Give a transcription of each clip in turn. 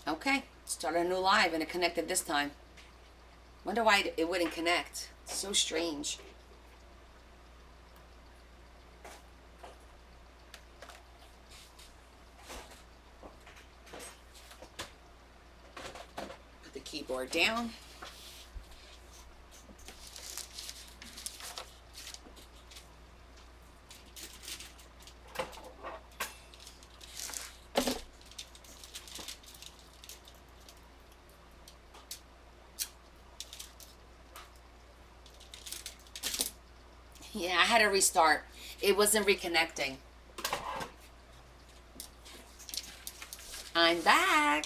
Okay, started a new live and it connected this time. Wonder why it wouldn't connect. So strange. Put the keyboard down. Yeah, I had to restart. It wasn't reconnecting. I'm back.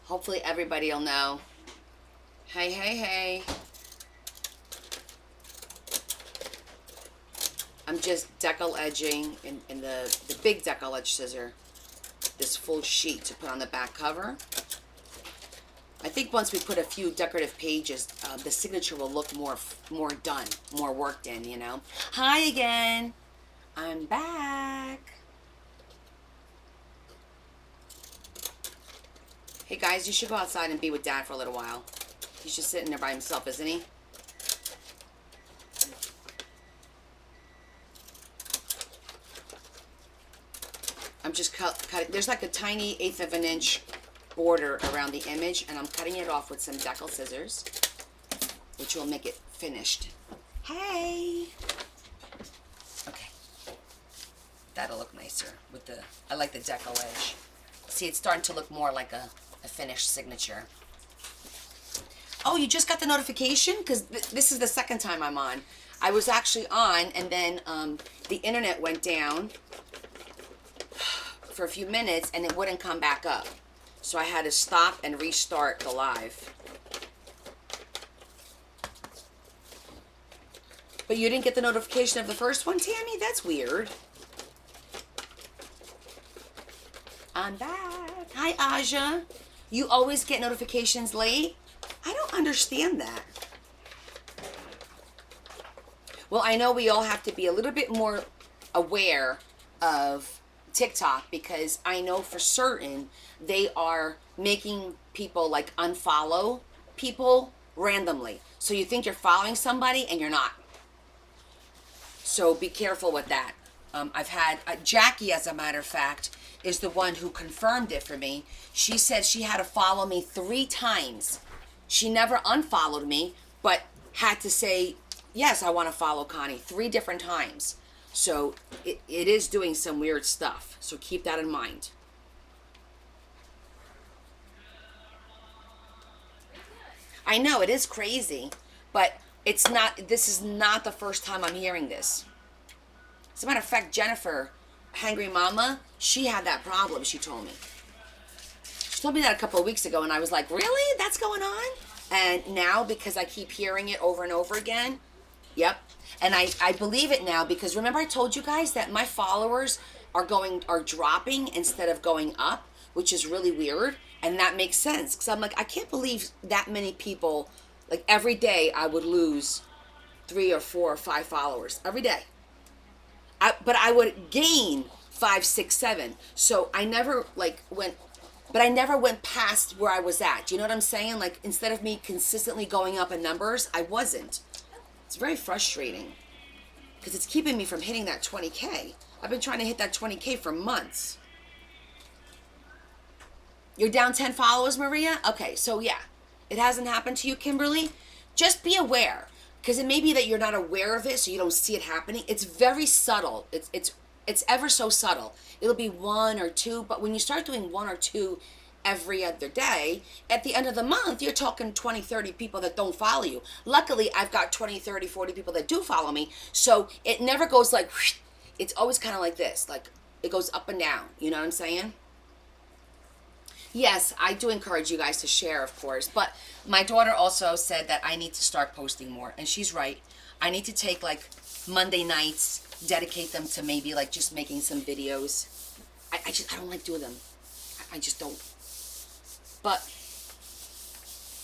Hopefully everybody will know. Hey, hey, hey. I'm just decal edging in the big decal edge scissor this full sheet to put on the back cover. I think once we put a few decorative pages, the signature will look more done, more worked in, you know. Hi again. I'm back. Hey guys, you should go outside and be with Dad for a little while. He's just sitting there by himself, isn't he? I'm just cutting. There's like a tiny 1/8 of an inch border around the image, and I'm cutting it off with some decal scissors, which will make it finished. Hey. Okay. That'll look nicer with the. I like the decal edge. See, it's starting to look more like a finished signature. Oh, you just got the notification? Because this is the second time I'm on. I was actually on, and then the internet went down for a few minutes, and it wouldn't come back up. So I had to stop and restart the live. But you didn't get the notification of the first one, Tammy? That's weird. I'm back. Hi, Aja. You always get notifications late? I don't understand that. Well, I know we all have to be a little bit more aware of TikTok because I know for certain they are making people like unfollow people randomly. So you think you're following somebody and you're not. So be careful with that. I've had Jackie, as a matter of fact, is the one who confirmed it for me. She said she had to follow me 3 times. She never unfollowed me, but had to say, yes, I want to follow Connie 3 different times. So it is doing some weird stuff. So keep that in mind. I know it is crazy, but it's not. This is not the first time I'm hearing this. As a matter of fact, Jennifer, Hangry Mama, she had that problem. She told me. She told me that a couple of weeks ago, and I was like, really? That's going on? And now, because I keep hearing it over and over again, yep. And I believe it now because remember I told you guys that my followers are dropping instead of going up, which is really weird. And that makes sense because I'm like, I can't believe that many people, like every day I would lose 3 or 4 or 5 followers every day. But I would gain 5, 6, 7. So I never but I never went past where I was at. Do you know what I'm saying? Like instead of me consistently going up in numbers, I wasn't. It's very frustrating because it's keeping me from hitting that 20K. I've been trying to hit that 20K for months. You're down 10 followers, Maria? Okay, so yeah, it hasn't happened to you, Kimberly. Just be aware because it may be that you're not aware of it, so you don't see it happening. It's very subtle. It's ever so subtle. It'll be 1 or 2, but when you start doing 1 or 2 every other day, at the end of the month, you're talking 20, 30 people that don't follow you. Luckily, I've got 20, 30, 40 people that do follow me, so it never goes like, it's always kind of like this, like it goes up and down. You know what I'm saying? Yes, I do encourage you guys to share, of course. But my daughter also said that I need to start posting more. And she's right. I need to take like Monday nights, dedicate them to maybe like just making some videos. I don't like doing them. I just don't. But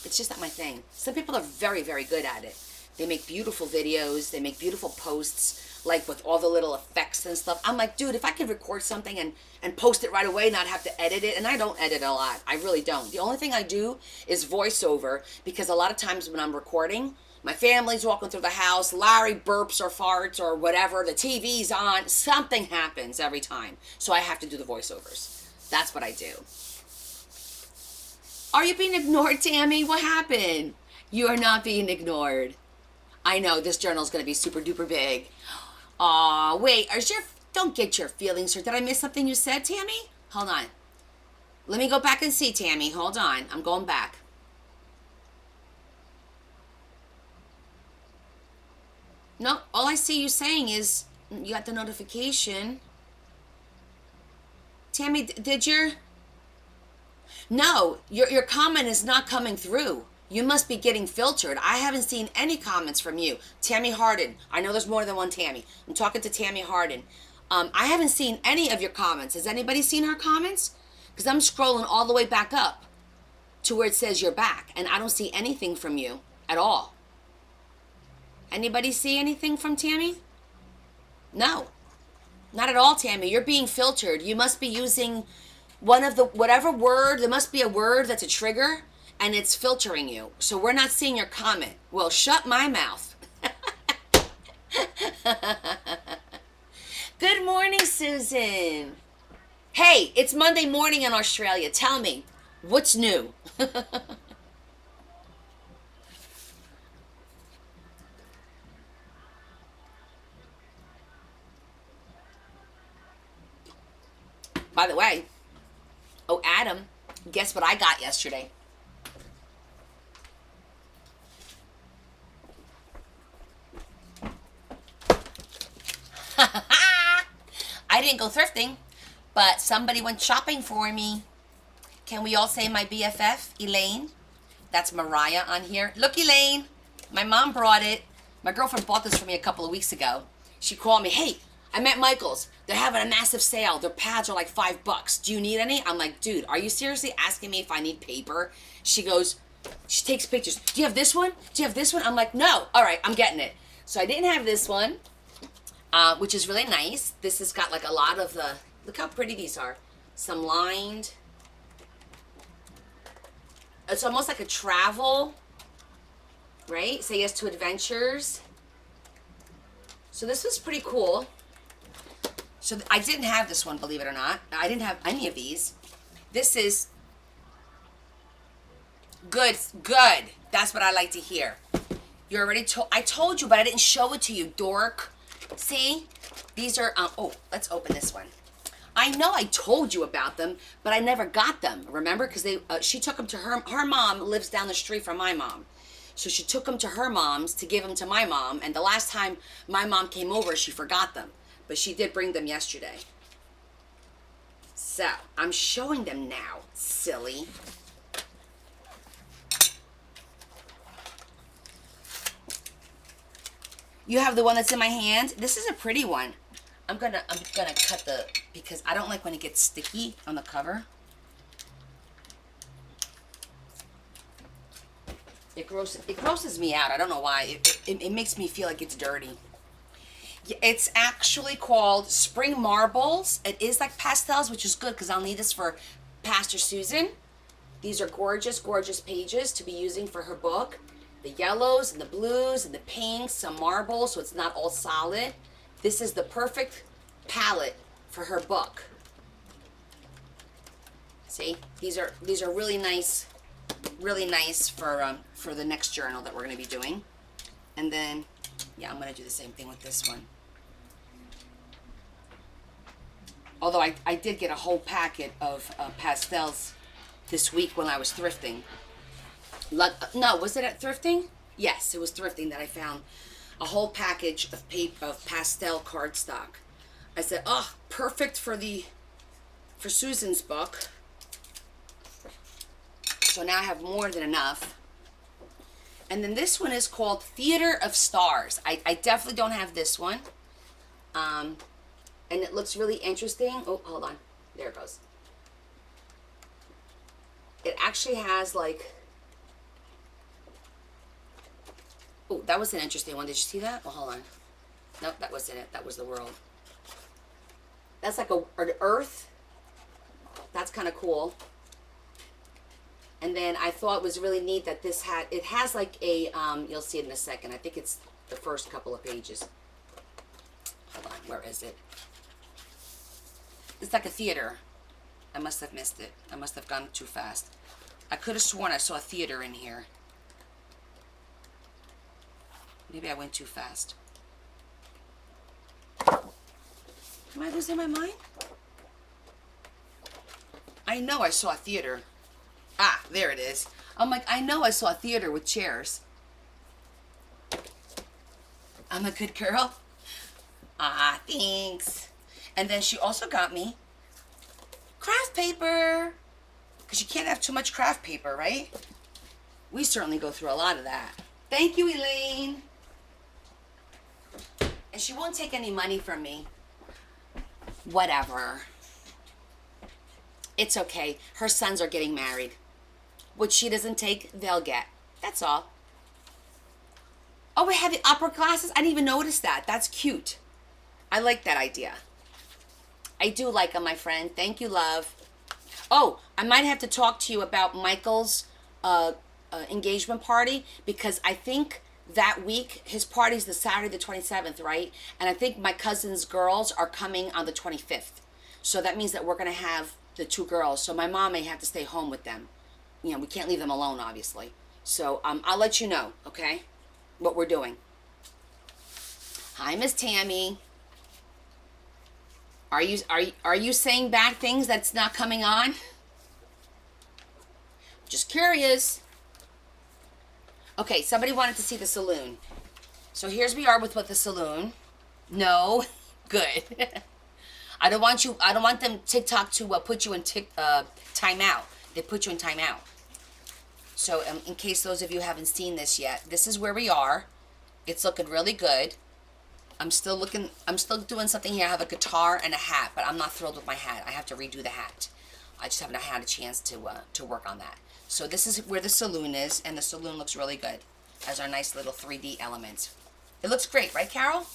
it's just not my thing. Some people are very, very good at it. They make beautiful videos. They make beautiful posts, like with all the little effects and stuff. I'm like, dude, if I could record something and post it right away, not have to edit it, and I don't edit a lot. I really don't. The only thing I do is voiceover, because a lot of times when I'm recording, my family's walking through the house, Larry burps or farts or whatever, the TV's on, something happens every time. So I have to do the voiceovers. That's what I do. Are you being ignored, Tammy? What happened? You are not being ignored. I know this journal's going to be super duper big. Aw, wait, don't get your feelings hurt. Did I miss something you said, Tammy? Hold on. Let me go back and see, Tammy. Hold on. I'm going back. No, all I see you saying is you got the notification. Tammy, did your... No, your comment is not coming through. You must be getting filtered. I haven't seen any comments from you. Tammy Harden. I know there's more than one Tammy. I'm talking to Tammy Harden. I haven't seen any of your comments. Has anybody seen her comments? Because I'm scrolling all the way back up to where it says you're back, and I don't see anything from you at all. Anybody see anything from Tammy? No. Not at all, Tammy. You're being filtered. You must be using whatever word. There must be a word that's a trigger, and it's filtering you. So we're not seeing your comment. Well, shut my mouth. Good morning, Susan. Hey, it's Monday morning in Australia. Tell me, what's new? By the way, oh, Adam, guess what I got yesterday? I didn't go thrifting, but somebody went shopping for me. Can we all say my BFF, Elaine? That's Mariah on here. Look, Elaine, my mom brought it. My girlfriend bought this for me a couple of weeks ago. She called me, hey, I'm at Michael's. They're having a massive sale. Their pads are like $5. Do you need any? I'm like, dude, are you seriously asking me if I need paper? She goes, she takes pictures. Do you have this one? Do you have this one? I'm like, no. All right, I'm getting it. So I didn't have this one, which is really nice. This has got like a lot of the, look how pretty these are. Some lined. It's almost like a travel, right? Say yes to adventures. So this was pretty cool. So I didn't have this one, believe it or not. I didn't have any of these. This is good. Good. That's what I like to hear. You already told. I told you, but I didn't show it to you, dork. See? These are. Oh, let's open this one. I know I told you about them, but I never got them. Remember? Because she took them to her mom lives down the street from my mom. So she took them to her mom's to give them to my mom. And the last time my mom came over, she forgot them. But she did bring them yesterday. So, I'm showing them now, silly. You have the one that's in my hand? This is a pretty one. I'm gonna cut the, because I don't like when it gets sticky on the cover. It grosses me out. I don't know why. It makes me feel like it's dirty. It's actually called Spring Marbles. It is like pastels, which is good because I'll need this for Pastor Susan. These are gorgeous, gorgeous pages to be using for her book. The yellows and the blues and the pinks, some marbles, so it's not all solid. This is the perfect palette for her book. See, these are really nice for the next journal that we're going to be doing. And then, yeah, I'm going to do the same thing with this one. Although I did get a whole packet of pastels this week when I was thrifting. No, was it at thrifting? Yes, it was thrifting that I found a whole package of pastel cardstock. I said, oh, perfect for Susan's book. So now I have more than enough. And then this one is called Theater of Stars. I definitely don't have this one. And it looks really interesting. Oh, hold on. There it goes. It actually has like Oh, that was an interesting one. Did you see that? Well, hold on. Nope, that wasn't it. That was the world. That's like an earth. That's kind of cool. And then I thought it was really neat that this had, it has like a, you'll see it in a second. I think it's the first couple of pages. Hold on, where is it? It's like a theater. I must have missed it. I must have gone too fast. I could have sworn I saw a theater in here. Maybe I went too fast. Am I losing my mind? I know I saw a theater. Ah, there it is. I'm like, I know I saw a theater with chairs. I'm a good girl. Ah, thanks. And then she also got me craft paper. Because you can't have too much craft paper, right? We certainly go through a lot of that. Thank you, Elaine. And she won't take any money from me. Whatever. It's okay. Her sons are getting married. What she doesn't take, they'll get. That's all. Oh, we have the opera glasses? I didn't even notice that. That's cute. I like that idea. I do like them, my friend. Thank you, love. Oh, I might have to talk to you about Michael's engagement party, because I think that week, his party's the Saturday the 27th, right? And I think my cousin's girls are coming on the 25th. So that means that we're going to have the two girls. So my mom may have to stay home with them. You know, we can't leave them alone, obviously. So I'll let you know, okay, what we're doing. Hi, Miss Tammy. Are you saying bad things that's not coming on? Just curious. Okay, somebody wanted to see the saloon. So here's we are with the saloon. No, good. I don't want them TikTok to put you in timeout. They put you in timeout. So in case those of you haven't seen this yet, this is where we are. It's looking really good. I'm still doing something here. I have a guitar and a hat, but I'm not thrilled with my hat. I have to redo the hat. I just haven't had a chance to work on that. So this is where the saloon is, and the saloon looks really good as our nice little 3D element. It looks great, right, Carol?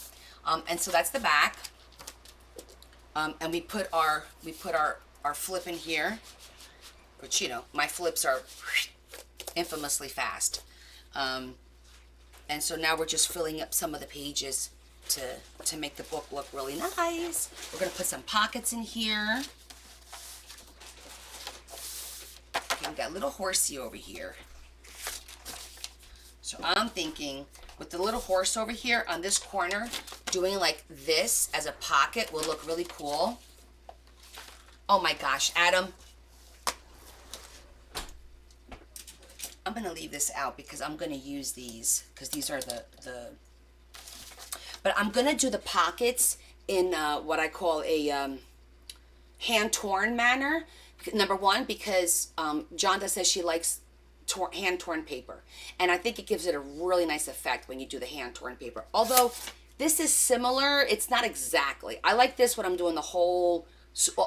And so that's the back. And we put our flip in here, which, you know, my flips are infamously fast. And so now we're just filling up some of the pages to make the book look really nice. We're going to put some pockets in here. Okay, we got a little horsey over here. So I'm thinking with the little horse over here on this corner, doing like this as a pocket will look really cool. Oh my gosh, Adam. I'm going to leave this out because I'm going to use these, because these are the but I'm going to do the pockets in what I call a hand-torn manner. Number one, because Jonda says she likes hand-torn paper. And I think it gives it a really nice effect when you do the hand-torn paper. Although this is similar, it's not exactly. I like this when I'm doing the whole,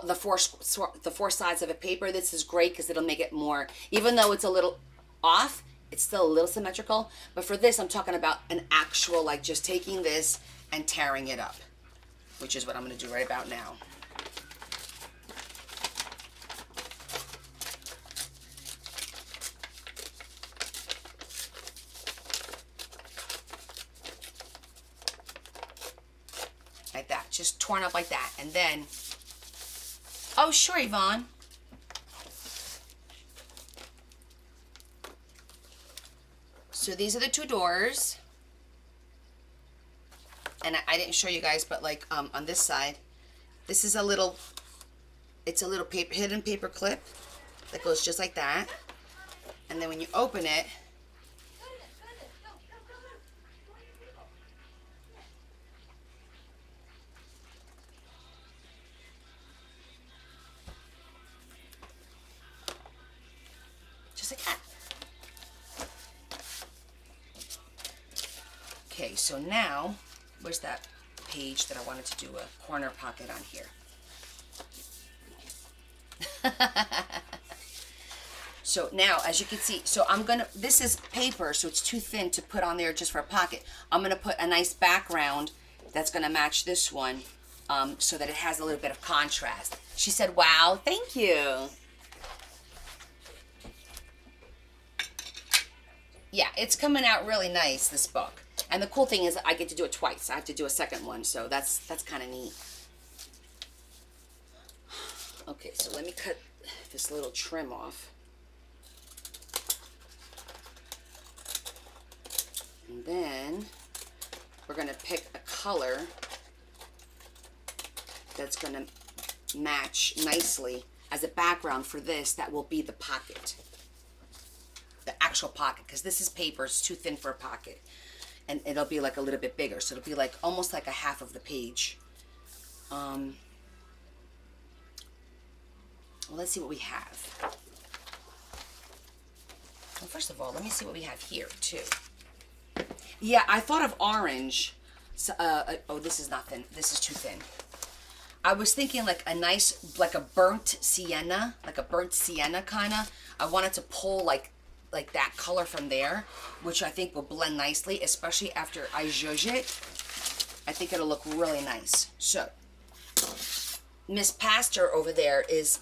the four sides of a paper. This is great because it'll make it more, even though it's a little off, it's still a little symmetrical. But for this, I'm talking about an actual, like just taking this and tearing it up, which is what I'm going to do right about now. Like that, just torn up like that. And then, oh sure, Yvonne. So these are the two doors. And I didn't show you guys, but like on this side, this is a little, it's a little paper, hidden paper clip that goes just like that. And then when you open it, just like that. Okay, so now, where's that page that I wanted to do a corner pocket on here? So now, as you can see, so I'm gonna, this is paper, so it's too thin to put on there just for a pocket. I'm gonna put a nice background that's gonna match this one, so that it has a little bit of contrast. She said, wow, thank you. Yeah, it's coming out really nice, this book. And the cool thing is I get to do it twice. I have to do a second one, so that's kind of neat. Okay, so let me cut this little trim off. And then we're going to pick a color that's going to match nicely as a background for this. That will be the pocket. The actual pocket, because this is paper, it's too thin for a pocket. And it'll be like a little bit bigger, so it'll be like almost like a half of the page. Well, let's see what we have. Well, first of all, let me see what we have here, too. Yeah, I thought of orange. So, oh, this is not thin. This is too thin. I was thinking like a nice, like a burnt sienna kind of. I wanted to pull like that color from there, which I think will blend nicely, especially after I zhuzh it. I think it'll look really nice. So, Miss Pastor over there is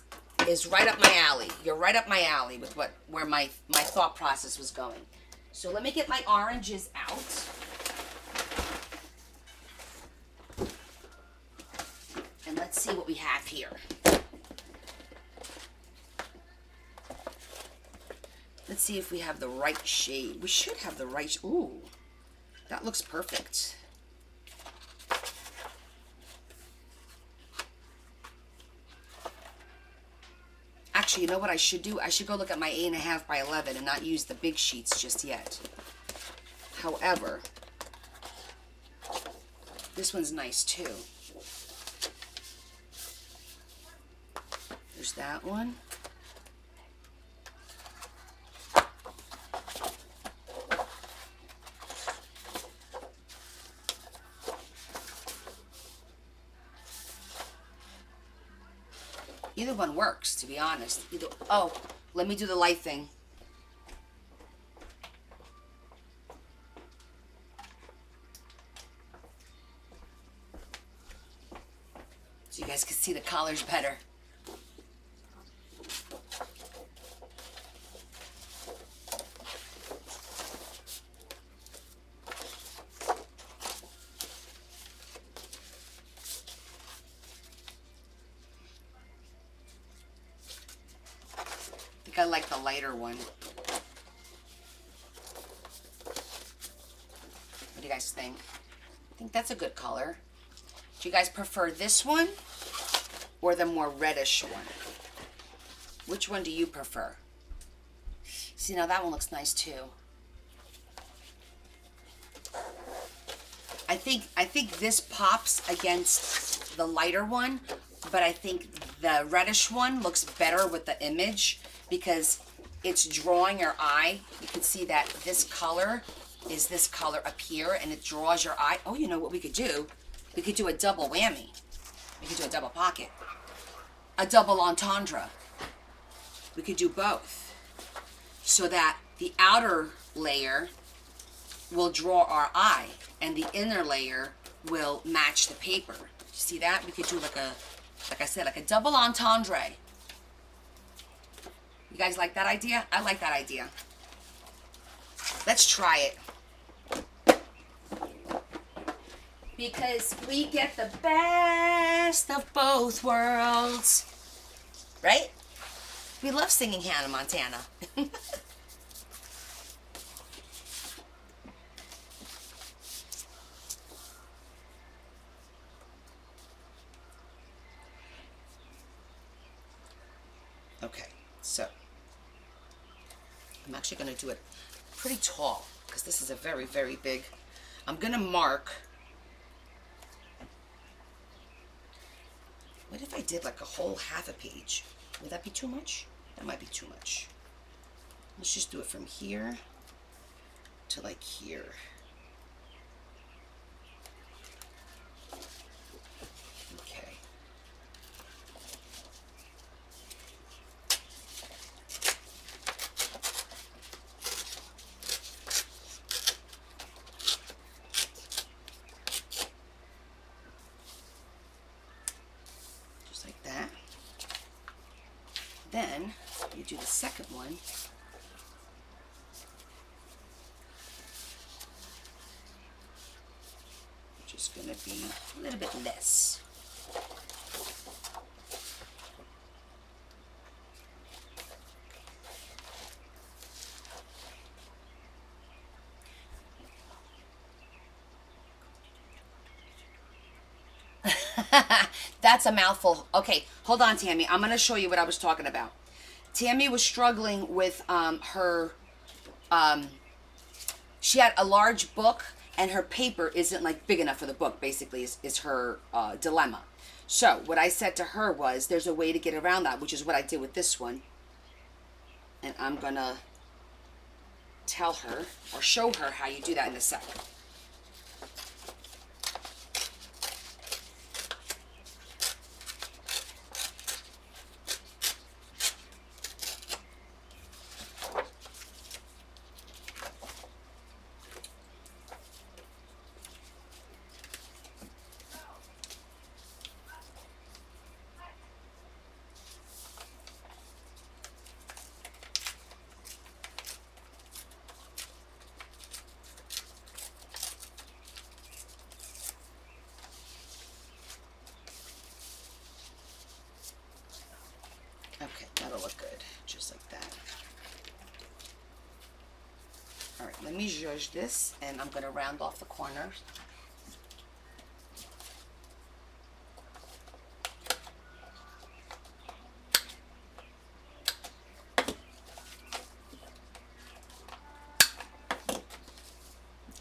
right up my alley. You're right up my alley with where my thought process was going. So let me get my oranges out. And let's see what we have here. Let's see if we have the right shade. We should have the right, ooh, that looks perfect. Actually, you know what I should do? I should go look at my 8.5 by 11 and not use the big sheets just yet. However, this one's nice too. There's that one. Either one works, to be honest. Oh, let me do the light thing. So you guys can see the colors better. I like the lighter one. What do you guys think? I think that's a good color. Do you guys prefer this one or the more reddish one? Which one do you prefer? See, now that one looks nice too. I think this pops against the lighter one, but I think the reddish one looks better with the image, because it's drawing your eye. You can see that this color is this color up here, and it draws your eye. Oh, you know what we could do? We could do a double whammy. We could do a double pocket. A double entendre. We could do both. So that the outer layer will draw our eye, and the inner layer will match the paper. See that? We could do like I said, like a double entendre. You guys like that idea? I like that idea. Let's try it. Because we get the best of both worlds. Right? We love singing Hannah Montana. Okay, so I'm actually going to do it pretty tall, because this is a very, very big. I'm going to mark. What if I did like a whole half a page? Would that be too much? That might be too much. Let's just do it from here to like here. Okay. Then you do the second one. Which is going to be a little bit less. That's a mouthful. Okay, hold on, Tammy. I'm going to show you what I was talking about. Tammy was struggling with she had a large book and her paper isn't like big enough for the book, basically, is her dilemma. So what I said to her was there's a way to get around that, which is what I did with this one. And I'm going to tell her or show her how you do that in a second. Okay, that'll look good, just like that. All right, let me zhuzh this, and I'm going to round off the corners.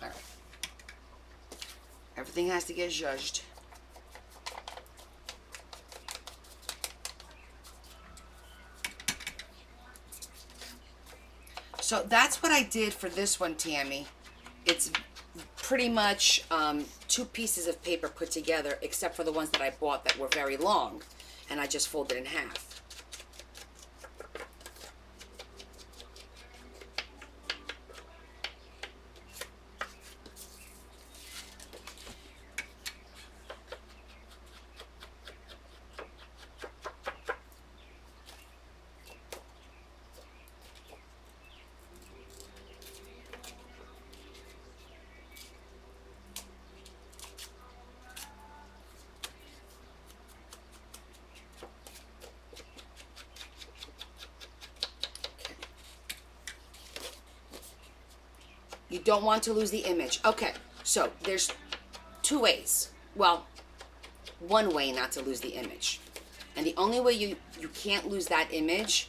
All right. Everything has to get zhuzhed. So that's what I did for this one, Tammy. It's pretty much 2 pieces of paper put together, except for the ones that I bought that were very long, and I just folded in half. You don't want to lose the image. Okay, so there's 2 ways. Well, one way not to lose the image. And the only way you can't lose that image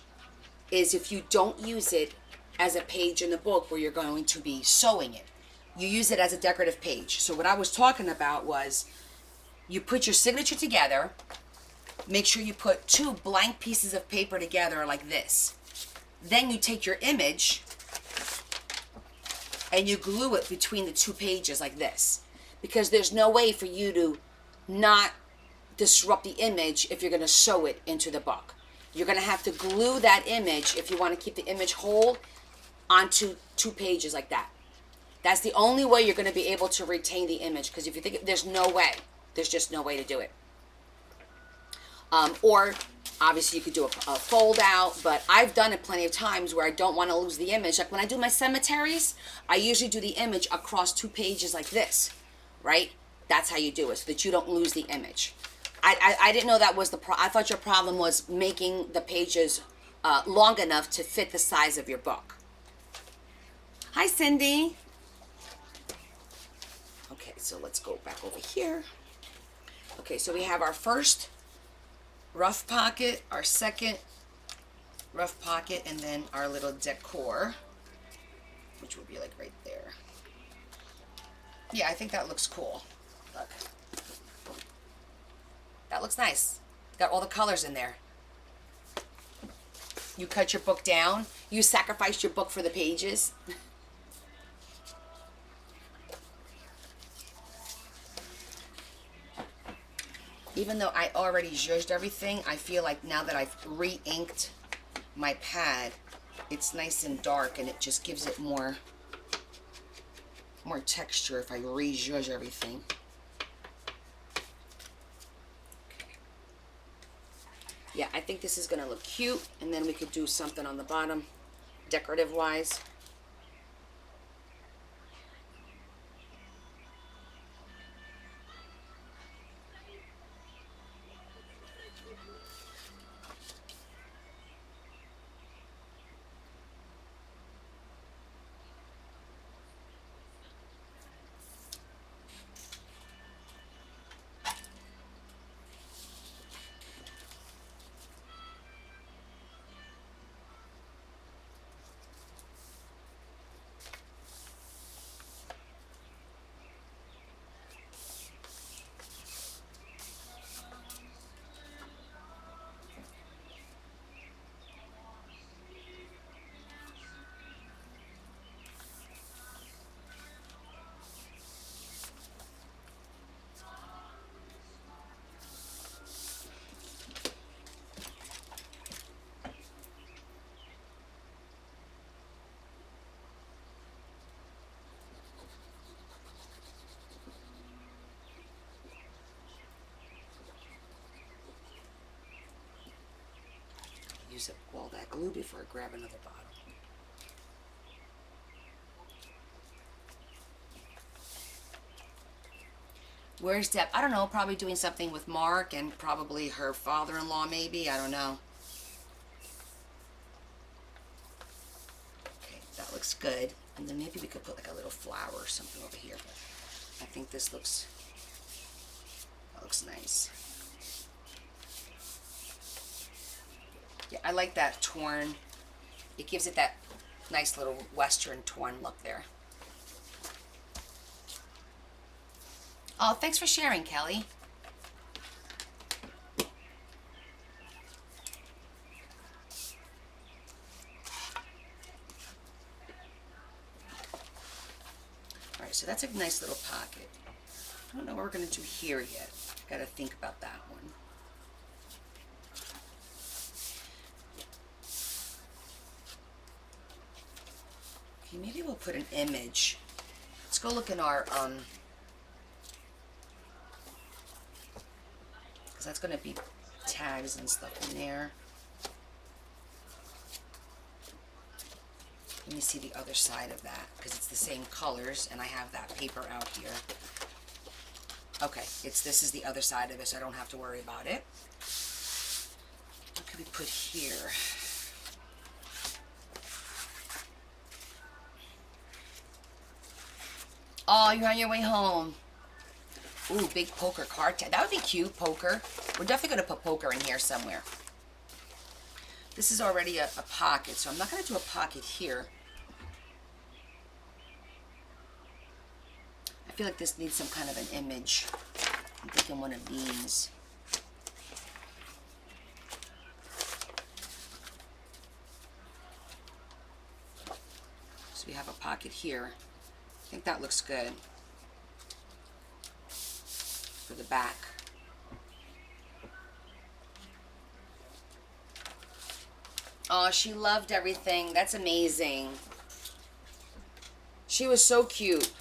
is if you don't use it as a page in the book where you're going to be sewing it. You use it as a decorative page. So what I was talking about was you put your signature together. Make sure you put 2 blank pieces of paper together like this. Then you take your image and you glue it between the 2 pages like this, because there's no way for you to not disrupt the image if you're going to sew it into the book. You're going to have to glue that image if you want to keep the image whole onto 2 pages like that. That's the only way you're going to be able to retain the image, because if you think, there's no way. There's just no way to do it. Or obviously you could do a fold out, but I've done it plenty of times where I don't want to lose the image. Like when I do my cemeteries, I usually do the image across 2 pages like this, right? That's how you do it, so that you don't lose the image. I didn't know that was the I thought your problem was making the pages long enough to fit the size of your book. Hi, Cindy. Okay, so let's go back over here. Okay, so we have our first rough pocket, our second rough pocket, and then our little decor, which will be like right there. Yeah, I think that looks cool. Look. That looks nice. Got all the colors in there. You cut your book down. You sacrificed your book for the pages. Even though I already zhuzhed everything, I feel like now that I've re-inked my pad, it's nice and dark, and it just gives it more texture if I re-zhuzh everything. Yeah, I think this is going to look cute, and then we could do something on the bottom, decorative wise. Use up all that glue before I grab another bottle. Where's Deb? I don't know, probably doing something with Mark and probably her father-in-law maybe, I don't know. Okay, that looks good. And then maybe we could put like a little flower or something over here. I think this looks, that looks nice. Yeah, I like that torn. It gives it that nice little Western torn look there. Oh, thanks for sharing, Kelly. All right, so that's a nice little pocket. I don't know what we're going to do here yet. Got to think about that one. Okay, maybe we'll put an image. Let's go look in our, because that's going to be tags and stuff in there. Let me see the other side of that, because it's the same colors, and I have that paper out here. Okay, this is the other side of it, so I don't have to worry about it. What can we put here? Oh, you're on your way home. Ooh, big poker card tag. That would be cute, poker. We're definitely going to put poker in here somewhere. This is already a pocket, so I'm not going to do a pocket here. I feel like this needs some kind of an image. I'm thinking one of these. So we have a pocket here. I think that looks good for the back. Oh, she loved everything. That's amazing. She was so cute.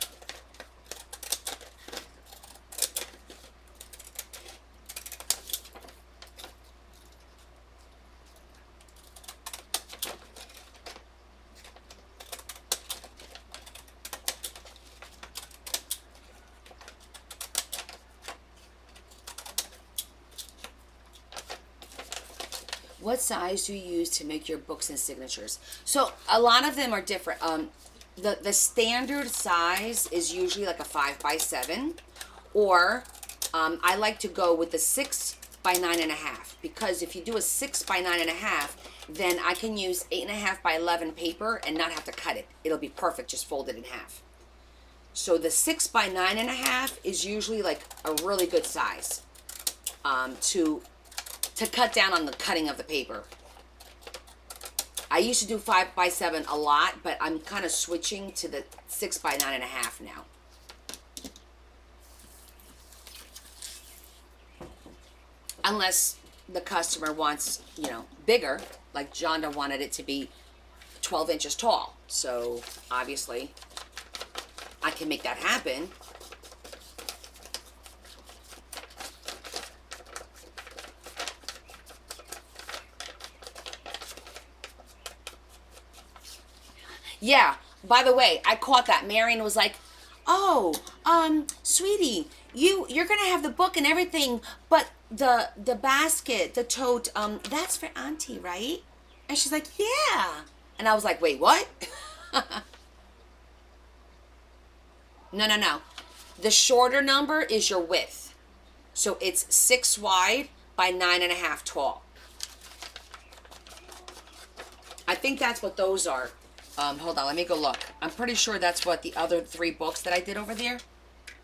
What size do you use to make your books and signatures? So a lot of them are different. The standard size is usually like a 5x7, or I like to go with the 6x9.5, because if you do a 6x9.5, then I can use 8.5x11 paper and not have to cut it. It'll be perfect, just fold it in half. So the 6x9.5 is usually like a really good size to cut down on the cutting of the paper. I used to do 5x7 a lot, but I'm kind of switching to the 6x9.5 now. Unless the customer wants, bigger, like Jonda wanted it to be 12 inches tall. So obviously I can make that happen. Yeah. By the way, I caught that. Marion was like, "Oh, sweetie, you're gonna have the book and everything, but the basket, the tote, that's for Auntie, right?" And she's like, "Yeah." And I was like, "Wait, what?" No, no, no. The shorter number is your width, so it's 6 wide by 9.5 tall. I think that's what those are. Hold on, let me go look. I'm pretty sure that's what the other 3 books that I did over there.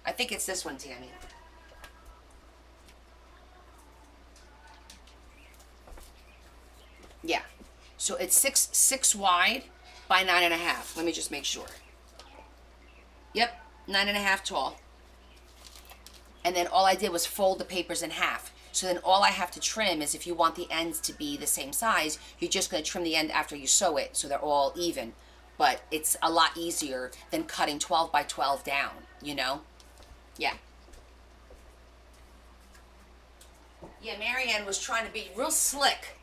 I think it's this one, Tammy. Yeah. So it's six wide by 9.5. Let me just make sure. Yep, 9.5 tall. And then all I did was fold the papers in half. So then all I have to trim is, if you want the ends to be the same size, you're just going to trim the end after you sew it so they're all even. But it's a lot easier than cutting 12 by 12 down, you know? Yeah. Yeah, Marianne was trying to be real slick,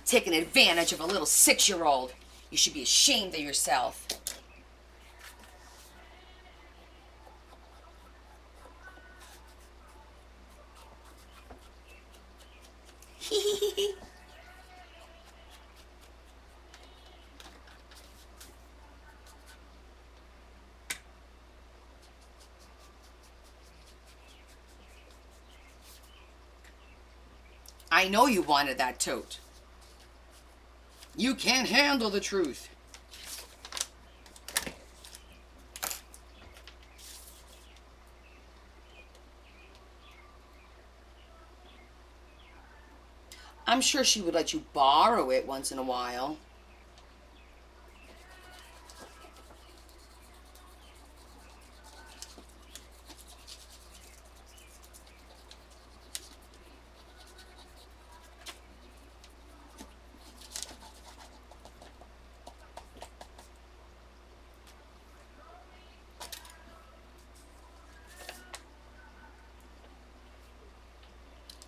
taking advantage of a little 6-year-old. You should be ashamed of yourself. I know you wanted that tote. You can't handle the truth. I'm sure she would let you borrow it once in a while.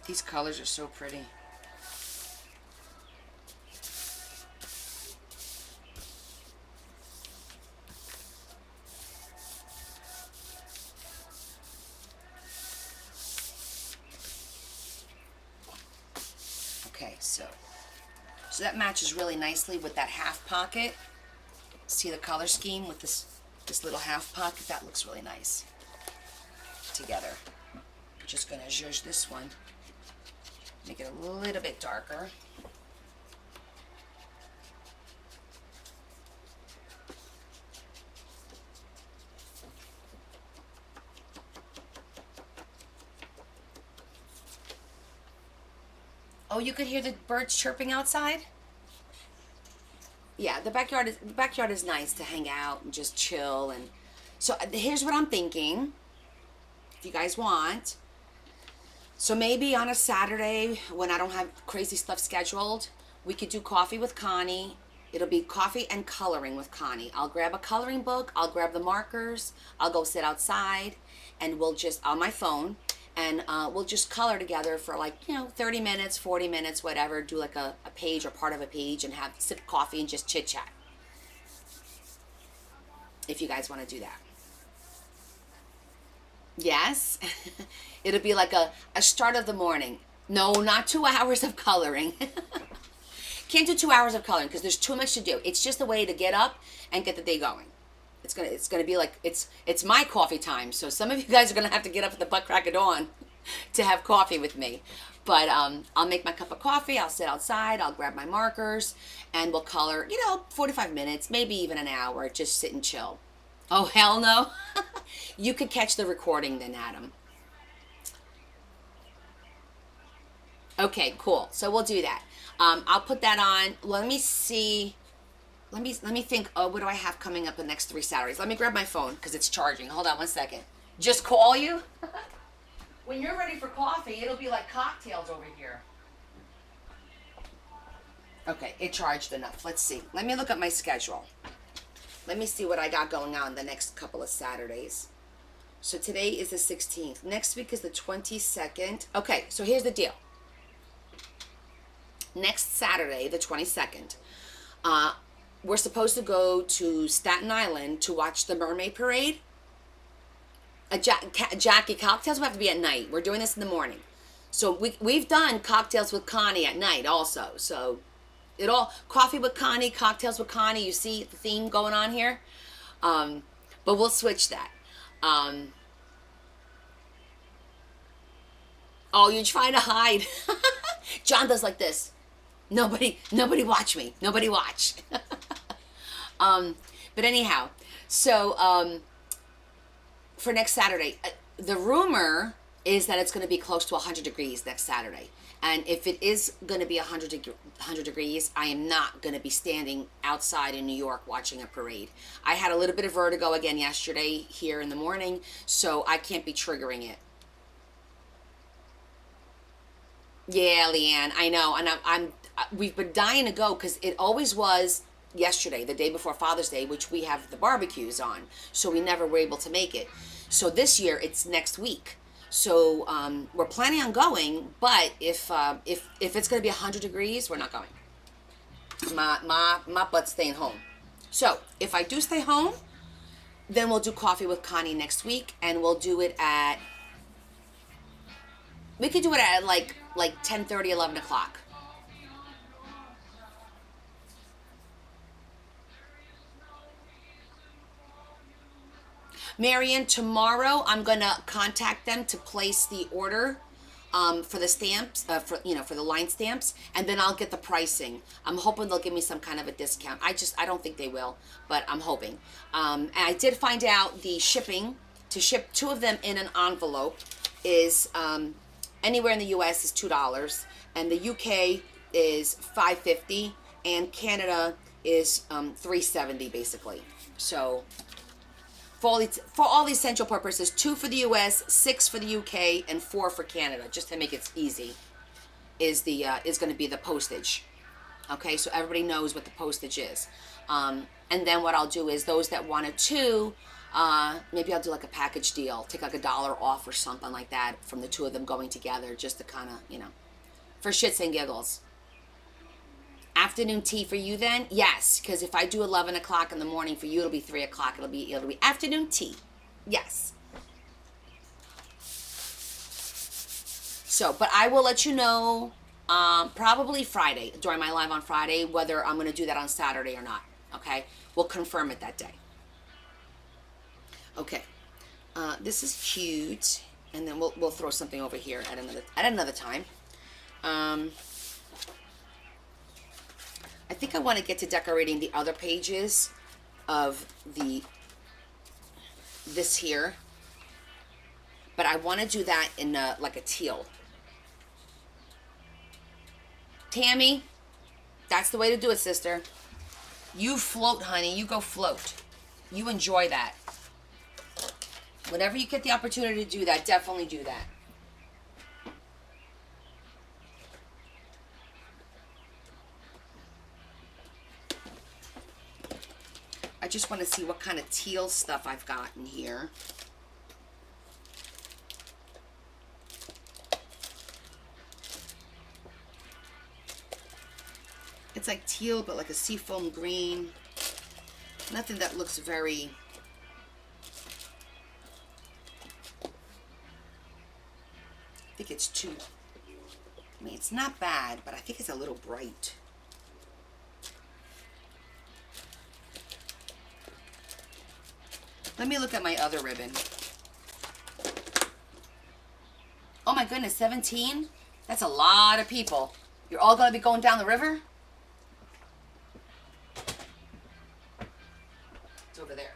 These colors are so pretty. Okay, so that matches really nicely with that half pocket. See the color scheme with this little half pocket? That looks really nice together. I'm just going to zhuzh this one, make it a little bit darker. Oh, you could hear the birds chirping outside? Yeah, the backyard is nice to hang out and just chill. And so here's what I'm thinking, if you guys want. So maybe on a Saturday when I don't have crazy stuff scheduled, we could do coffee with Connie. It'll be coffee and coloring with Connie. I'll grab a coloring book, I'll grab the markers, I'll go sit outside, and we'll just, on my phone, and we'll just color together for, like, 30 minutes, 40 minutes, whatever. Do like a page or part of a page, and sip coffee and just chit chat, if you guys want to do that. Yes. It'll be like a start of the morning. No, not 2 hours of coloring. Can't do 2 hours of coloring because there's too much to do. It's just a way to get up and get the day going. It's gonna be like it's my coffee time. So some of you guys are gonna have to get up at the butt crack of dawn to have coffee with me. But I'll make my cup of coffee. I'll sit outside. I'll grab my markers, and we'll color. 45 minutes, maybe even an hour. Just sit and chill. Oh, hell no. You could catch the recording then, Adam. Okay, cool. So we'll do that. I'll put that on. Let me see. Let me think. Oh, what do I have coming up the next 3 Saturdays? Let me grab my phone because it's charging. Hold on one second. Just call you. When you're ready for coffee, it'll be like cocktails over here. Okay, it charged enough. Let's see. Let me look at my schedule. Let me see what I got going on the next couple of Saturdays. So today is the 16th. Next week is the 22nd. Okay, so here's the deal. Next Saturday, the 22nd, we're supposed to go to Staten Island to watch the Mermaid Parade. Jackie, cocktails will have to be at night. We're doing this in the morning. So we've done cocktails with Connie at night also. So it all, coffee with Connie, cocktails with Connie. You see the theme going on here. But we'll switch that. Oh, you're trying to hide. John does like this. Nobody watch me. Nobody watch. But anyhow, so for next Saturday, the rumor is that it's going to be close to 100 degrees next Saturday. And if it is going to be 100 degrees, I am not going to be standing outside in New York watching a parade. I had a little bit of vertigo again yesterday here in the morning, so I can't be triggering it. Yeah, Leanne, I know, and we've been dying to go because it always was yesterday, the day before Father's Day, which we have the barbecues on, so we never were able to make it. So this year it's next week. So we're planning on going, but if it's going to be 100 degrees, we're not going. My butt's staying home. So if I do stay home, then we'll do coffee with Connie next week, and we'll do it at. We could do it at like 10:30, 11 o'clock. Marion, tomorrow I'm gonna contact them to place the order for the stamps, for the line stamps, and then I'll get the pricing. I'm hoping they'll give me some kind of a discount. I don't think they will, but I'm hoping. And I did find out the shipping to ship two of them in an envelope is anywhere in the U.S. is $2, and the U.K. is $5.50, and is $3.70 basically. So for all the essential purposes, 2 for the U.S., 6 for the U.K., and 4 for Canada, just to make it easy, is going to be the postage. Okay, so everybody knows what the postage is. And then what I'll do is those that wanted 2, maybe I'll do like a package deal, take like $1 off or something like that from the 2 of them going together, just to kind of, for shits and giggles. Afternoon tea for you then? Yes, because if I do 11 o'clock in the morning for you, it'll be 3 o'clock. It'll be afternoon tea. Yes. So, but I will let you know probably Friday, during my live on Friday, whether I'm going to do that on Saturday or not. Okay? We'll confirm it that day. Okay. This is cute. And then we'll throw something over here at another time. I think I want to get to decorating the other pages of this here, but I want to do that in like a teal. Tammy, that's the way to do it, sister. You float, honey. You go float. You enjoy that. Whenever you get the opportunity to do that, definitely do that. I just want to see what kind of teal stuff I've got in here. It's like teal, but like a seafoam green. Nothing that looks very... I think it's too... I mean, it's not bad, but I think it's a little bright. Let me look at my other ribbon. Oh my goodness, 17? That's a lot of people. You're all going to be going down the river? It's over there.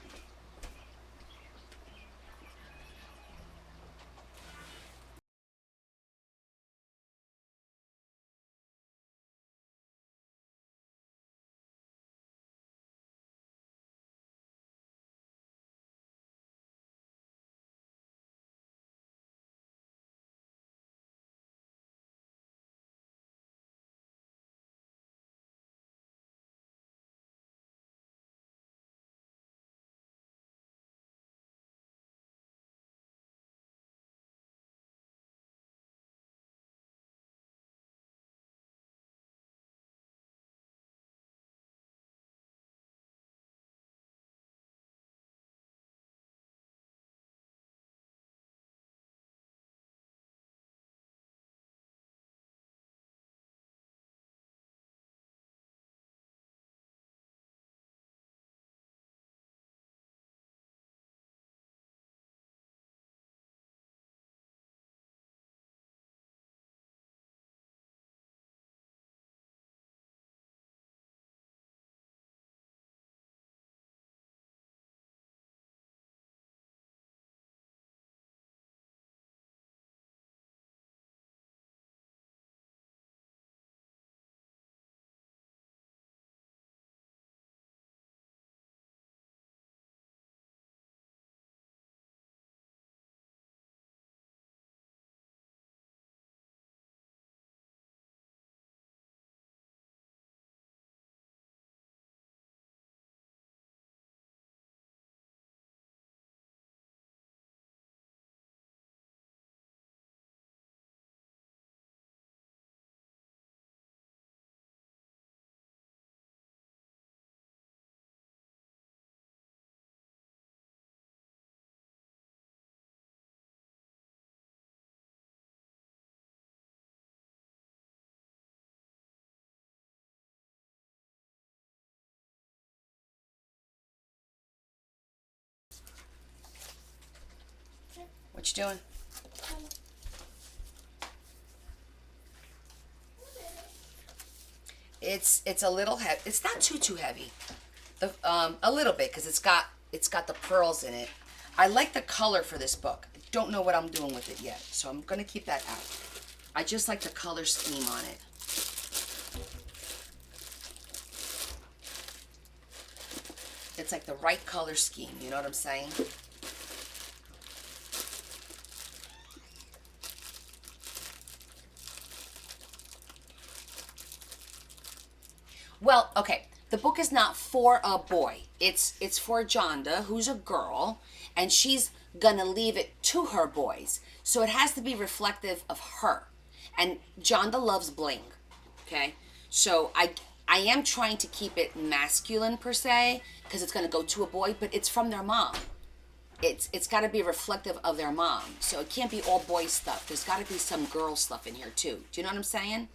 What you doing? It's a little heavy. It's not too heavy. A little bit because it's got the pearls in it. I like the color for this book. I don't know what I'm doing with it yet, so I'm gonna keep that out. I just like the color scheme on it. It's like the right color scheme, you know what I'm saying? Well, okay, the book is not for a boy. It's for Jonda, who's a girl, and she's gonna leave it to her boys. So it has to be reflective of her. And Jonda loves bling. Okay? So I am trying to keep it masculine per se, because it's gonna go to a boy, but it's from their mom. It's got to be reflective of their mom. So it can't be all boy stuff. There's got to be some girl stuff in here too. Do you know what I'm saying?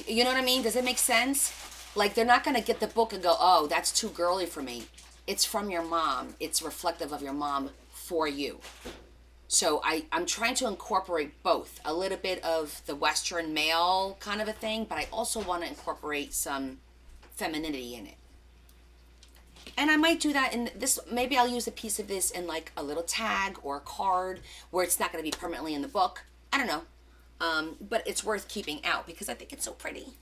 You know what I mean? Does it make sense? Like, they're not going to get the book and go, oh, that's too girly for me. It's from your mom. It's reflective of your mom for you. So I'm trying to incorporate both. A little bit of the Western male kind of a thing, but I also want to incorporate some femininity in it. And I might do that in this. Maybe I'll use a piece of this in like a little tag or a card where it's not going to be permanently in the book. I don't know. But it's worth keeping out because I think it's so pretty.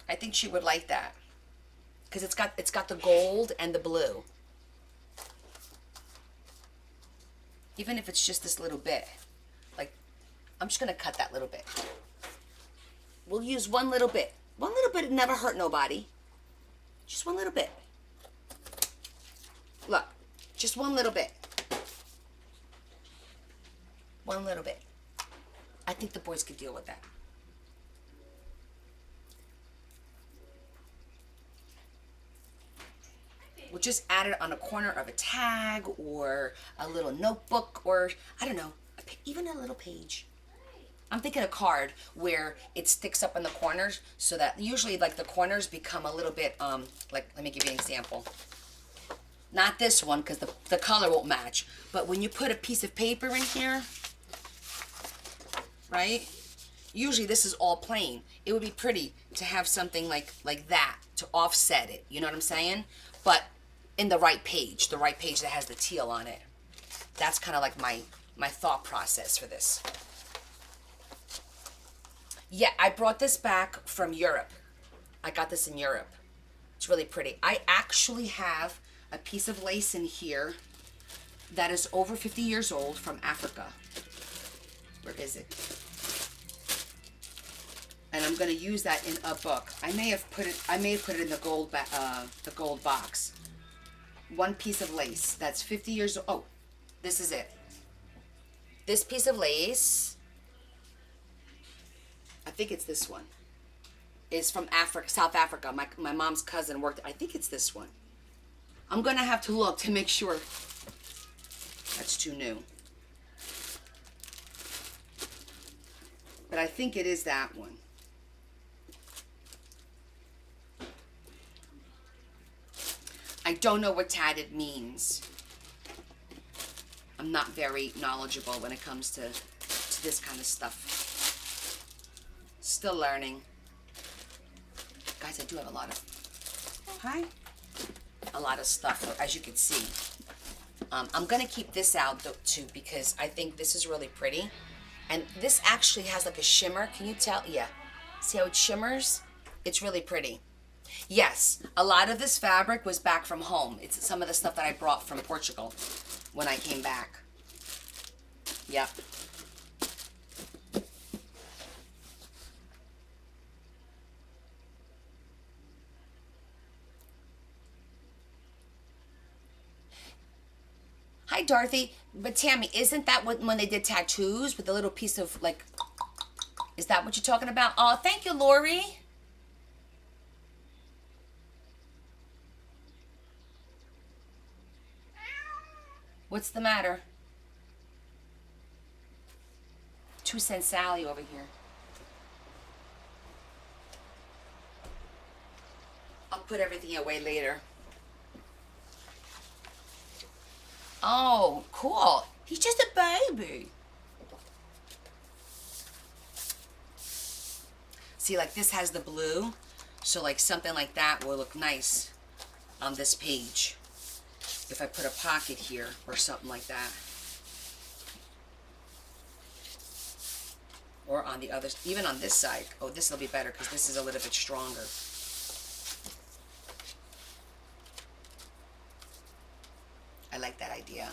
I think she would like that because it's got the gold and the blue. Even if it's just this little bit, like, I'm just gonna cut that little bit. We'll use one little bit. One little bit never hurt nobody. Just one little bit. Look, just one little bit. One little bit. I think the boys could deal with that. We'll just add it on a corner of a tag or a little notebook or, I don't know, even a little page. I'm thinking a card where it sticks up in the corners so that usually like the corners become a little bit, like, let me give you an example. Not this one because the color won't match, but when you put a piece of paper in here, right? Usually this is all plain. It would be pretty to have something like that to offset it. You know what I'm saying? But in the right page that has the teal on it. That's kind of like my thought process for this. Yeah, I brought this back from Europe. I got this in Europe. It's really pretty. I actually have a piece of lace in here that is over 50 years old from Africa. Where is it? And I'm going to use that in a book. I may have put it in the gold box. One piece of lace that's 50 years old. Oh, this is it. This piece of lace, I think it's this one, is from Africa, South Africa. My mom's cousin worked, I think it's this one. I'm going to have to look to make sure. That's too new. But I think it is that one. I don't know what tatted means. I'm not very knowledgeable when it comes to this kind of stuff. Still learning. Guys, I do have a lot of stuff, as you can see. I'm going to keep this out, though, too, because I think this is really pretty. And this actually has like a shimmer. Can you tell? Yeah. See how it shimmers? It's really pretty. Yes, a lot of this fabric was back from home. It's some of the stuff that I brought from Portugal when I came back. Yep. Hi, Dorothy. But Tammy, isn't that when they did tattoos with the little piece of, like, is that what you're talking about? Oh, thank you, Lori. What's the matter? 2 Cent Sally over here. I'll put everything away later. Oh, cool. He's just a baby. See, like this has the blue, so like something like that will look nice on this page. If I put a pocket here or something like that. Or on the other, even on this side. Oh, this will be better because this is a little bit stronger. I like that idea.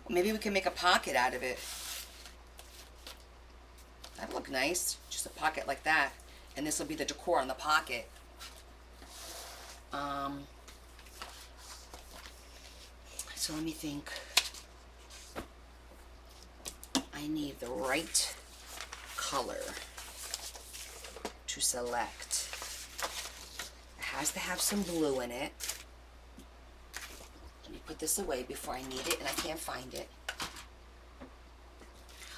Maybe we can make a pocket out of it. That'd look nice. Just a pocket like that. And this will be the decor on the pocket. So let me think. I need the right color to select. It has to have some blue in it. Let me put this away before I need it and I can't find it.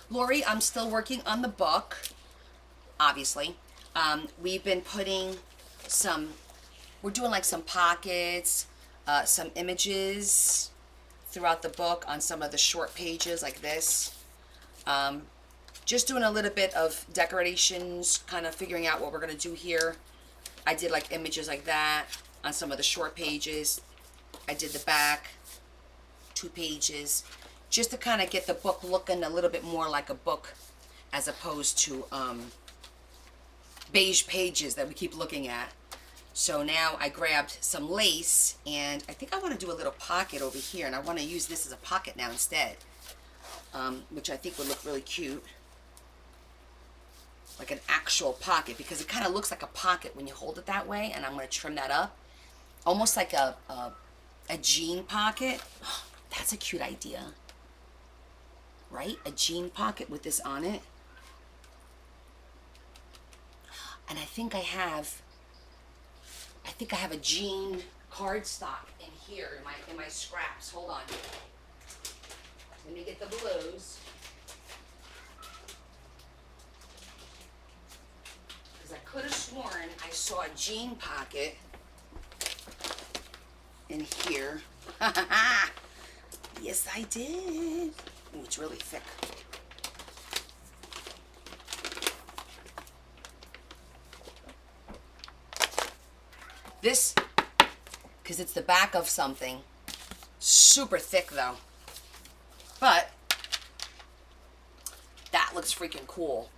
Lori, I'm still working on the book, obviously. We've been putting we're doing like some pockets, some images throughout the book on some of the short pages like this. Just doing a little bit of decorations, kind of figuring out what we're going to do here. I did like images like that on some of the short pages. I did the back 2 pages just to kind of get the book looking a little bit more like a book as opposed to beige pages that we keep looking at. So now I grabbed some lace and I think I want to do a little pocket over here, and I want to use this as a pocket now instead, which I think would look really cute. Like an actual pocket, because it kind of looks like a pocket when you hold it that way, and I'm going to trim that up. Almost like a jean pocket. Oh, that's a cute idea. Right? A jean pocket with this on it. And I think I have a jean cardstock in here in my scraps. Hold on. Let me get the blues. Because I could have sworn I saw a jean pocket in here. Yes, I did. Ooh, it's really thick. This, because it's the back of something, super thick though. But that looks freaking cool.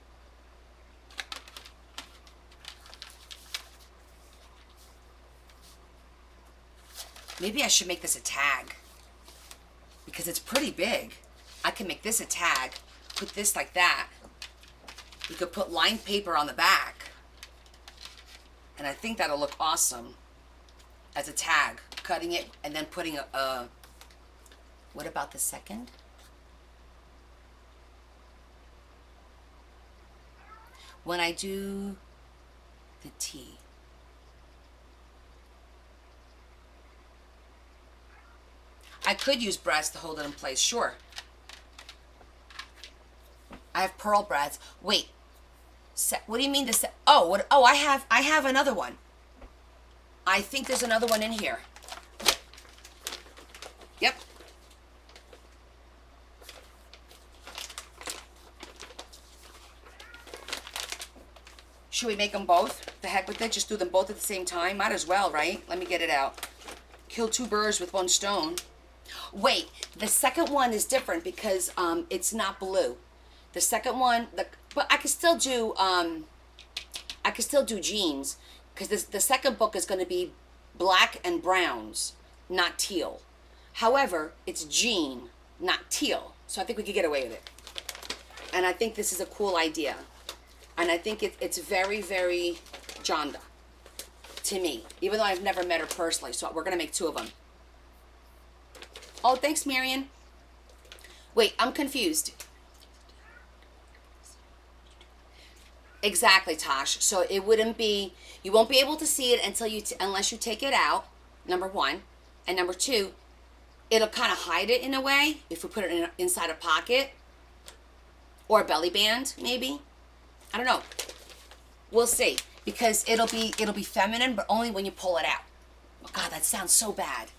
Maybe I should make this a tag because it's pretty big. I can make this a tag, put this like that. You could put lined paper on the back. And I think that'll look awesome as a tag. Cutting it and then putting a what about the second? When I do the T. I could use brads to hold it in place, sure. I have pearl brads. Wait. What do you mean the oh, what? Oh, I have another one. I think there's another one in here. Yep. Should we make them both? The heck with it. Just do them both at the same time. Might as well, right? Let me get it out. Kill 2 birds with 1 stone. Wait, the second one is different because it's not blue. The second one, but I can still do jeans because the second book is going to be black and browns, not teal. However, it's jean, not teal. So I think we could get away with it. And I think this is a cool idea. And I think it's very, very Jonda to me, even though I've never met her personally. So we're going to make 2 of them. Oh, thanks, Marion. Wait, I'm confused. Exactly, Tosh. So it wouldn't be, you won't be able to see it until unless you take it out, number 1. And number 2, it'll kind of hide it in a way if we put it inside a pocket or a belly band, maybe. I don't know. We'll see. because it'll be feminine, but only when you pull it out. Oh God, that sounds so bad.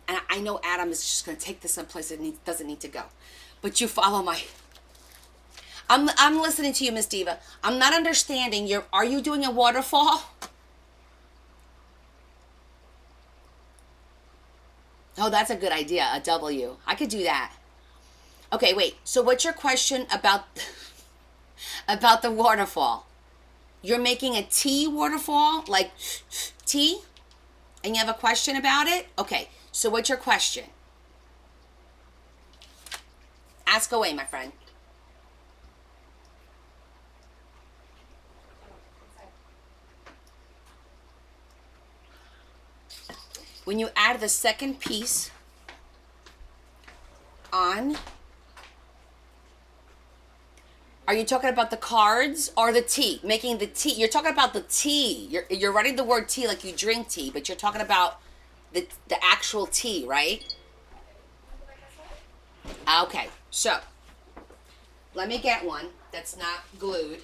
And I know Adam is just gonna take this someplace it doesn't need to go. But you follow my. I'm listening to you, Miss Diva. I'm not understanding. Are you doing a waterfall? Oh, that's a good idea. A W. I could do that. Okay, wait. So what's your question about about the waterfall? You're making a T waterfall, like T, and you have a question about it? Okay. So what's your question? Ask away, my friend. When you add the second piece on, are you talking about the cards or the tea? Making the tea. You're talking about the tea. You're writing the word tea like you drink tea, but you're talking about the actual tea, right? Okay, so let me get one that's not glued.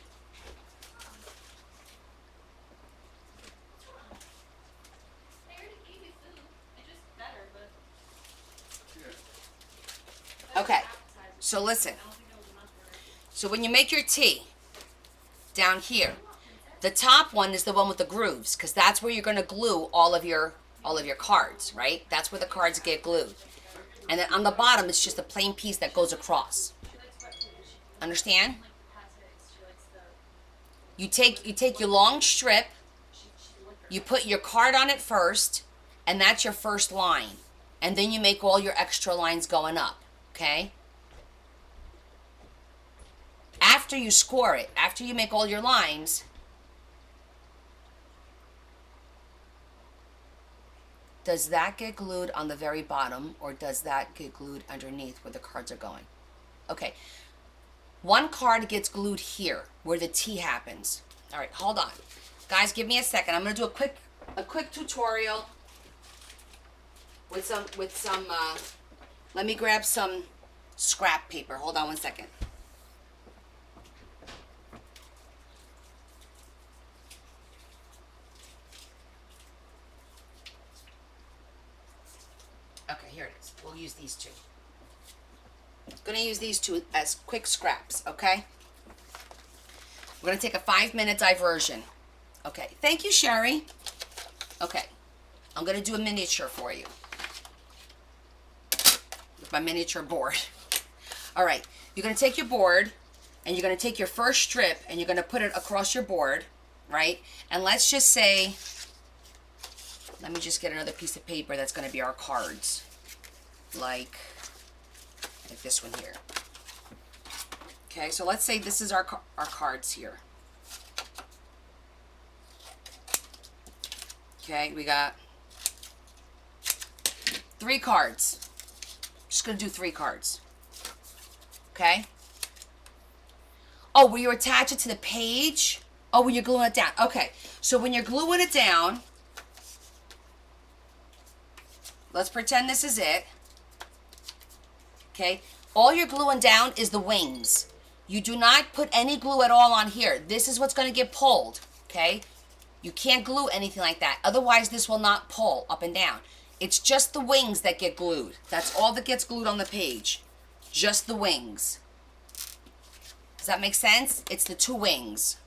Okay, so listen. So when you make your tea down here, the top one is the one with the grooves, because that's where you're going to glue all of your cards, right? That's where the cards get glued. And then on the bottom, it's just a plain piece that goes across. Understand? You take your long strip, you put your card on it first, and that's your first line. And then you make all your extra lines going up, okay? After you score it, after you make all your lines, does that get glued on the very bottom, or does that get glued underneath where the cards are going? Okay. One card gets glued here, where the T happens. All right, hold on. Guys, give me a second. I'm going to do a quick tutorial with some, let me grab some scrap paper. Hold on one second. Okay, here it is. We'll use these two. Going to use these two as quick scraps, okay? We're going to take a 5-minute diversion. Okay, thank you, Sherry. Okay, I'm going to do a miniature for you with my miniature board. All right, you're going to take your board and you're going to take your first strip and you're going to put it across your board, right? And let's just say, let me just get another piece of paper that's going to be our cards. Like this one here. Okay, so let's say this is our cards here. Okay, we got 3 cards. Just gonna do 3 cards. Okay. Oh, will you attach it to the page? Oh, when you're gluing it down. Okay, so when you're gluing it down, let's pretend this is it. Okay, all you're gluing down is the wings. You do not put any glue at all on here. This is what's going to get pulled, okay? You can't glue anything like that. Otherwise, this will not pull up and down. It's just the wings that get glued. That's all that gets glued on the page. Just the wings. Does that make sense? It's the 2 wings.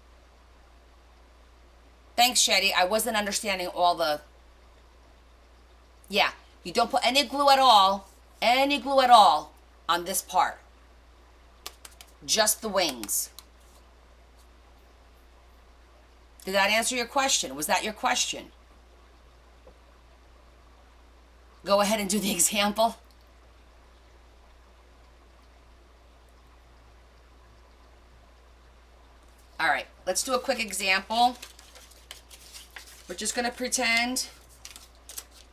Thanks, Shetty. I wasn't understanding all the... Yeah, you don't put any glue at all on this part. Just the wings. Did that answer your question? Was that your question? Go ahead and do the example. All right, let's do a quick example. We're just going to pretend,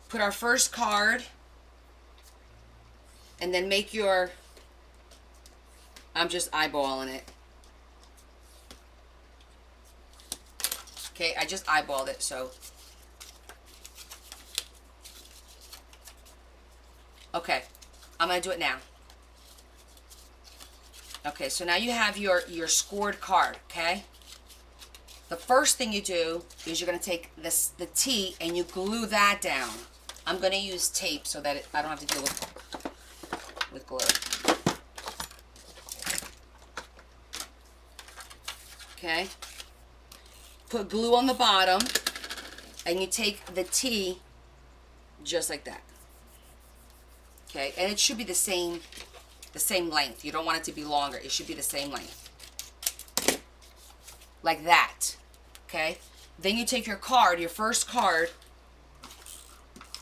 put our first card, and then make your... I'm just eyeballing it. Okay, I just eyeballed it, so. Okay, I'm going to do it now. Okay, so now you have your scored card, okay? the first thing you do is you're going to take the T and you glue that down. I'm going to use tape so that I don't have to deal with glue. Okay? Put glue on the bottom and you take the T just like that. Okay? And it should be the same length. You don't want it to be longer. It should be the same length. Like that. Okay? Then you take your card, your first card,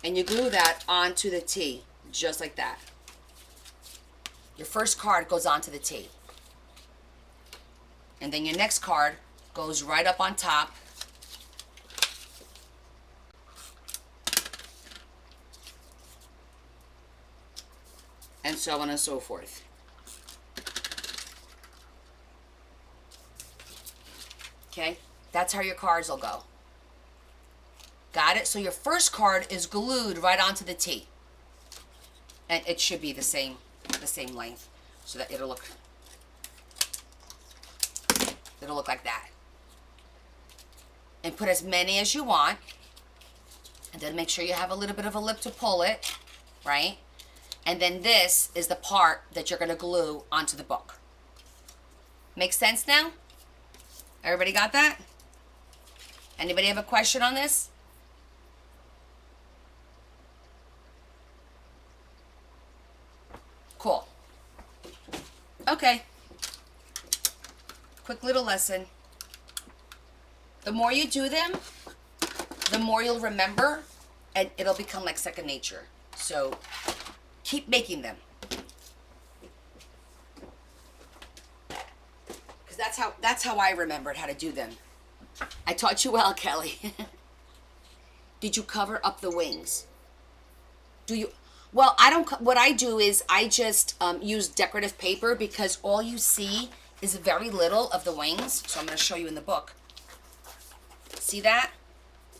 and you glue that onto the T, just like that. Your first card goes onto the T. And then your next card goes right up on top. And so on and so forth. Okay? That's how your cards will go. Got it? So your first card is glued right onto the T. And it should be the same length. So that it'll look like that. And put as many as you want. And then make sure you have a little bit of a lip to pull it. Right? And then this is the part that you're going to glue onto the book. Make sense now? Everybody got that? Anybody have a question on this? Cool. Okay. Quick little lesson. The more you do them, the more you'll remember, and it'll become like second nature. So keep making them. Because that's how I remembered how to do them. I taught you well, Kelly. Did you cover up the wings? Do you? Well, I don't. What I do is I just use decorative paper because all you see is very little of the wings. So I'm going to show you in the book. See that?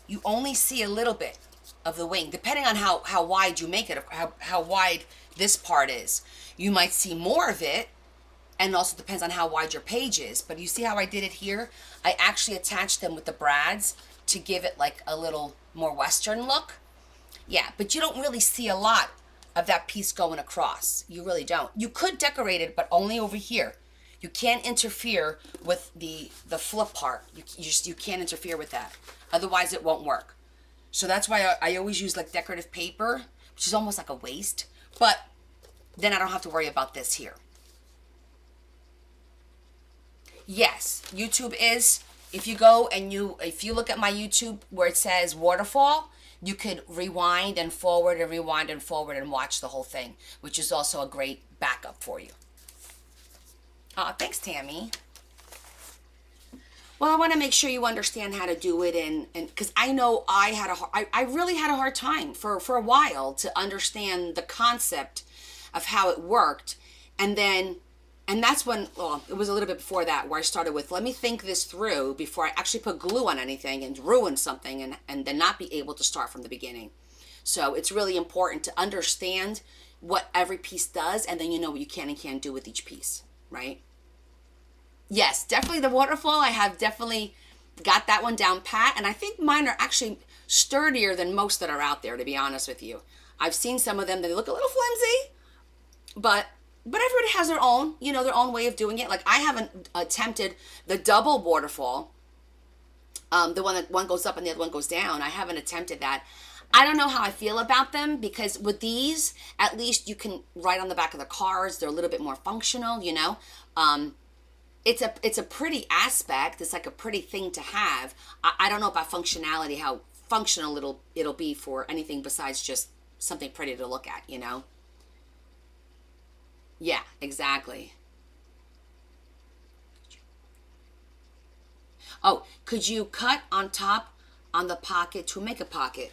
You only see a little bit of the wing, depending on how wide you make it, how wide this part is. You might see more of it, and also depends on how wide your page is. But you see how I did it here? I actually attached them with the brads to give it like a little more Western look. Yeah, but you don't really see a lot of that piece going across. You really don't. You could decorate it, but only over here. You can't interfere with the flip part. You can't interfere with that. Otherwise, it won't work. So that's why I always use like decorative paper, which is almost like a waste. But then I don't have to worry about this here. Yes, YouTube is, if you go and if you look at my YouTube where it says waterfall, you could rewind and forward and watch the whole thing, which is also a great backup for you. Thanks, Tammy. Well, I want to make sure you understand how to do it, and because I know I really had a hard time for a while to understand the concept of how it worked, and that's when, well, it was a little bit before that where I started with, let me think this through before I actually put glue on anything and ruin something and then not be able to start from the beginning. So it's really important to understand what every piece does, and then you know what you can and can't do with each piece, right? Yes, definitely the waterfall. I have definitely got that one down pat, and I think mine are actually sturdier than most that are out there, to be honest with you. I've seen some of them, they look a little flimsy, but everybody has their own, their own way of doing it. Like I haven't attempted the double waterfall, the one that one goes up and the other one goes down. I haven't attempted that. I don't know how I feel about them, because with these, at least you can write on the back of the cards. They're a little bit more functional, It's a pretty aspect. It's like a pretty thing to have. I don't know about functionality, how functional it'll be for anything besides just something pretty to look at, Yeah, exactly. Oh, could you cut on top on the pocket to make a pocket?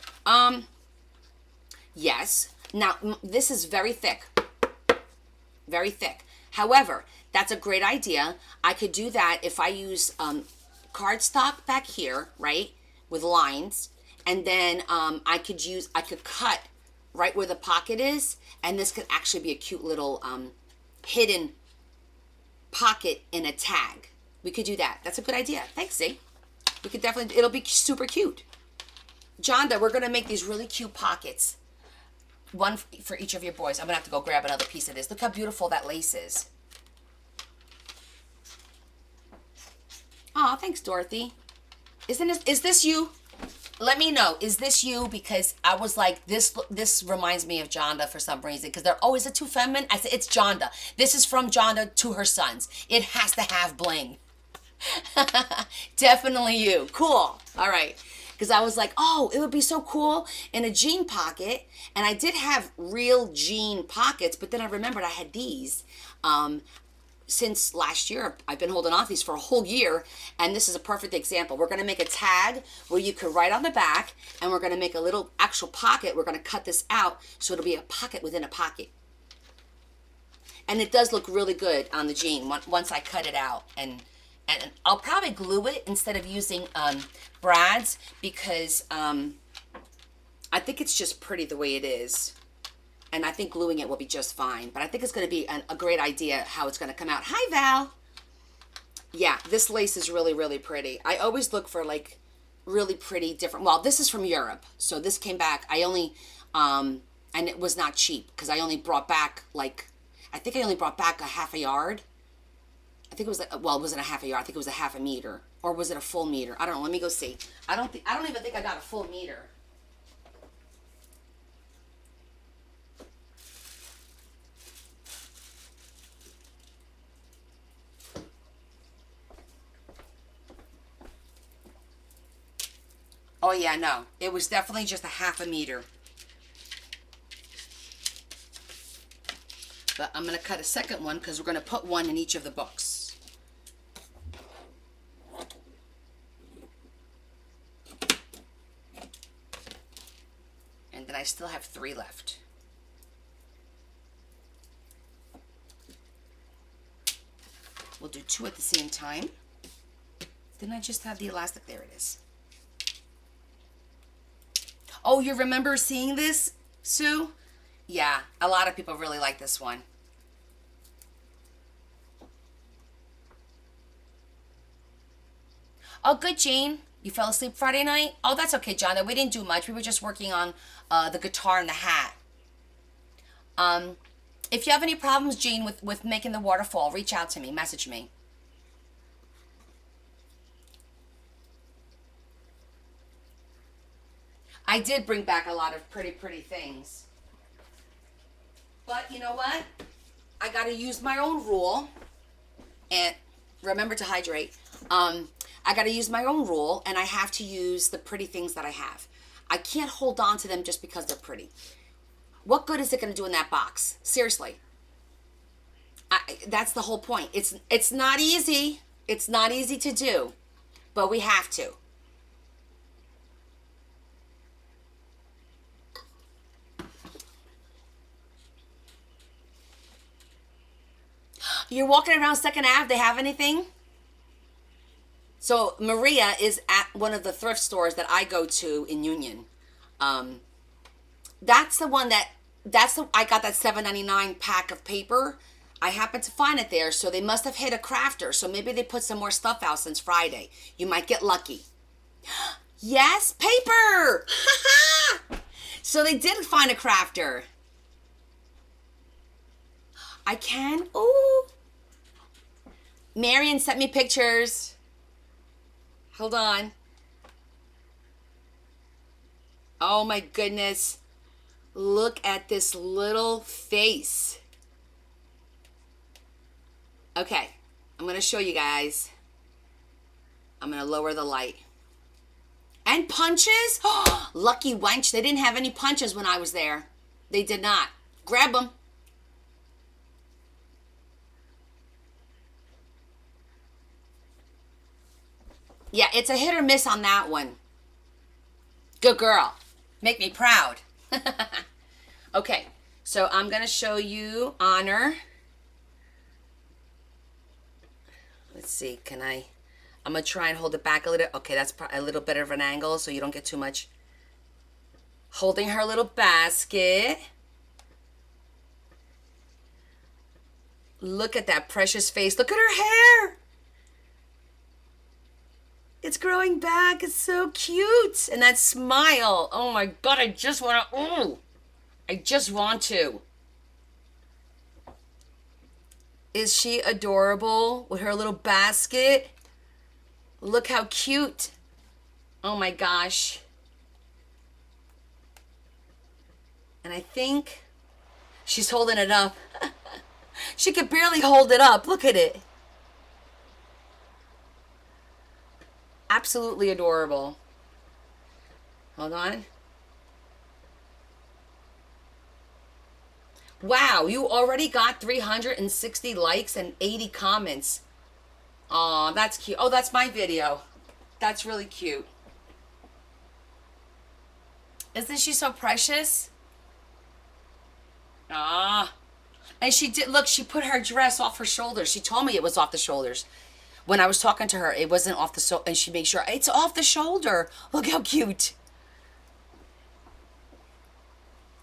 Yes. Now, this is very thick. Very thick. However, that's a great idea. I could do that if I use cardstock back here, right, with lines, and then I could cut right where the pocket is, and this could actually be a cute little hidden pocket in a tag. We could do that. That's a good idea. Thanks, Z. We could definitely, it'll be super cute. Jonda, we're going to make these really cute pockets. One for each of your boys. I'm going to have to go grab another piece of this. Look how beautiful that lace is. Aw, thanks, Dorothy. Is this you? Let me know. Is this you? Because I was like, this reminds me of Jonda for some reason. Because they're always too feminine. I said, it's Jonda. This is from Jonda to her sons. It has to have bling. Definitely you. Cool. All right. Because I was like, oh, it would be so cool in a jean pocket. And I did have real jean pockets, but then I remembered I had these. Since last year, I've been holding on to these for a whole year, and this is a perfect example. We're going to make a tag where you can write on the back, and we're going to make a little actual pocket. We're going to cut this out so it'll be a pocket within a pocket. And it does look really good on the jean once I cut it out. And I'll probably glue it instead of using brads because I think it's just pretty the way it is. And I think gluing it will be just fine. But I think it's going to be a great idea how it's going to come out. Hi, Val. Yeah, this lace is really, really pretty. I always look for, like, really pretty different. Well, this is from Europe. So this came back. I only, and it was not cheap. Because I only brought back, like, I think I only brought back a half a yard. I think it was, like, well, it wasn't a half a yard. I think it was a half a meter. Or was it a full meter? I don't know. Let me go see. I don't even think I got a full meter. Oh, yeah, no. It was definitely just a half a meter. But I'm going to cut a second one because we're going to put one in each of the books. And then I still have 3 left. We'll do 2 at the same time. Didn't I just have the elastic? There it is. Oh, you remember seeing this, Sue? Yeah, a lot of people really like this one. Oh, good, Jane. You fell asleep Friday night? Oh, that's okay, John. We didn't do much. We were just working on the guitar and the hat. If you have any problems, Jane, with making the waterfall, reach out to me. Message me. I did bring back a lot of pretty, pretty things. But you know what? I got to use my own rule. And remember to hydrate. I got to use my own rule, and I have to use the pretty things that I have. I can't hold on to them just because they're pretty. What good is it going to do in that box? Seriously. That's the whole point. It's not easy. It's not easy to do, but we have to. You're walking around Second Ave. They have anything? So Maria is at one of the thrift stores that I go to in Union. That's the one I got that $7.99 pack of paper. I happened to find it there, so they must have hit a crafter. So maybe they put some more stuff out since Friday. You might get lucky. Yes, paper! So they did find a crafter. I can? Ooh. Marion sent me pictures. Hold on. Oh my goodness. Look at this little face. Okay, I'm going to show you guys. I'm going to lower the light. And punches? Lucky wench. They didn't have any punches when I was there. They did not. Grab them. Yeah, it's a hit or miss on that one. Good girl. Make me proud. Okay, so I'm going to show you Honor. Let's see, I'm going to try and hold it back a little. Okay, that's a little better of an angle so you don't get too much. Holding her little basket. Look at that precious face. Look at her hair. It's growing back. It's so cute. And that smile. Oh my God, I just want to. Ooh. I just want to. Is she adorable with her little basket? Look how cute. Oh my gosh. And I think she's holding it up. She could barely hold it up. Look at it. Absolutely adorable. Hold on. Wow, you already got 360 likes and 80 comments. Aw, that's cute. Oh, that's my video. That's really cute. Isn't she so precious? Ah. And she did, look, she put her dress off her shoulders. She told me it was off the shoulders. When I was talking to her, it wasn't off the and she made sure it's off the shoulder. Look how cute.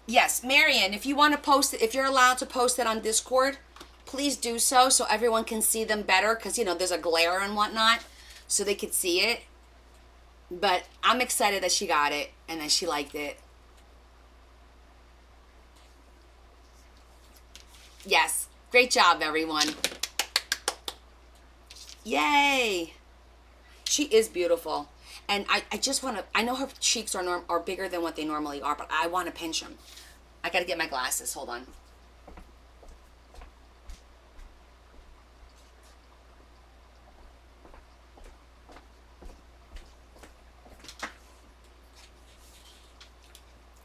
Yes, Marion, if you want to post it, if you're allowed to post it on Discord, please do so everyone can see them better because, you know, there's a glare and whatnot so they could see it. But I'm excited that she got it and that she liked it. Yes, great job, everyone. Yay. She is beautiful. And I just want to, I know her cheeks are bigger than what they normally are, but I want to pinch them. I got to get my glasses. Hold on.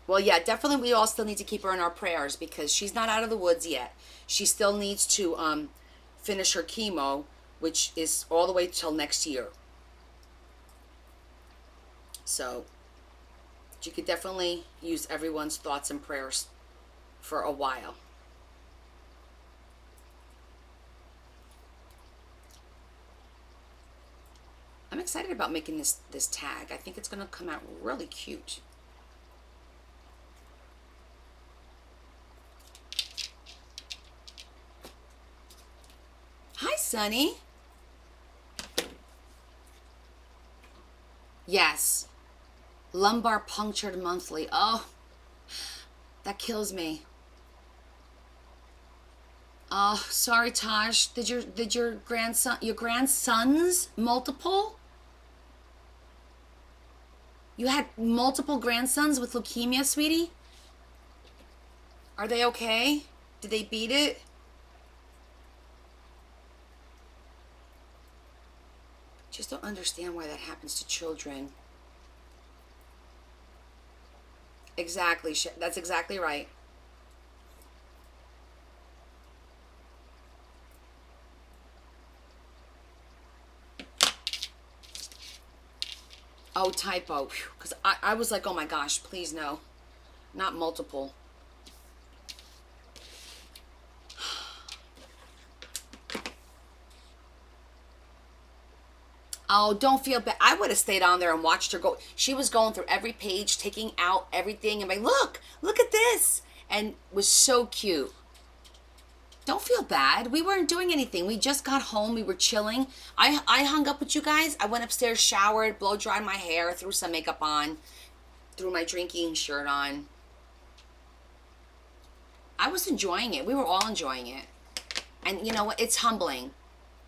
Well, yeah, definitely we all still need to keep her in our prayers because she's not out of the woods yet. She still needs to finish her chemo, which is all the way till next year. So you could definitely use everyone's thoughts and prayers for a while. I'm excited about making this tag. I think it's going to come out really cute. Hi, Sunny. Yes. Lumbar punctured monthly. Oh, that kills me. Oh, sorry, Taj. Did your grandsons multiple? You had multiple grandsons with leukemia, sweetie? Are they okay? Did they beat it? Just don't understand why that happens to children. Exactly. That's exactly right. Oh, typo. Because I was like, oh my gosh, please no. Not multiple. Oh, don't feel bad. I would have stayed on there and watched her go. She was going through every page, taking out everything, and like, look at this. And was so cute. Don't feel bad. We weren't doing anything. We just got home. We were chilling. I hung up with you guys. I went upstairs, showered, blow dried my hair, threw some makeup on, threw my drinking shirt on. I was enjoying it. We were all enjoying it. And you know what? It's humbling.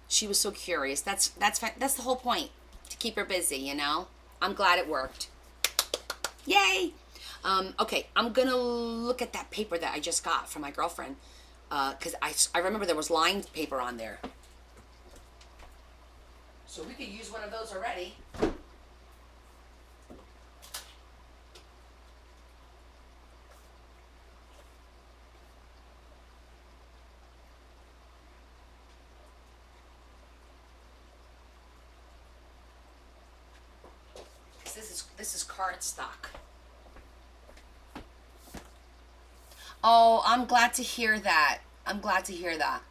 She was so curious. That's the whole point, to keep her busy, you know? I'm glad it worked. Yay! Okay, I'm gonna look at that paper that I just got from my girlfriend. Because I remember there was lined paper on there. So we could use one of those already. This is cardstock. Oh, I'm glad to hear that. I'm glad to hear that.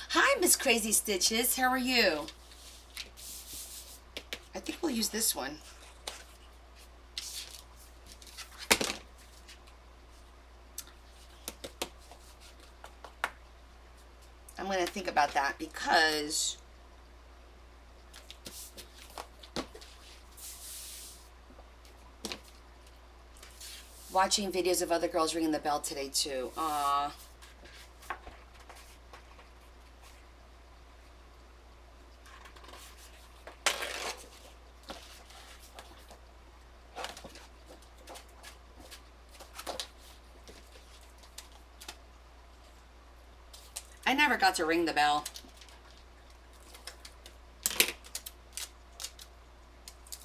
Hi, Miss Crazy Stitches. How are you? I think we'll use this one. I'm going to think about that because watching videos of other girls ringing the bell today too. Aww. I never got to ring the bell.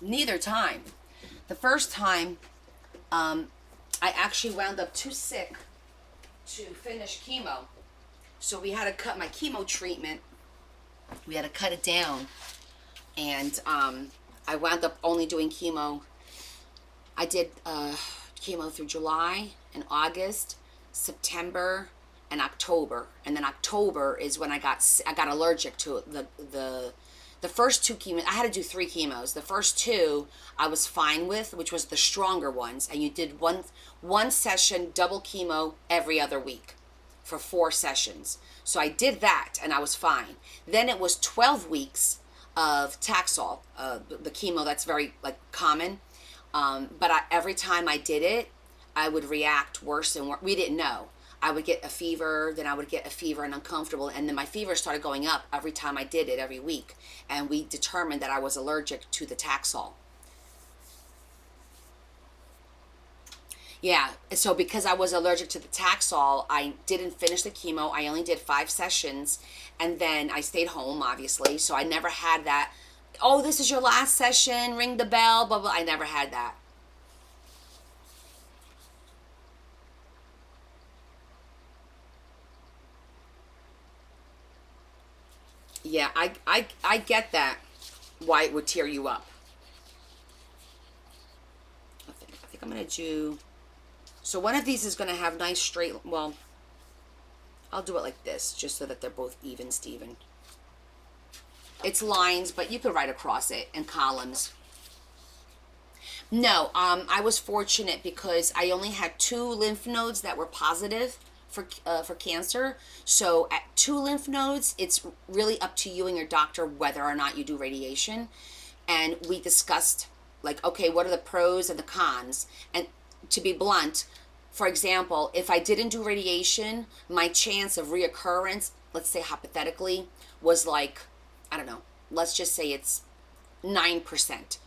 Neither time. The first time, I actually wound up too sick to finish chemo. So we had to cut my chemo treatment. We had to cut it down. And I wound up only doing chemo. I did chemo through July and August, September, and October. And then October is when I got allergic to it. The first two chemos, I had to do 3 chemos. The first 2 I was fine with, which was the stronger ones. And you did one session, double chemo every other week for 4 sessions. So I did that and I was fine. Then it was 12 weeks of Taxol, the chemo that's very common. But every time I did it, I would react worse and worse. We didn't know. I would get a fever, then I would get a fever and uncomfortable, and then my fever started going up every time I did it every week. And we determined that I was allergic to the Taxol. Yeah, so because I was allergic to the Taxol, I didn't finish the chemo. I only did 5 sessions, and then I stayed home, obviously. So I never had that, oh, this is your last session, ring the bell, blah, blah. I never had that. Yeah, I get that, why it would tear you up. I think I'm going to do, so one of these is going to have nice straight, well, I'll do it like this, just so that they're both even, Steven. It's lines, but you could write across it in columns. No, I was fortunate because I only had 2 lymph nodes that were positive for cancer. So at 2 lymph nodes, it's really up to you and your doctor whether or not you do radiation. And we discussed, okay, what are the pros and the cons? And to be blunt, for example, if I didn't do radiation, my chance of reoccurrence, let's say hypothetically, was I don't know, let's just say it's 9%.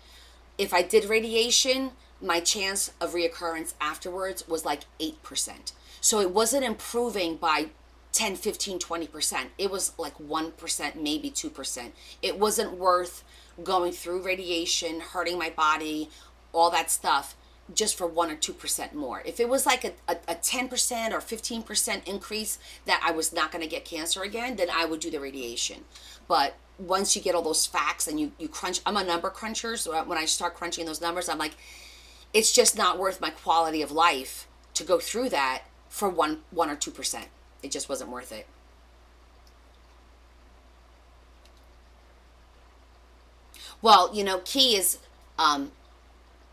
If I did radiation, my chance of reoccurrence afterwards was 8%. So it wasn't improving by 10, 15, 20%. It was 1%, maybe 2%. It wasn't worth going through radiation, hurting my body, all that stuff, just for 1 or 2% more. If it was a 10% or 15% increase that I was not going to get cancer again, then I would do the radiation. But once you get all those facts and you crunch, I'm a number cruncher, so when I start crunching those numbers, I'm it's just not worth my quality of life to go through that for 1 or 2%. It just wasn't worth it. Well, key is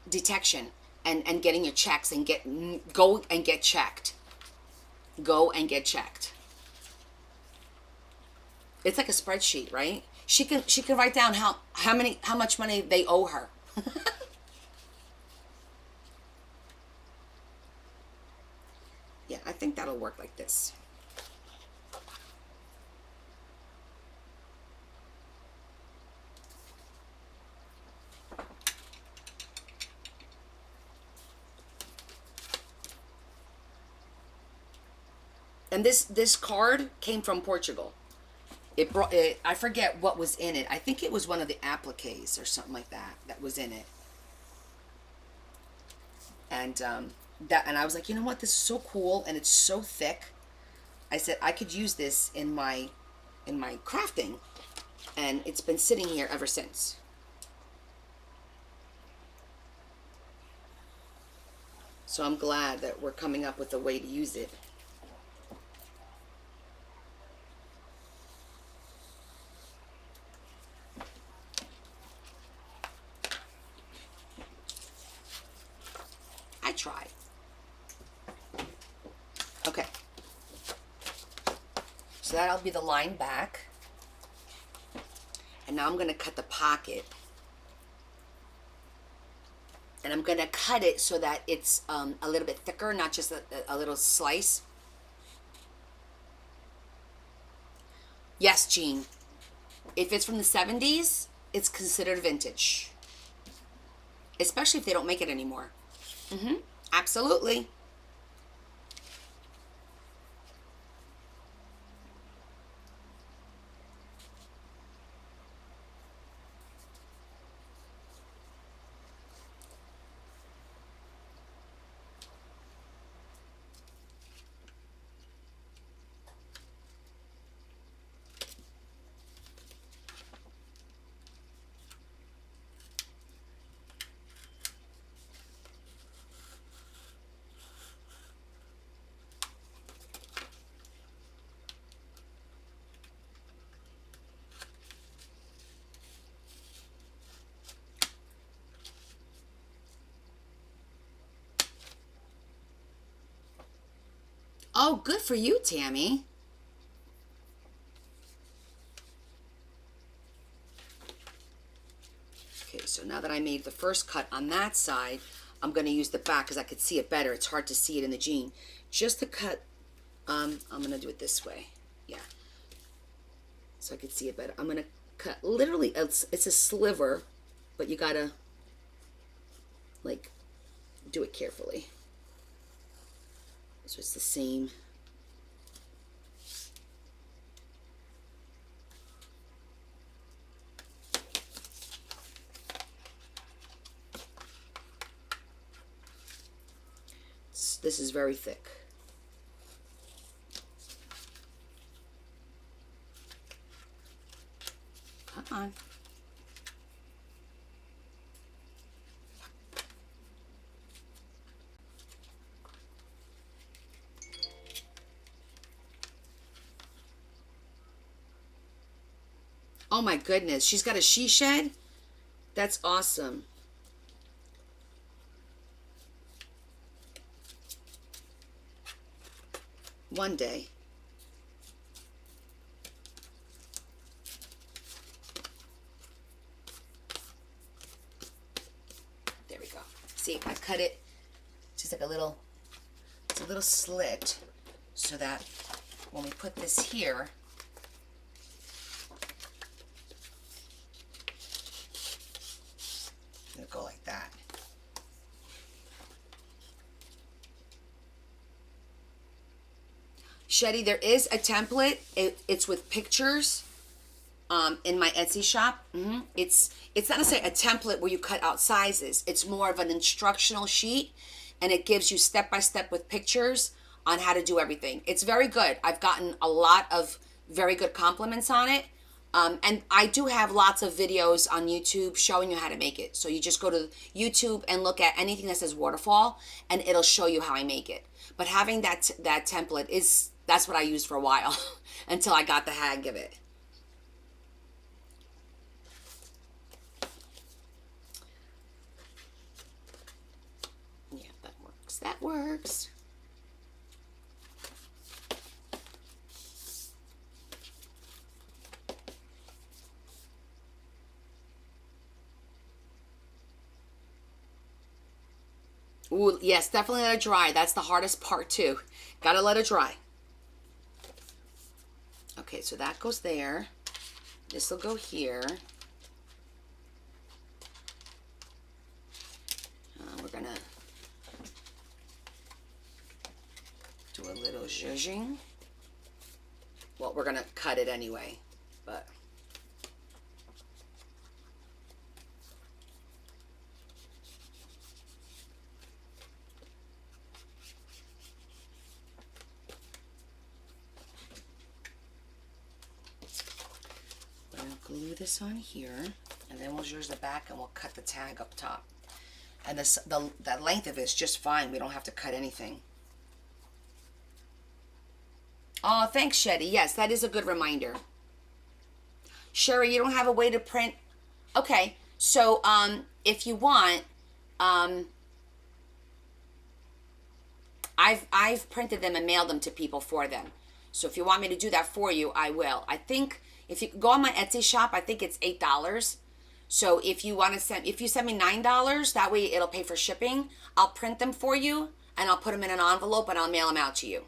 detection and getting your checks and go and get checked. Go and get checked. It's like a spreadsheet, right? She can write down how much money they owe her. Yeah, I think that'll work like this. And this card came from Portugal. It brought it, I forget what was in it. I think it was one of the appliques or something like that was in it. And and I was like, you know what, this is so cool and it's so thick. I said I could use this in my crafting, and it's been sitting here ever since. So I'm glad that we're coming up with a way to use it. I try. Okay. So that'll be the line back. And now I'm going to cut the pocket. And I'm going to cut it so that it's a little bit thicker, not just a little slice. Yes, Jean. If it's from the 70s, it's considered vintage. Especially if they don't make it anymore. Absolutely. Oh, good for you, Tammy. Okay, so now that I made the first cut on that side, I'm going to use the back because I could see it better. It's hard to see it in the jean. Just to cut, I'm going to do it this way. Yeah. So I could see it better. I'm going to cut literally, it's a sliver, but you got to, like, do it carefully. So it's the same. This is very thick. Come on. Oh my goodness, she's got a she shed? That's awesome. One day. There we go. See, I cut it just like a little, it's a little slit so that when we put this here, it'll go like that. Shetty, there is a template. It's with pictures in my Etsy shop. It's not necessarily a template where you cut out sizes. It's more of an instructional sheet, and it gives you step by step with pictures on how to do everything. It's very good. I've gotten a lot of very good compliments on it. And I do have lots of videos on YouTube showing you how to make it. So you just go to YouTube and look at anything that says waterfall, and it'll show you how I make it. But having that template that's what I used for a while until I got the hang of it. Yeah, that works. That works. Ooh, yes, definitely let it dry. That's the hardest part too. Gotta let it dry. Okay, so that goes there. This will go here. We're gonna do a little zhuzhing. Well, we're gonna cut it anyway, but. Glue this on here, and then we'll use the back and we'll cut the tag up top. And the length of it is just fine. We don't have to cut anything. Oh, thanks, Shetty. Yes, that is a good reminder. Sherry, you don't have a way to print? Okay, so if you want, I've printed them and mailed them to people for them. So if you want me to do that for you, I will. I think if you go on my Etsy shop, I think it's $8. So if you want to send, if you send me $9, that way it'll pay for shipping. I'll print them for you and I'll put them in an envelope and I'll mail them out to you.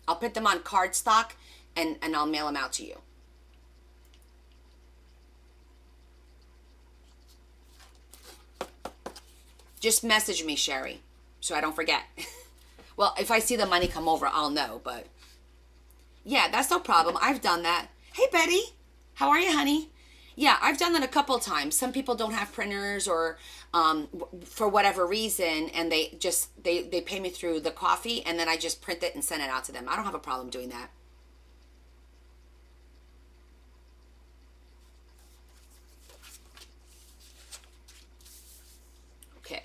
I'll put them on cardstock and I'll mail them out to you. Just message me, Sherry, so I don't forget. Well, if I see the money come over, I'll know, but yeah, that's no problem. I've done that. Hey, Betty, how are you, honey? Yeah, I've done that a couple times. Some people don't have printers or for whatever reason, and they pay me through the coffee, and then I just print it and send it out to them. I don't have a problem doing that. Okay.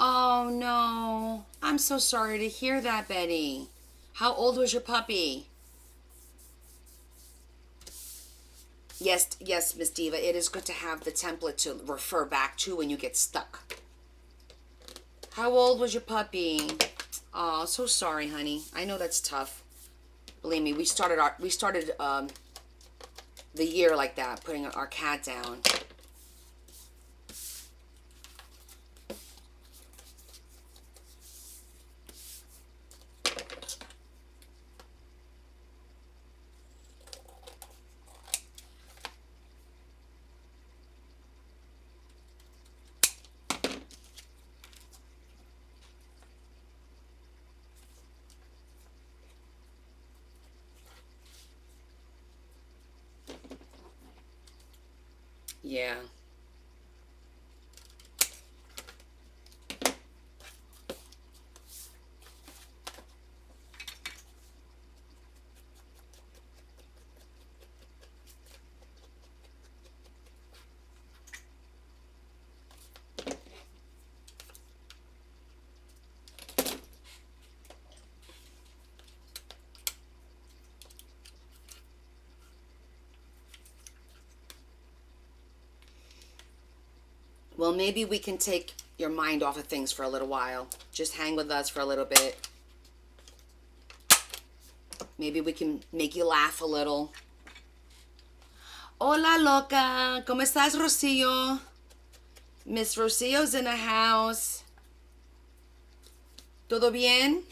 Oh no, I'm so sorry to hear that, Betty. How old was your puppy? Yes, yes, Miss Diva. It is good to have the template to refer back to when you get stuck. How old was your puppy? Oh, so sorry, honey. I know that's tough. Believe me, we started the year like that, putting our cat down. Yeah. Well, maybe we can take your mind off of things for a little while. Just hang with us for a little bit. Maybe we can make you laugh a little. Hola, loca. ¿Cómo estás, Rocio? Miss Rocio's in the house. ¿Todo bien?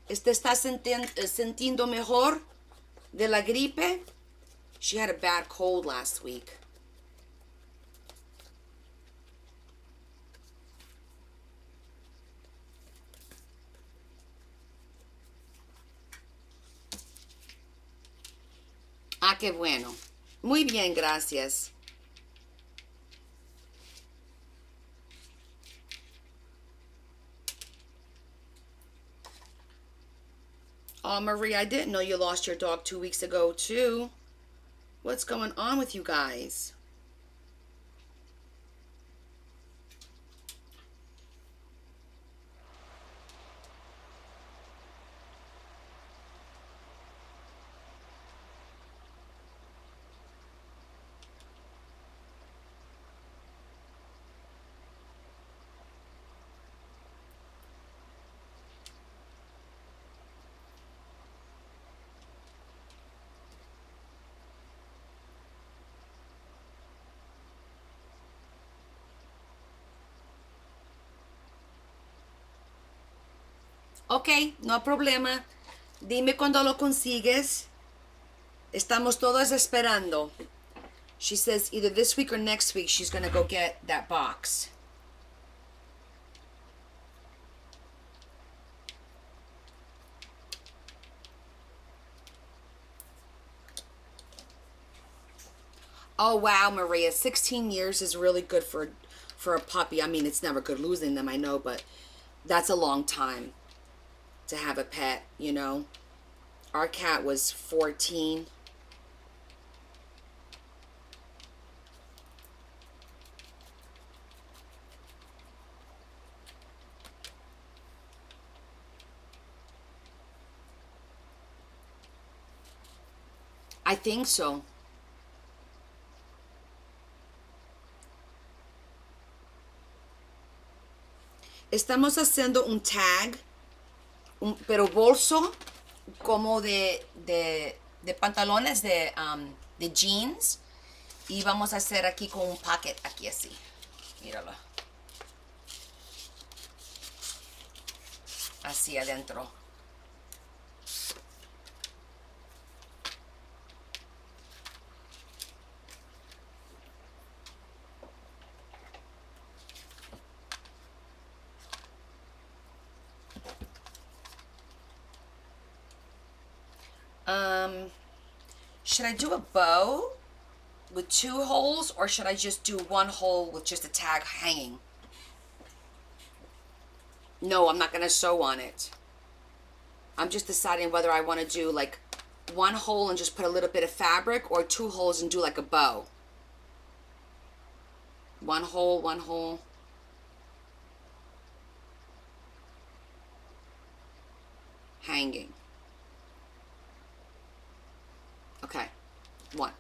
¿Te estás sintiendo mejor de la gripe? She had a bad cold last week. Ah, qué bueno. Muy bien, gracias. Oh, Marie, I didn't know you lost your dog 2 weeks ago, too. What's going on with you guys? Ok, no problema. Dime cuando lo consigues. Estamos todos esperando. She says either this week or next week she's going to go get that box. Oh wow, Maria, 16 years is really good for a puppy, I mean, it's never good losing them, I know, but that's a long time to have a pet, you know. Our cat was 14. I think so. Estamos haciendo un tag, pero bolso como de pantalones de jeans. Y vamos a hacer aquí con un pocket aquí así. Míralo. Así adentro. Should I do a bow with 2 holes, or should I just do 1 hole with just a tag hanging? No, I'm not going to sew on it. I'm just deciding whether I want to do like 1 hole and just put a little bit of fabric, or 2 holes and do like a bow. 1 hole, 1 hole. Hanging. Okay, 1.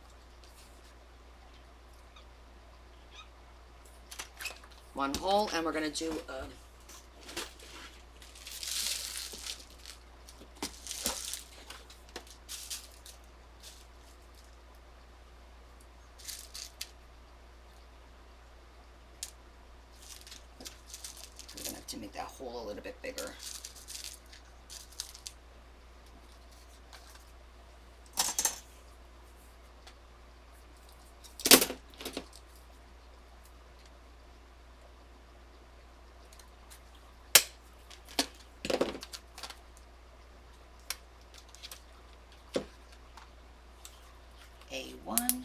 1 hole, and we're gonna do we're gonna have to make that hole a little bit bigger. A1.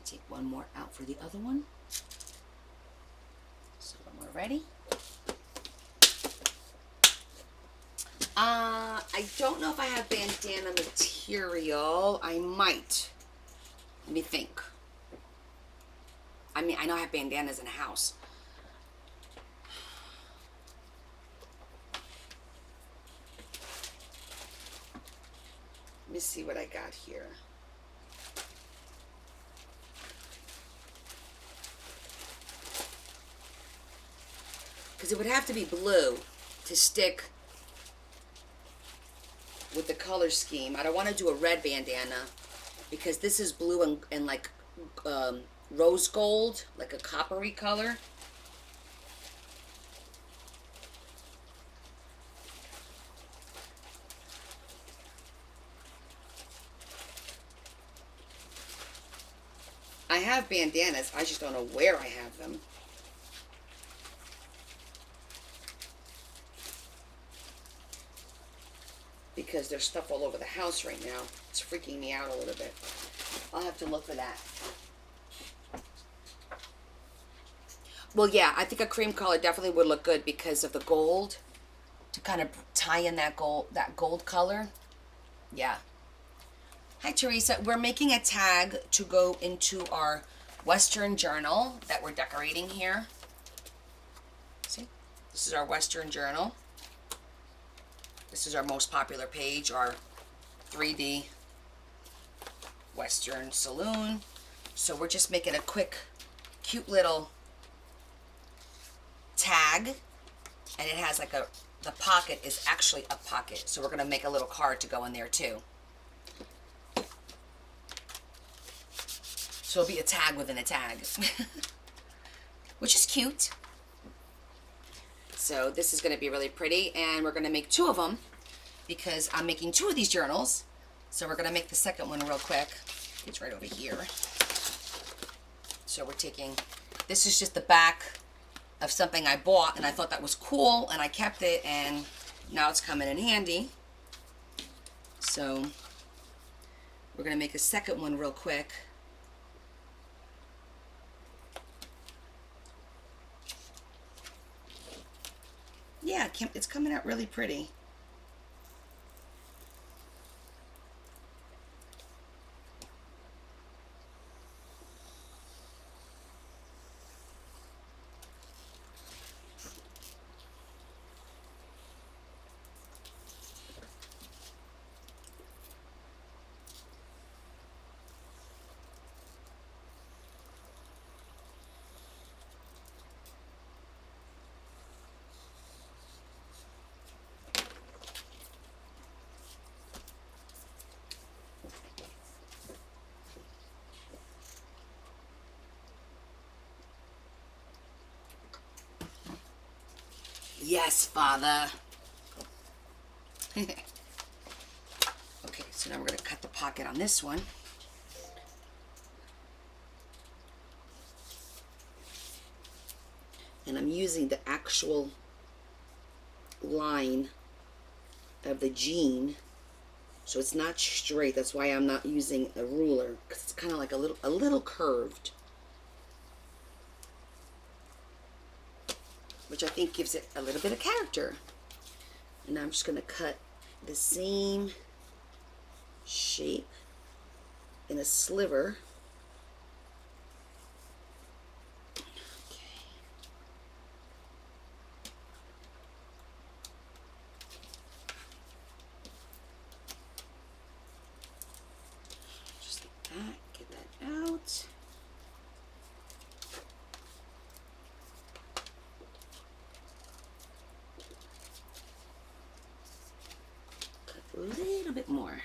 Take 1 more out for the other one. So when we're ready. I don't know if I have bandana material. I might. Let me think. I mean, I know I have bandanas in the house. Let me see what I got here. Because it would have to be blue to stick with the color scheme. I don't want to do a red bandana because this is blue and like rose gold, like a coppery color. I have bandanas, I just don't know where I have them. Because there's stuff all over the house right now. It's freaking me out a little bit. I'll have to look for that. Well, yeah, I think a cream color definitely would look good because of the gold. To kind of tie in that gold color. Yeah. Hi, Teresa. We're making a tag to go into our Western journal that we're decorating here. See? This is our Western journal. This is our most popular page, our 3D Western Saloon. So we're just making a quick, cute little tag. And it has like the pocket is actually a pocket. So we're going to make a little card to go in there too. So it'll be a tag within a tag. Which is cute. So this is going to be really pretty, and we're going to make 2 of them because I'm making 2 of these journals. So we're going to make the second one real quick. It's right over here. So we're taking, this is just the back of something I bought, and I thought that was cool, and I kept it, and now it's coming in handy. So we're going to make a second one real quick. Yeah, it's coming out really pretty. Yes, Father. Okay, so now we're going to cut the pocket on this one. And I'm using the actual line of the jean, so it's not straight. That's why I'm not using a ruler, because it's kind of like a little curved, which I think gives it a little bit of character. And I'm just going to cut the same shape in a sliver. Just like that. Get that out. Cut a little bit more.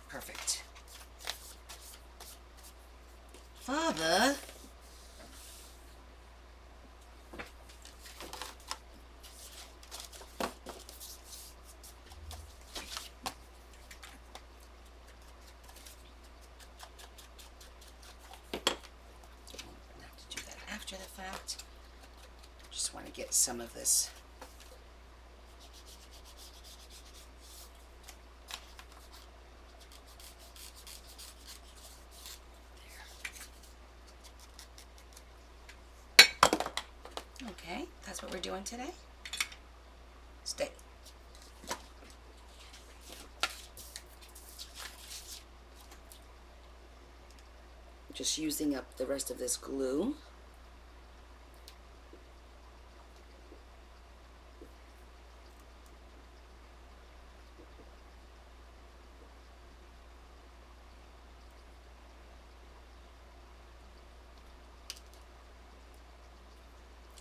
Perfect. Father. After the fact, just want to get some of this. Okay, that's what we're doing today. Stay. Just using up the rest of this glue.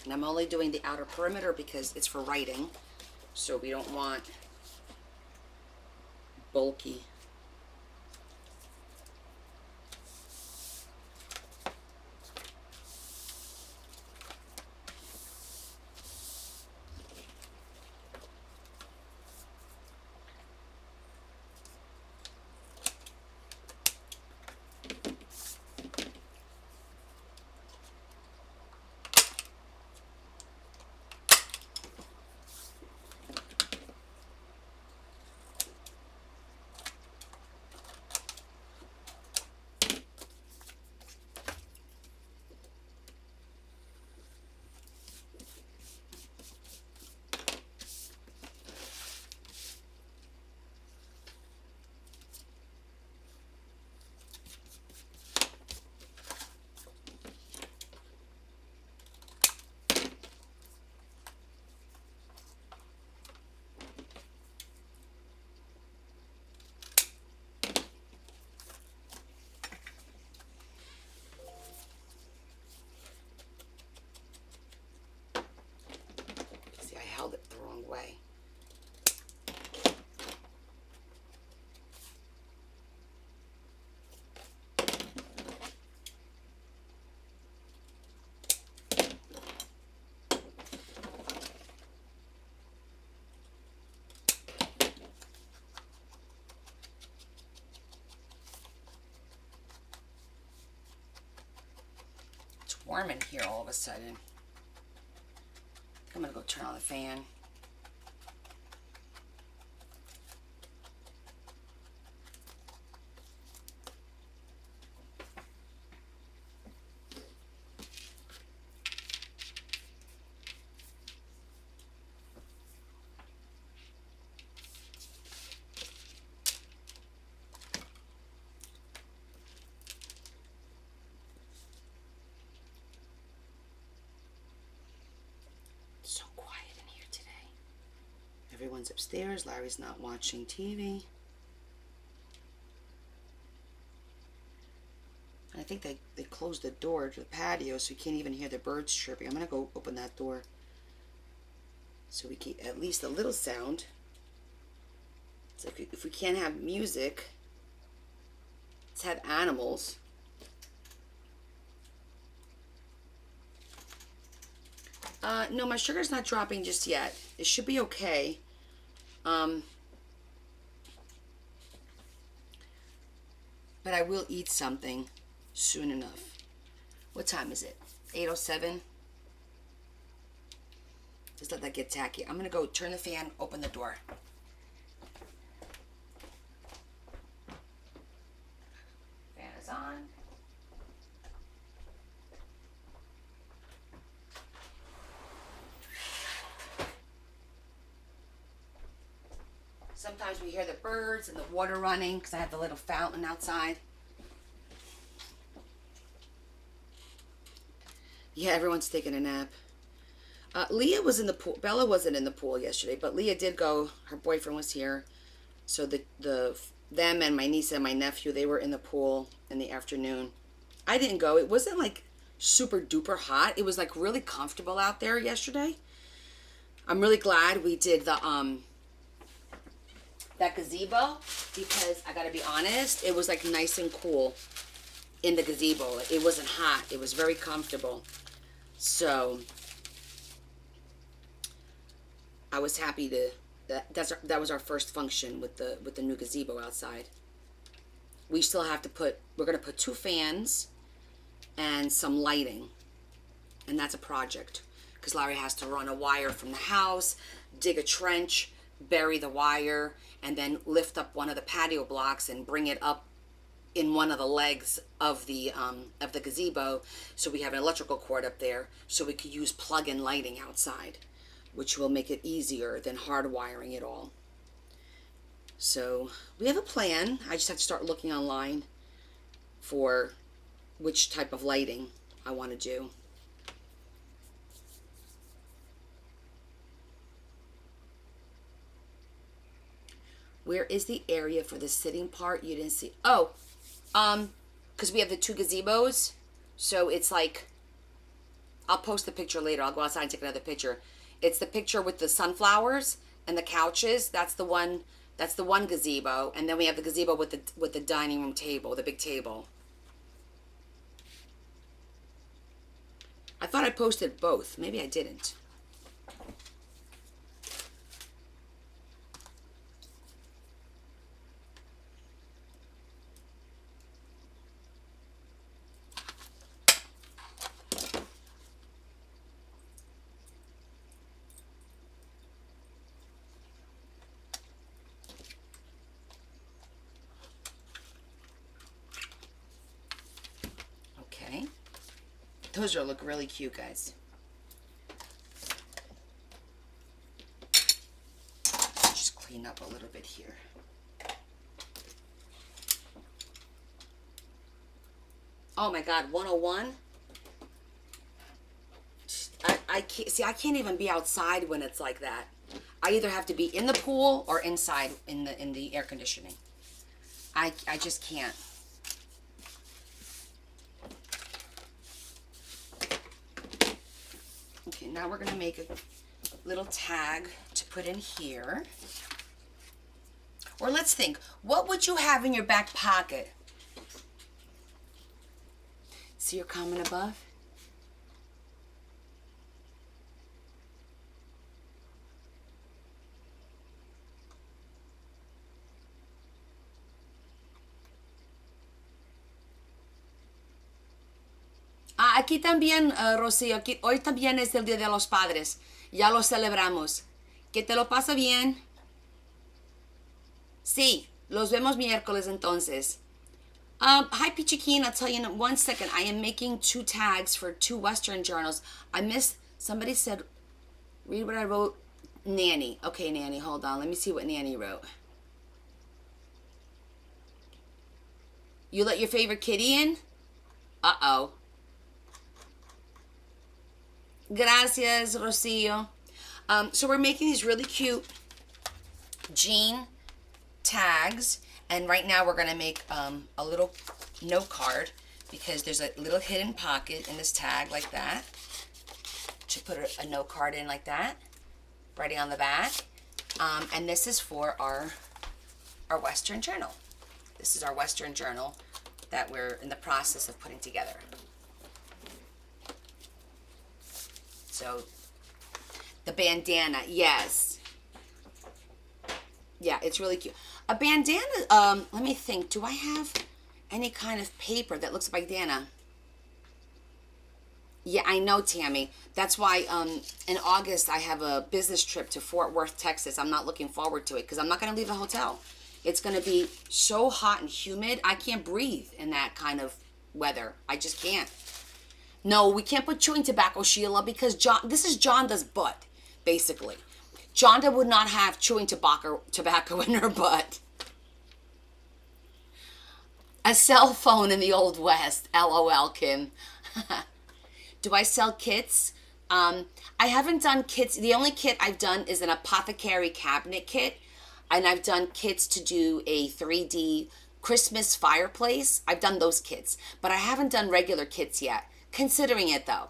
And I'm only doing the outer perimeter because it's for writing, so we don't want bulky. warm in here all of a sudden. I'm gonna go turn on the fan. So quiet in here today. Everyone's upstairs. Larry's not watching TV. I think they closed the door to the patio so you can't even hear the birds chirping. I'm going to go open that door so we get at least a little sound. So if we can't have music, let's have animals. No, my sugar's not dropping just yet. It should be okay. But I will eat something soon enough. What time is it? 8:07. Just let that get tacky. I'm gonna go turn the fan, open the door. Fan is on. Sometimes we hear the birds and the water running because I have the little fountain outside. Yeah, everyone's taking a nap. Leah was in the pool. Bella wasn't in the pool yesterday, but Leah did go. Her boyfriend was here. So them and my niece and my nephew, they were in the pool in the afternoon. I didn't go. It wasn't like super duper hot. It was like really comfortable out there yesterday. I'm really glad we did that gazebo because I gotta be honest, it was like nice and cool in the gazebo. It wasn't hot. It was very comfortable. So I was happy to that was our first function with the new gazebo outside. We still have to we're gonna put 2 fans and some lighting, and that's a project because Larry has to run a wire from the house, dig a trench, bury the wire, and then lift up one of the patio blocks and bring it up in one of the legs of the gazebo, so we have an electrical cord up there so we could use plug-in lighting outside, which will make it easier than hardwiring it all. So we have a plan. I just have to start looking online for which type of lighting I want to do. Where is the area for the sitting part? You didn't see. Oh, because we have the 2 gazebos. So it's like, I'll post the picture later. I'll go outside and take another picture. It's the picture with the sunflowers and the couches. That's the one gazebo. And then we have the gazebo with the dining room table, the big table. I thought I posted both. Maybe I didn't. Okay. Those look really cute, guys. Just clean up a little bit here. Oh my God, 101. I can't see. I can't even be outside when it's like that. I either have to be in the pool or inside in the air conditioning. I just can't. Okay, now we're gonna make a little tag to put in here. Or let's think, what would you have in your back pocket? See your comment above? aquí también, Rocío, aquí, hoy también es el Día de los Padres. Ya lo celebramos. Que te lo pasa bien. Sí, los vemos miércoles entonces. Hi, Pichikin. I'll tell you in 1 second. I am making 2 tags for 2 Western journals. I missed, somebody said, read what I wrote. Nanny. Okay, Nanny, hold on. Let me see what Nanny wrote. You let your favorite kitty in? Uh-oh. Gracias, Rocio. So we're making these really cute jean tags, and right now we're going to make a little note card because there's a little hidden pocket in this tag like that to put a note card in like that, writing on the back. And this is for our Western journal. This is our Western journal that we're in the process of putting together. So the bandana, yes. Yeah, it's really cute. A bandana, let me think. Do I have any kind of paper that looks like bandana? Yeah, I know, Tammy. That's why in August I have a business trip to Fort Worth, Texas. I'm not looking forward to it because I'm not going to leave the hotel. It's going to be so hot and humid. I can't breathe in that kind of weather. I just can't. No, we can't put chewing tobacco, Sheila, because this is Jonda's butt, basically. Jonda would not have chewing tobacco in her butt. A cell phone in the Old West. LOL, Kim. Do I sell kits? I haven't done kits. The only kit I've done is an apothecary cabinet kit. And I've done kits to do a 3D Christmas fireplace. I've done those kits. But I haven't done regular kits yet. Considering it, though.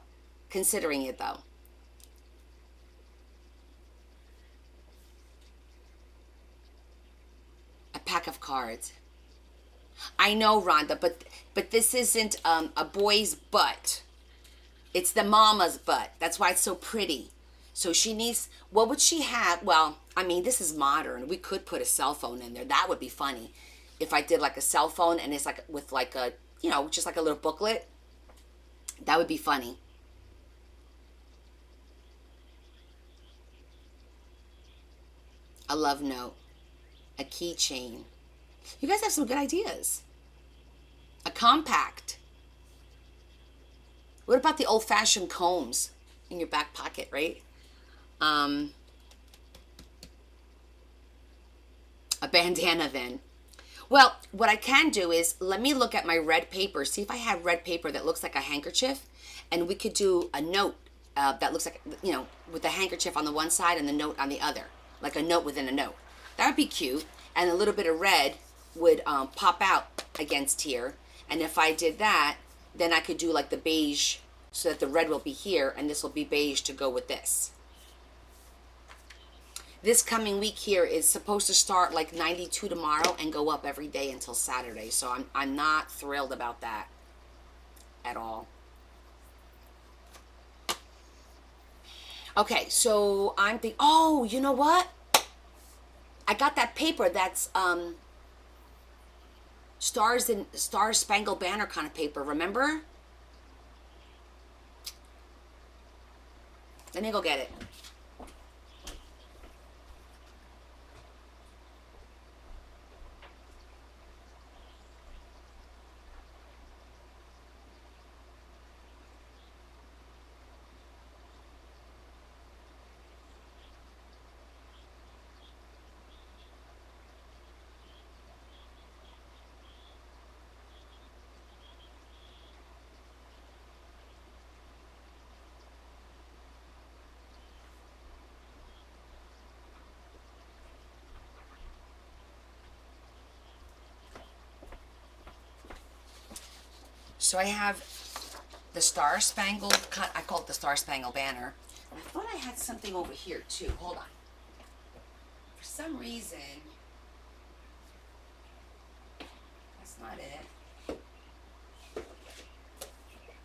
A pack of cards. I know, Rhonda, but this isn't a boy's butt. It's the mama's butt. That's why it's so pretty. So she needs, what would she have? Well, I mean, this is modern. We could put a cell phone in there. That would be funny. If I did like a cell phone and it's like with like a, just like a little booklet. That would be funny. A love note. A keychain. You guys have some good ideas. A compact. What about the old-fashioned combs in your back pocket, right? A bandana then. Well, what I can do is, let me look at my red paper, see if I have red paper that looks like a handkerchief, and we could do a note that looks like, with the handkerchief on the one side and the note on the other, like a note within a note. That would be cute, and a little bit of red would pop out against here, and if I did that, then I could do like the beige, so that the red will be here, and this will be beige to go with this. This coming week here is supposed to start like 92 tomorrow and go up every day until Saturday. So I'm not thrilled about that at all. Okay, so I'm thinking, oh, you know what? I got that paper that's Star Spangled Banner kind of paper, remember? Let me go get it. So I have the Star Spangled, I call it the Star Spangled Banner. I thought I had something over here too. Hold on. For some reason, that's not it.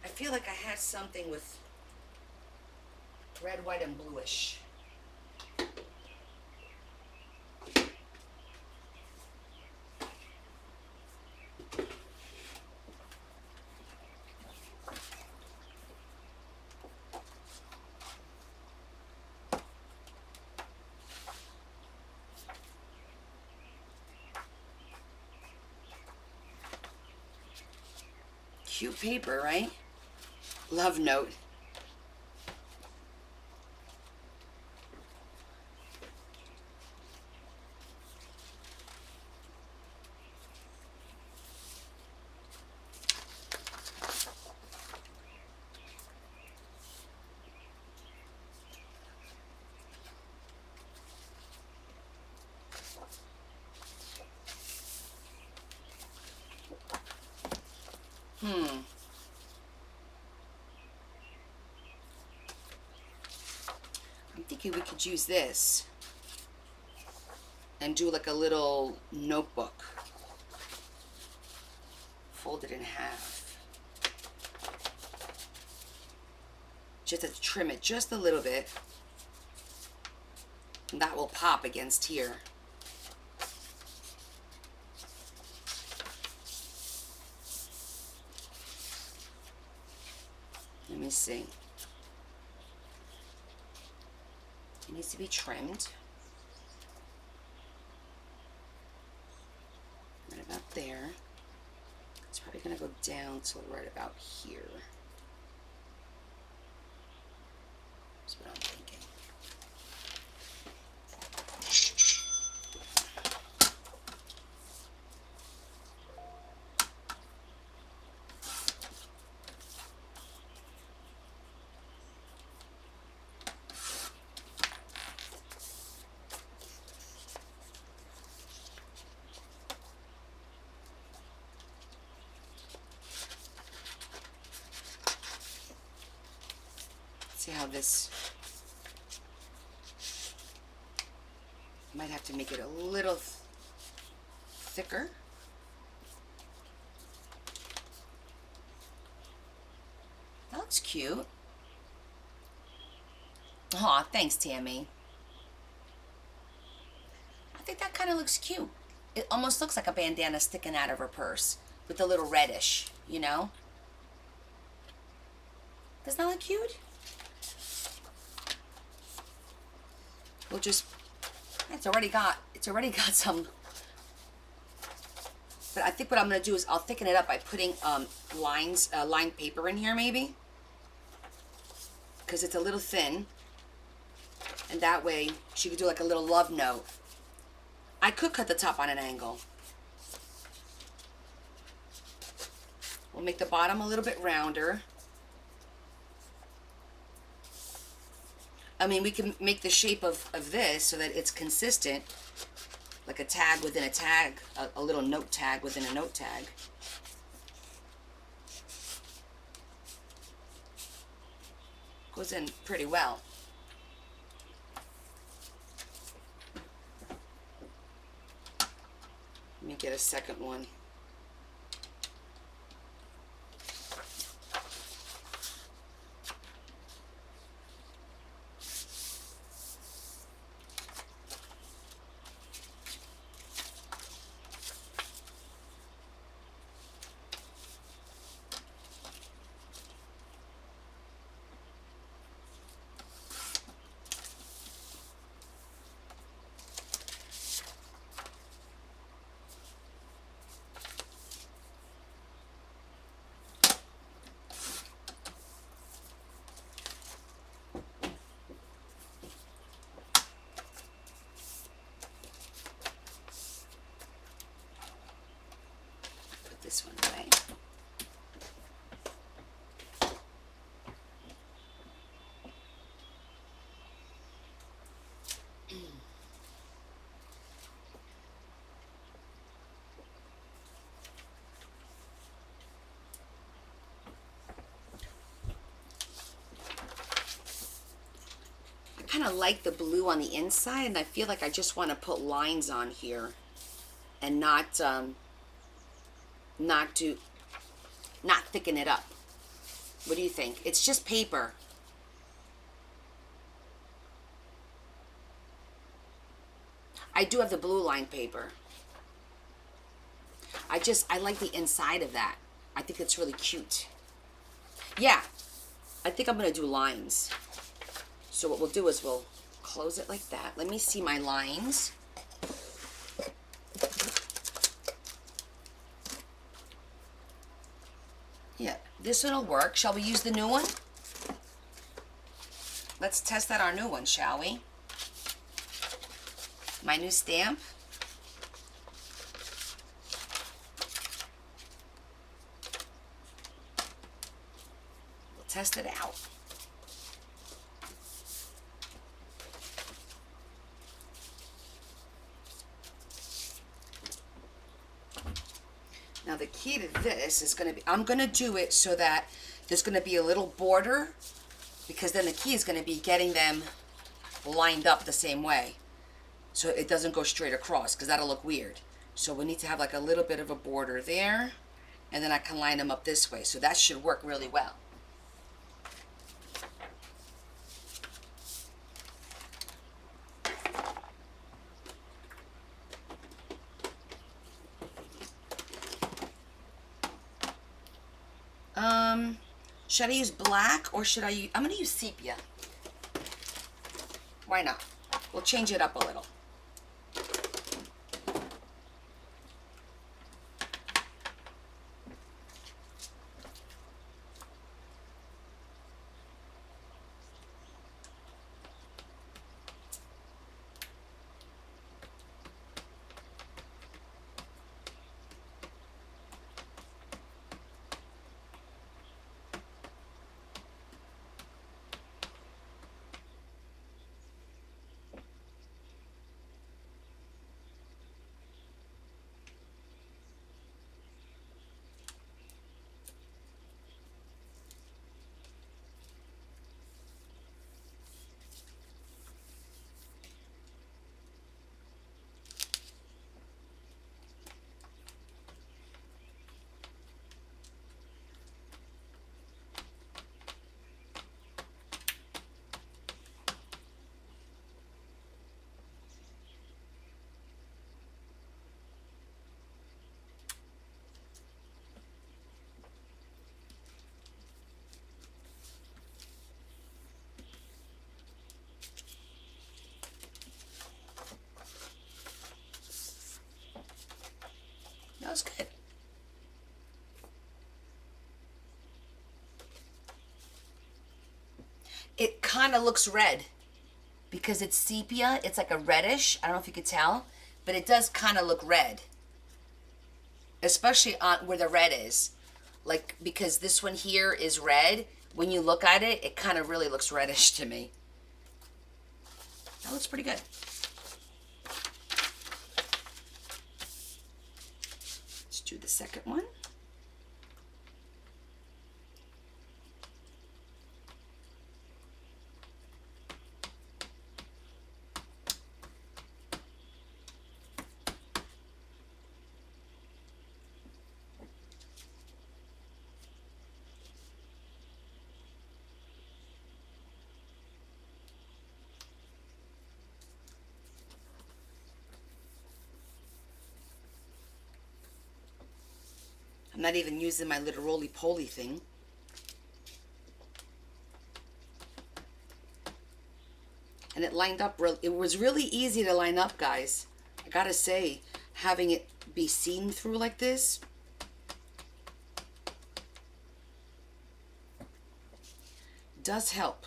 I feel like I had something with red, white, and bluish. Cute paper, right? Love note. I'm thinking we could use this and do like a little notebook. Fold it in half. Just to trim it just a little bit. And that will pop against here. Let me see. It needs to be trimmed. Right about there. It's probably going to go down to right about here. That's what I'm thinking. See how this, might have to make it a little thicker. That looks cute. Aw, thanks, Tammy. I think that kind of looks cute. It almost looks like a bandana sticking out of her purse with a little reddish, you know? Doesn't that look cute? We'll just, it's already got some, but I think what I'm going to do is I'll thicken it up by putting lined paper in here maybe, because it's a little thin, and that way she could do like a little love note. I could cut the top on an angle. We'll make the bottom a little bit rounder. I mean, we can make the shape of this so that it's consistent, like a tag within a tag, a little note tag within a note tag. Goes in pretty well. Let me get a second one. This one away. I kind of like the blue on the inside, and I feel like I just want to put lines on here and not thicken it up. What do you think? It's just paper. I do have the blue line paper. I like the inside of that. I think it's really cute. Yeah, I think I'm going to do lines. So what we'll do is we'll close it like that. Let me see my lines. Yeah, this one will work. Shall we use the new one? Let's test out our new one, shall we? My new stamp. We'll test it out. Now the key to this is going to be, I'm going to do it so that there's going to be a little border, because then the key is going to be getting them lined up the same way. So it doesn't go straight across, because that'll look weird. So we need to have like a little bit of a border there, and then I can line them up this way. So that should work really well. Should I use black or should I use, I'm going to use sepia. Why not? We'll change it up a little. That was good. It kind of looks red because it's sepia. It's like a reddish. I don't know if you could tell, but it does kind of look red, especially on where the red is. Like, because this one here is red. When you look at it, it kind of really looks reddish to me. That looks pretty good. Let's do the second one. I'm not even using my little roly-poly thing. And it lined up it was really easy to line up, guys. I gotta say, having it be seen through like this does help.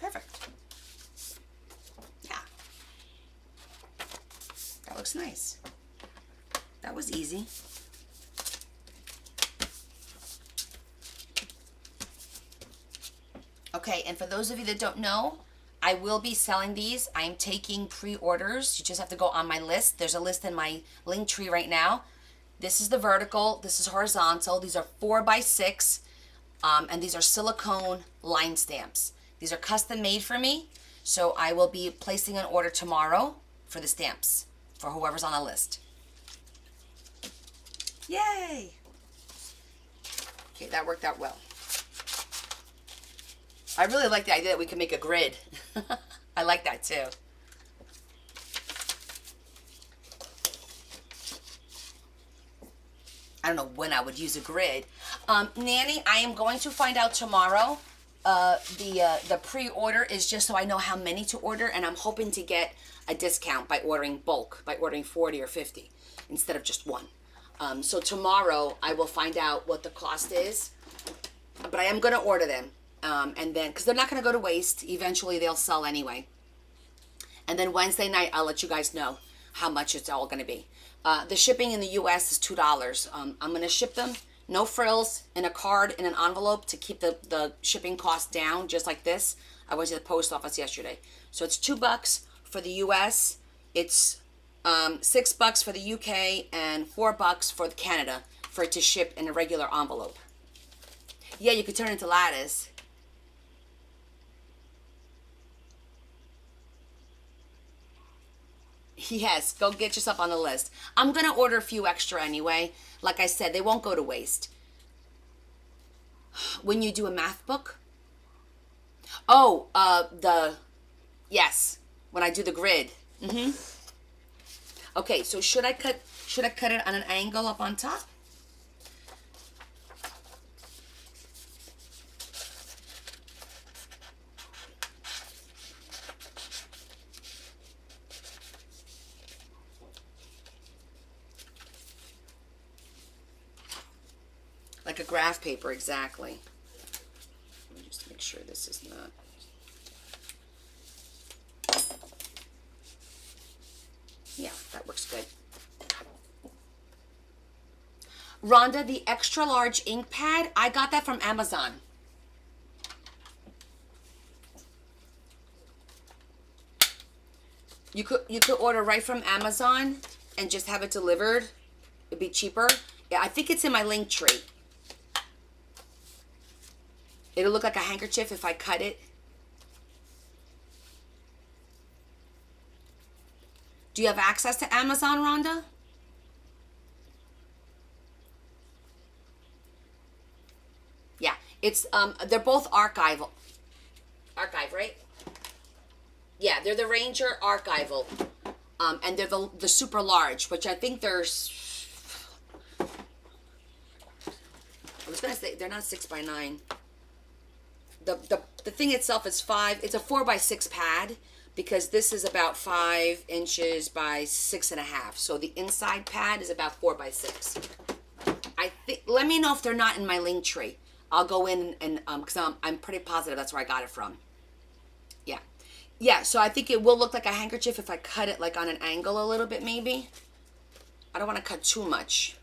Perfect. Yeah. That looks nice. That was easy. Okay, and for those of you that don't know, I will be selling these. I'm taking pre-orders. You just have to go on my list. There's a list in my link tree right now. This is the vertical. This is horizontal. These are 4x6, and these are silicone line stamps. These are custom made for me, so I will be placing an order tomorrow for the stamps for whoever's on the list. Yay! Okay, that worked out well. I really like the idea that we can make a grid. I like that too. I don't know when I would use a grid. Nanny, I am going to find out tomorrow. The pre-order is just so I know how many to order, and I'm hoping to get a discount by ordering bulk, by ordering 40 or 50 instead of just one. So tomorrow I will find out what the cost is, but I am going to order them. And then, because they're not going to go to waste, eventually they'll sell anyway. And then Wednesday night, I'll let you guys know how much it's all going to be. The shipping in the U.S. is $2. I'm going to ship them, no frills, in a card, in an envelope to keep the shipping cost down, just like this. I went to the post office yesterday. So it's $2 for the U.S. It's $6 for the U.K. and $4 for Canada for it to ship in a regular envelope. Yeah, you could turn it into lattice. Yes, go get yourself on the list. I'm going to order a few extra anyway. Like I said, they won't go to waste. When you do a math book? Oh, yes, when I do the grid. Okay, so should I cut it on an angle up on top? Like a graph paper, exactly. Let me just make sure this is not. Yeah, that works good. Rhonda, the extra large ink pad, I got that from Amazon. You could order right from Amazon and just have it delivered. It'd be cheaper. Yeah, I think it's in my link tree. It'll look like a handkerchief if I cut it. Do you have access to Amazon, Rhonda? Yeah, it's they're both archival. Archive, right? Yeah, they're the Ranger archival. And they're the super large, which I think there's. I was gonna say they're not 6x9. The thing itself is 5. It's a 4x6 pad because this is about 5 inches by 6.5. So the inside pad is about 4x6. I think. Let me know if they're not in my link tree. I'll go in and because I'm pretty positive that's where I got it from. Yeah, yeah. So I think it will look like a handkerchief if I cut it like on an angle a little bit, maybe. I don't want to cut too much.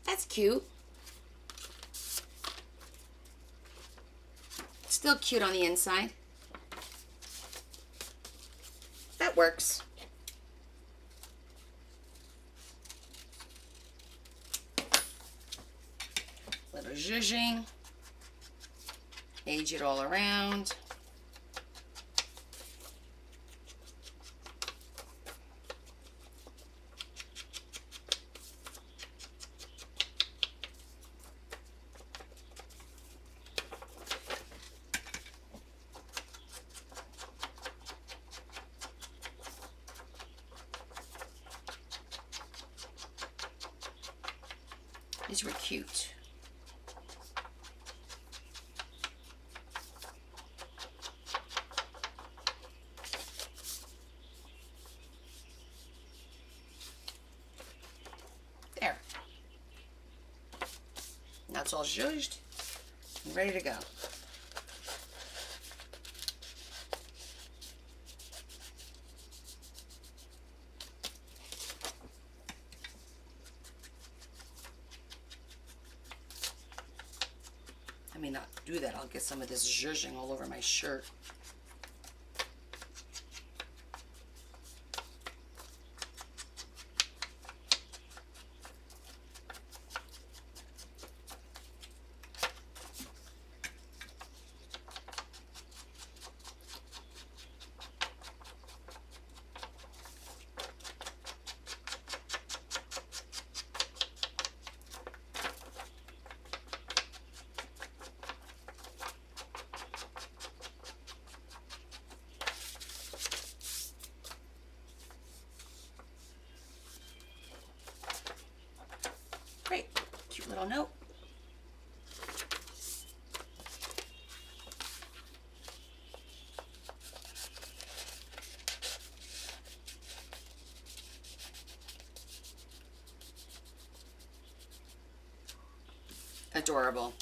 That's cute. Still cute on the inside. That works. Little zhuzhing. Age it all around. These were cute. There. Now it's all zhuzhed and ready to go. I may not do that. I'll get some of this zhuzhing all over my shirt. no. Adorable.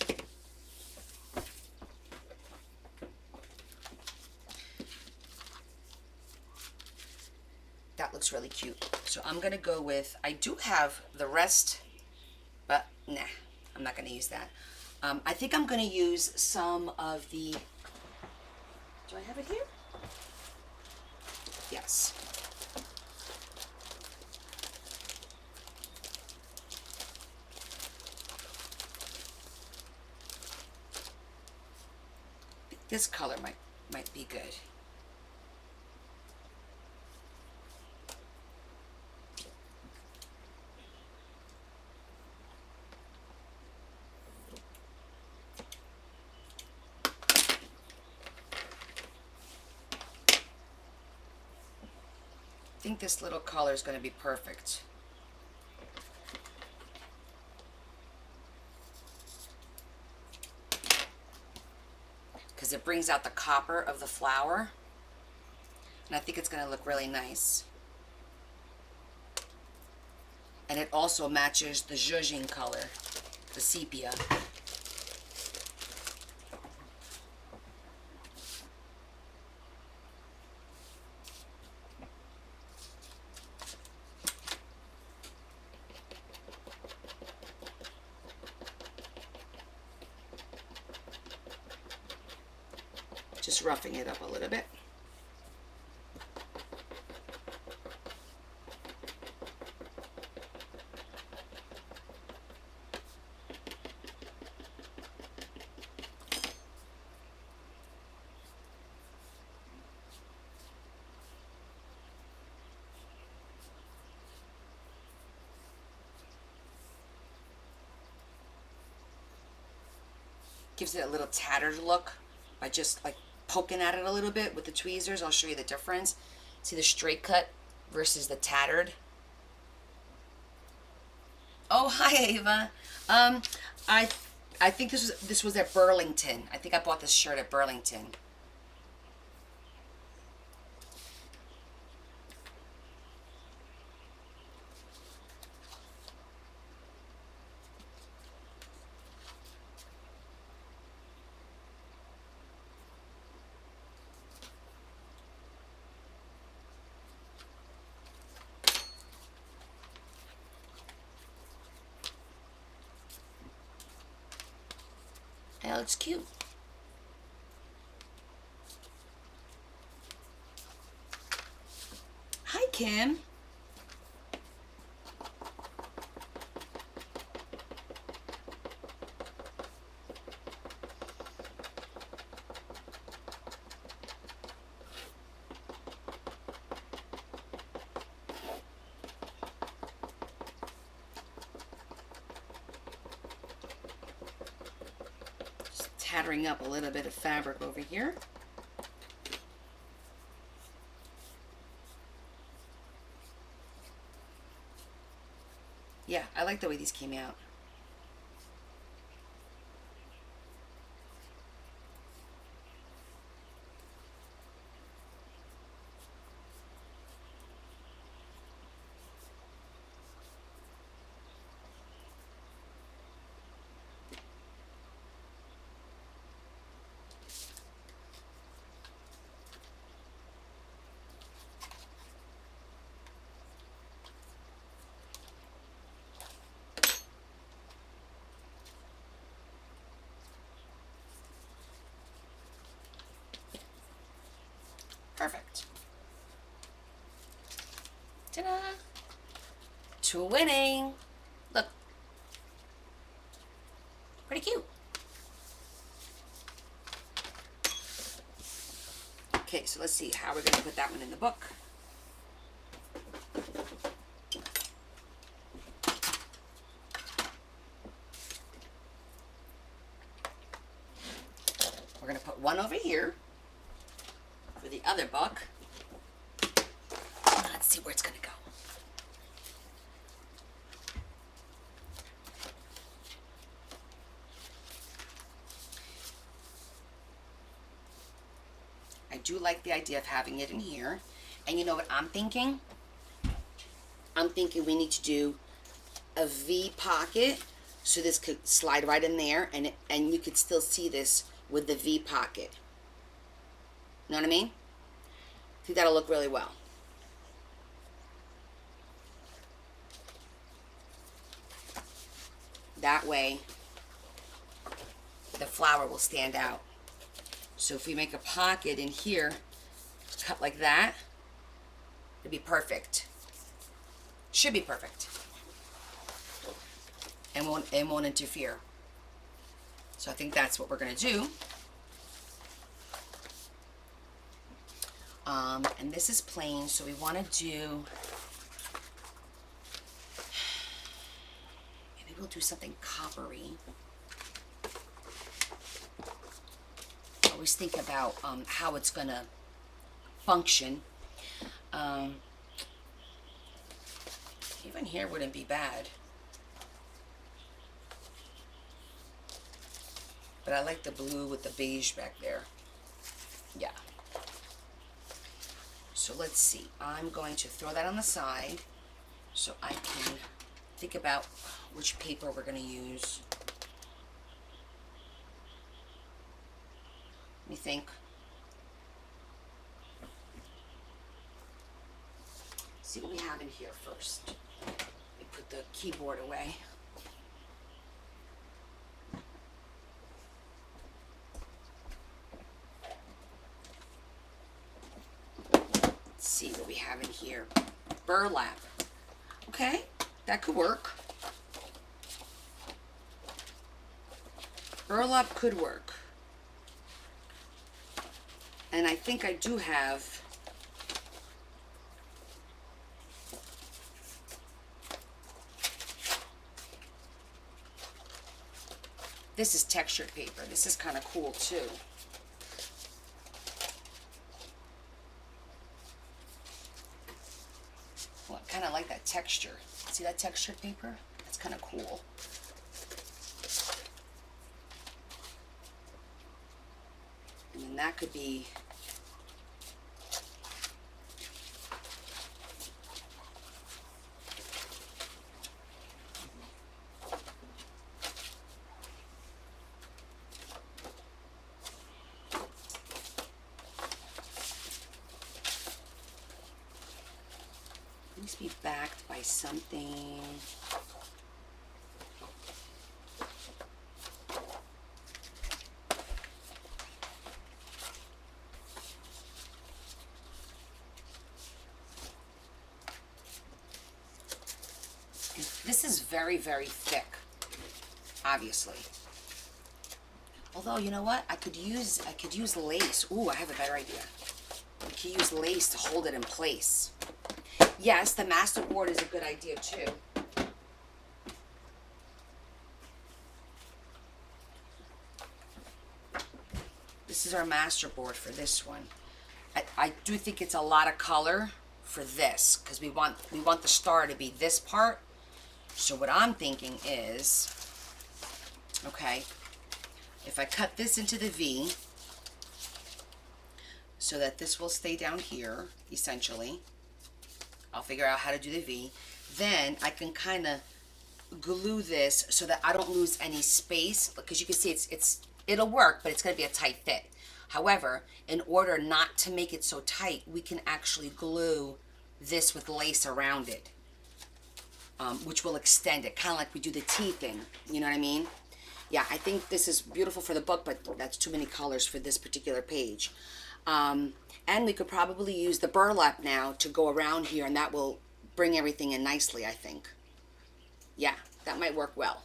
That looks really cute. So I'm going to go with, I do have the rest, but nah, I'm not going to use that. I think I'm going to use some of the, do I have it here? Yes. This color might be good. I think this little color is going to be perfect. Because it brings out the copper of the flower. And I think it's going to look really nice. And it also matches the zhuzhing color, the sepia. Just roughing it up a little bit. Gives it a little tattered look by just like poking at it a little bit with the tweezers. I'll show you the difference. See the straight cut versus the tattered. Oh, hi Ava. I think this was at Burlington. I think I bought this shirt at Burlington. That looks cute. Hi, Kim. Tattering up a little bit of fabric over here. Yeah, I like the way these came out. Perfect. Ta-da! To winning. Look. Pretty cute. Okay, so let's see how we're going to put that one in the book. We're going to put one over here for the other book. Let's see where it's going to go. do like the idea of having it in here. And you know what I'm thinking? I'm thinking we need to do a V pocket, so this could slide right in there, and you could still see this with the V pocket. Know what I mean? I think that'll look really well. That way, the flower will stand out. So if we make a pocket in here, cut like that, it'd be perfect. Should be perfect. And won't interfere. So I think that's what we're gonna do. And this is plain, so we want to do, maybe we'll do something coppery. Always think about how it's gonna function. Even here wouldn't be bad. But I like the blue with the beige back there. Yeah. So let's see. I'm going to throw that on the side so I can think about which paper we're going to use. Let me think. See what we have in here first. Let me put the keyboard away. See what we have in here. Burlap. Okay, that could work. Burlap could work. And I think I do have this is textured paper. This is kind of cool too. Well, I kind of like that texture. See that textured paper? That's kind of cool. And then that could be be backed by something. This is very, very thick, obviously. Although, you know what? I could use lace. Ooh, I have a better idea. I could use lace to hold it in place. Yes, the masterboard is a good idea too. This is our masterboard for this one. I do think it's a lot of color for this because we want the star to be this part. So what I'm thinking is, okay, if I cut this into the V so that this will stay down here, essentially. I'll figure out how to do the V. Then I can kind of glue this so that I don't lose any space, because you can see it'll work, but it's going to be a tight fit. However, in order not to make it so tight, we can actually glue this with lace around it, which will extend it, kind of like we do the T thing. You know what I mean? Yeah, I think this is beautiful for the book, but that's too many colors for this particular page. And we could probably use the burlap now to go around here, and that will bring everything in nicely, I think. Yeah, that might work well.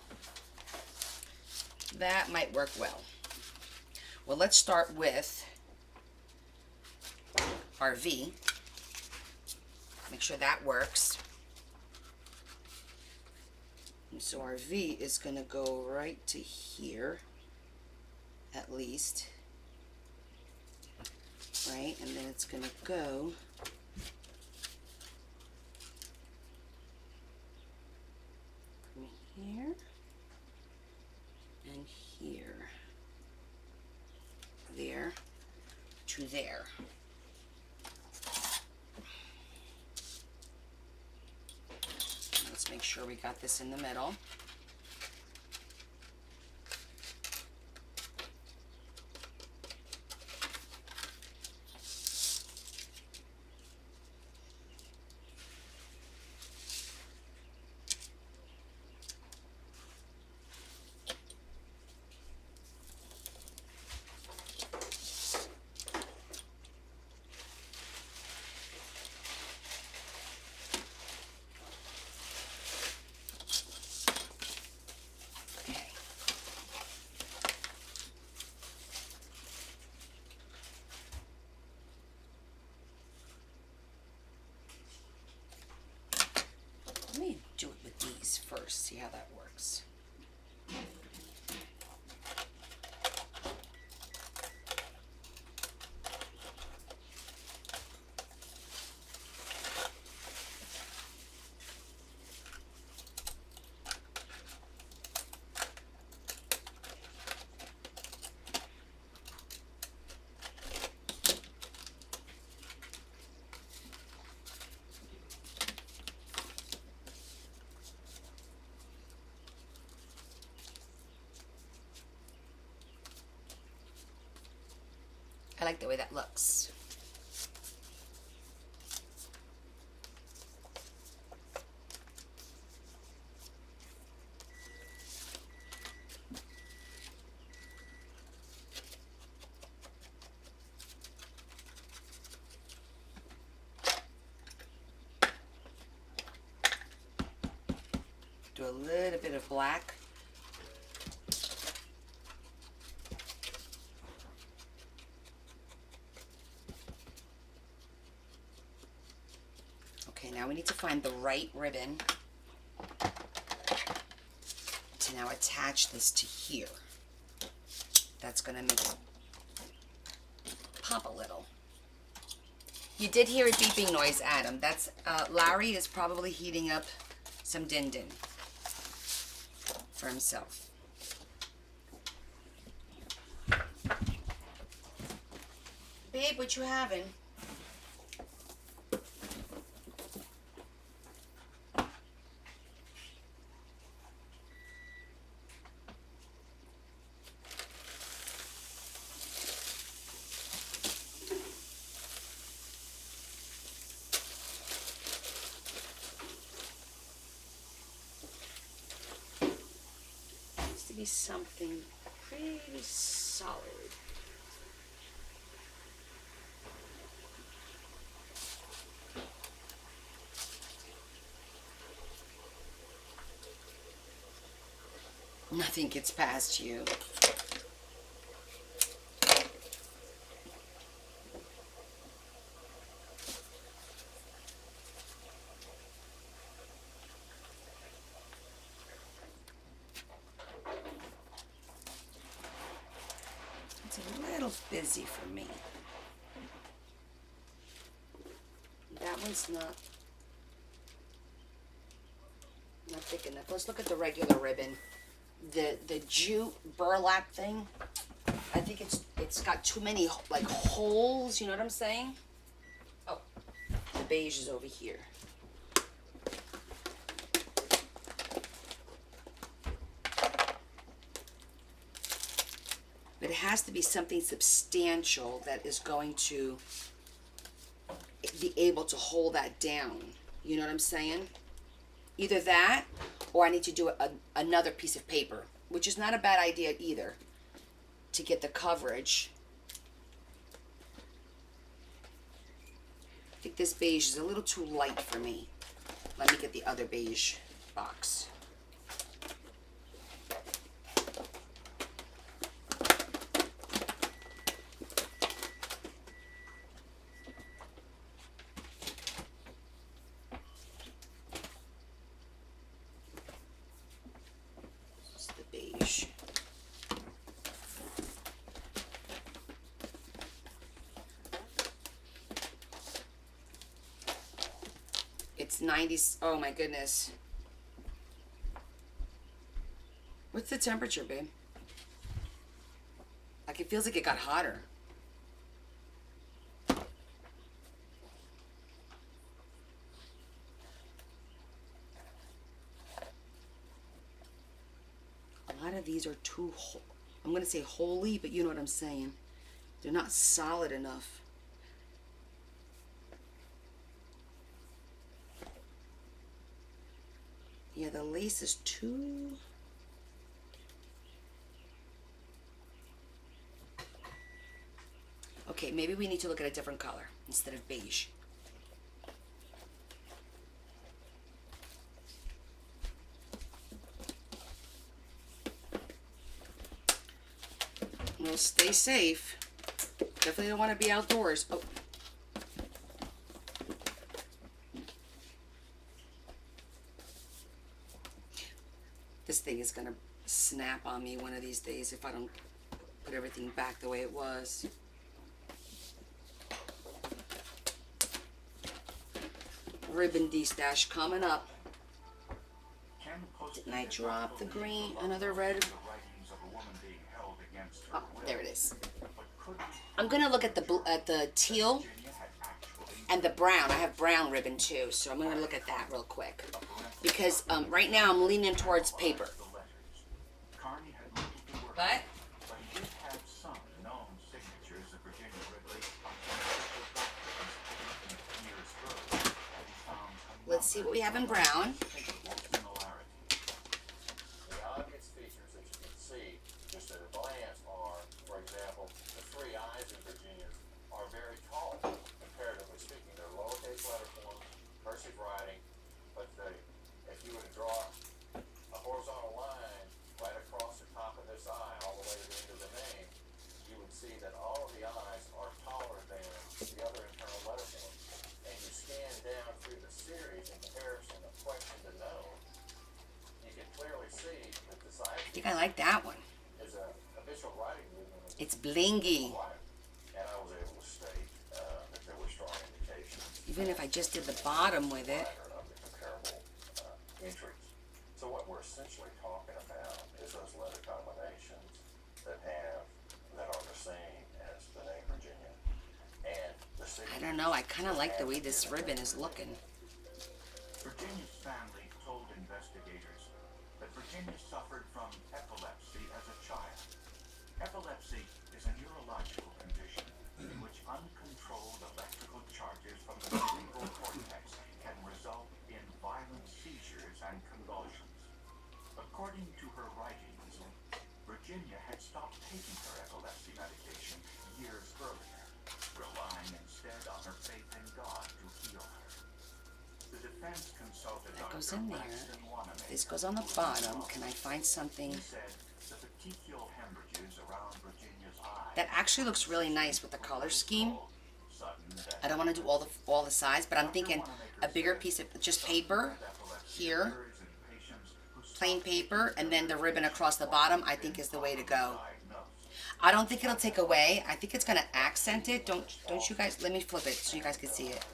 That might work well. Well, let's start with our V. Make sure that works. And so our V is going to go right to here, at least. Right, and then it's going to go from here and here, there, to to there. Let's make sure we got this in the middle. Let me do it with these first, see how that works. I like the way that looks. Do a little bit of black. Okay, now we need to find the right ribbon to now attach this to here. That's going to make it pop a little. You did hear a beeping noise, Adam. That's Larry is probably heating up some din din for himself. Babe, what you having? Needs to be something pretty solid. Nothing gets past you. It's a little busy for me. That one's not thick enough. Let's look at the regular ribbon. The jute burlap thing, I think it's got too many like holes, you know what I'm saying? Oh, the beige is over here. But it has to be something substantial that is going to be able to hold that down. You know what I'm saying? Either that, or I need to do another piece of paper, which is not a bad idea either, to get the coverage. I think this beige is a little too light for me. Let me get the other beige box. It's 90s. Oh my goodness. What's the temperature, babe? Like it feels like it got hotter. too, I'm going to say holy, but you know what I'm saying. They're not solid enough. Yeah, the lace is too... Okay, maybe we need to look at a different color instead of beige. Well, stay safe. Definitely don't want to be outdoors. Oh. This thing is going to snap on me one of these days if I don't put everything back the way it was. Ribbon D-stash coming up. Didn't I drop the green? Another red? Oh, there it is. I'm gonna look at the teal and the brown. I have brown ribbon too, so I'm gonna look at that real quick because right now I'm leaning towards paper. But let's see what we have in brown. I think I like that one. It's blingy. Even if I just did the bottom with it. So what we're essentially talking about is those letter combinations that are the same as the name Virginia. And I don't know, I kind of like the way this ribbon is looking. Virginia's family told investigators that Virginia suffered from epilepsy as a child. Epilepsy is a neurological condition in which uncontrolled electrical charges from the cerebral cortex can result in violent seizures and convulsions. According to her writings, Virginia had stopped taking her epilepsy medication years earlier, relying instead on her faith in God to heal her. The defense consulted That goes Dr. in there. Braxton Wanamaker. This goes on the bottom. Can I find something? He said the petechial hemorrhages around Virginia's eye. That actually looks really nice with the color scheme. I don't want to do all the sides, but I'm thinking a bigger piece of just paper here, plain paper, and then the ribbon across the bottom, I think is the way to go. I don't think it'll take away. I think it's going to accent it. Don't you guys? Let me flip it so you guys can see it.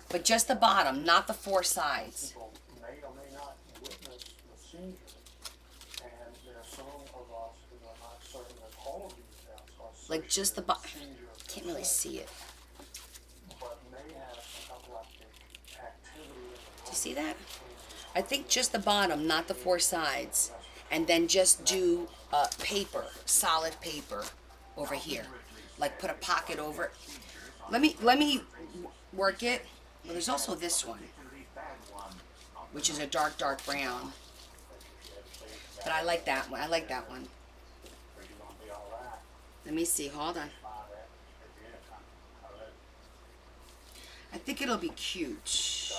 But just the bottom, not the four sides. People may or may not witness the seizure, and there are some of us who are not certain that all of these deaths are Like just the bottom. seizure, Can't really see it. but may have some epileptic activity in the Do you see that? I think just the bottom, not the four sides. And then just do paper, solid paper over here. Like put a pocket over it. Let me work it. Well, there's also this one, which is a dark brown. But I like that one. I like that one. Let me see. Hold on. I think it'll be cute.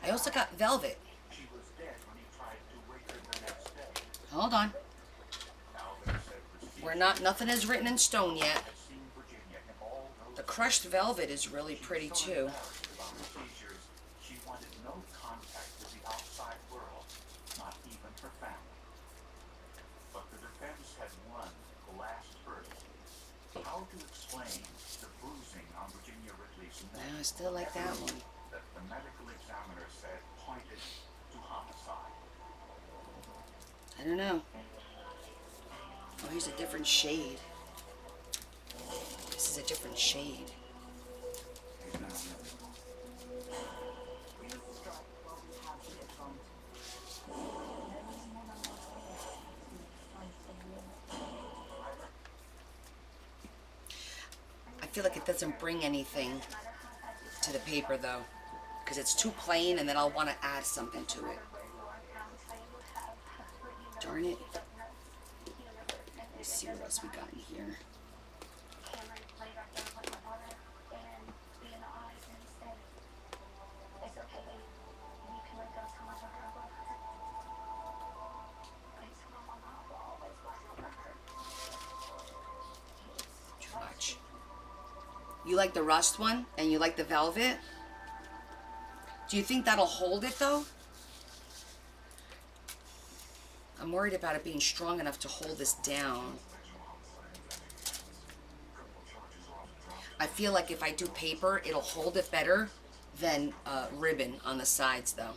I also got velvet. Hold on. Nothing is written in stone yet. The crushed velvet is really pretty too. She wanted no contact with the outside world, not even her family. But the defense had won the last hurdle. How to explain the bruising on Virginia Ridley's neck? I still like that one. That the medical examiner said pointed to homicide. I don't know. Oh, here's a different shade. This is a different shade. feel like it doesn't bring anything to the paper though, because it's too plain, and then I'll want to add something to it. Darn it. Let's see what else we got in here. Too much. You like the rust one, and you like the velvet? Do you think that'll hold it though? I'm worried about it being strong enough to hold this down. I feel like if I do paper, it'll hold it better than ribbon on the sides though.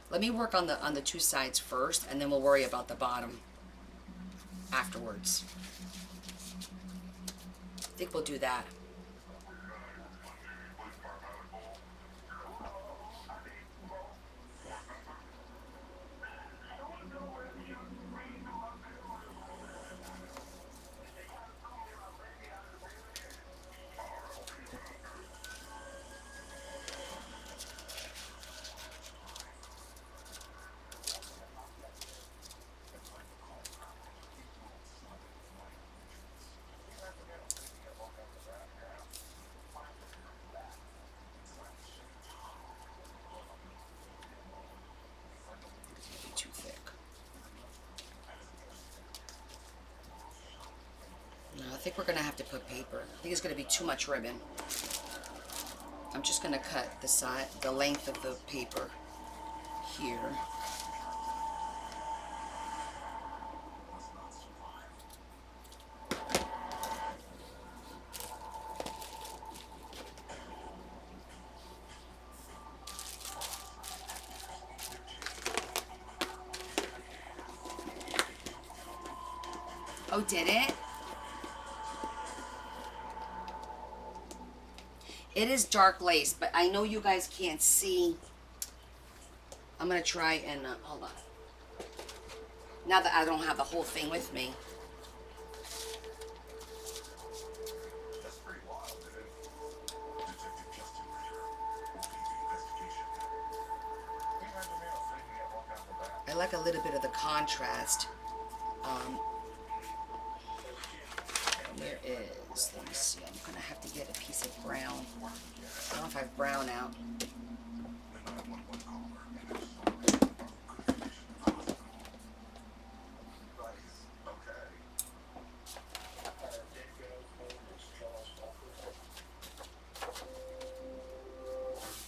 Let me work on the two sides first, and then we'll worry about the bottom afterwards. I think we'll do that. Too thick. No, I think we're gonna have to put paper. I think it's gonna be too much ribbon. I'm just gonna cut the length of the paper here. Oh, did it? It is dark lace, but I know you guys can't see. I'm gonna try and, hold on. Now that I don't have the whole thing with me. That's pretty wild, dude. Detective Justin Ritter will lead the investigation. We had the mail saying we had walked out the back. I like a little bit of the contrast. There is, let me see, I'm gonna have to get a piece of brown. I don't know if I have brown out. The 911 caller and his son are in good condition at the hospital. Nice. Okay. Dingo's name is Charles Walker. 32-year-old Joe Walker,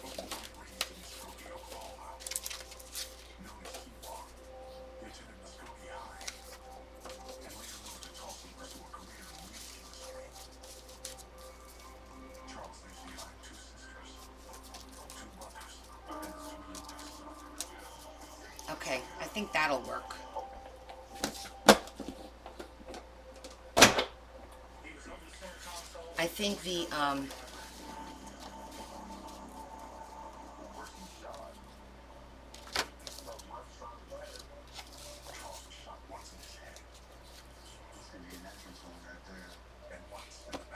born and raised in Muskogee, Oklahoma. Known as Seawalk, he attended Muskogee High and later moved to Tulsa to pursue a career in the music industry. Charles Lacey had two sisters, two brothers, and 3 youngest. Okay, I think that'll work. I think the,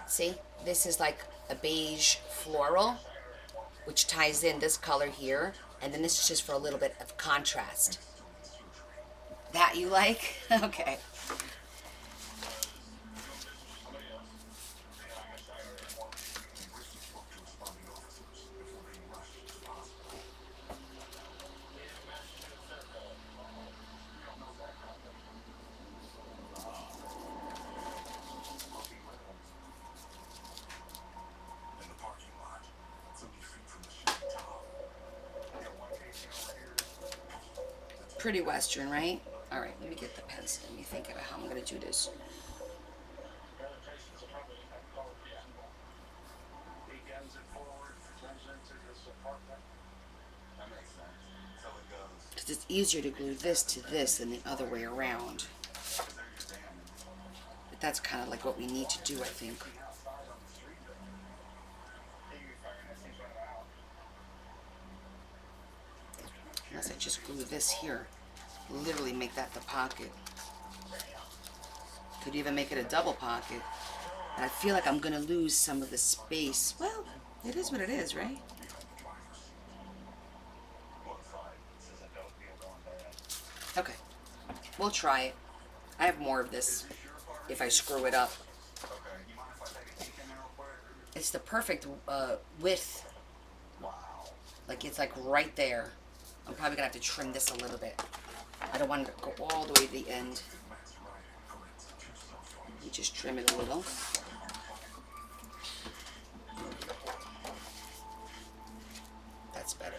see, this is like a beige floral, which ties in this color here, and then this is just for a little bit of contrast. That you like? Okay. In the parking lot, 70 feet from the shooting top. Pretty Western, right? All right, let me get the pencil. Let me think about how I'm going to do this. He guns it forward, turns into this apartment. That makes sense. So it goes. Because it's easier to glue this to this than the other way around. But that's kind of like what we need to do, I think. Unless I just glue this here. Literally make that the pocket. Could even make it a double pocket. And I feel like I'm gonna lose some of the space. Well, it is what it is, right? Okay, we'll try it. I have more of this if I screw it up. It's the perfect width. Like it's like right there. I'm probably gonna have to trim this a little bit. I don't want it to go all the way to the end. You just trim it a little. That's better.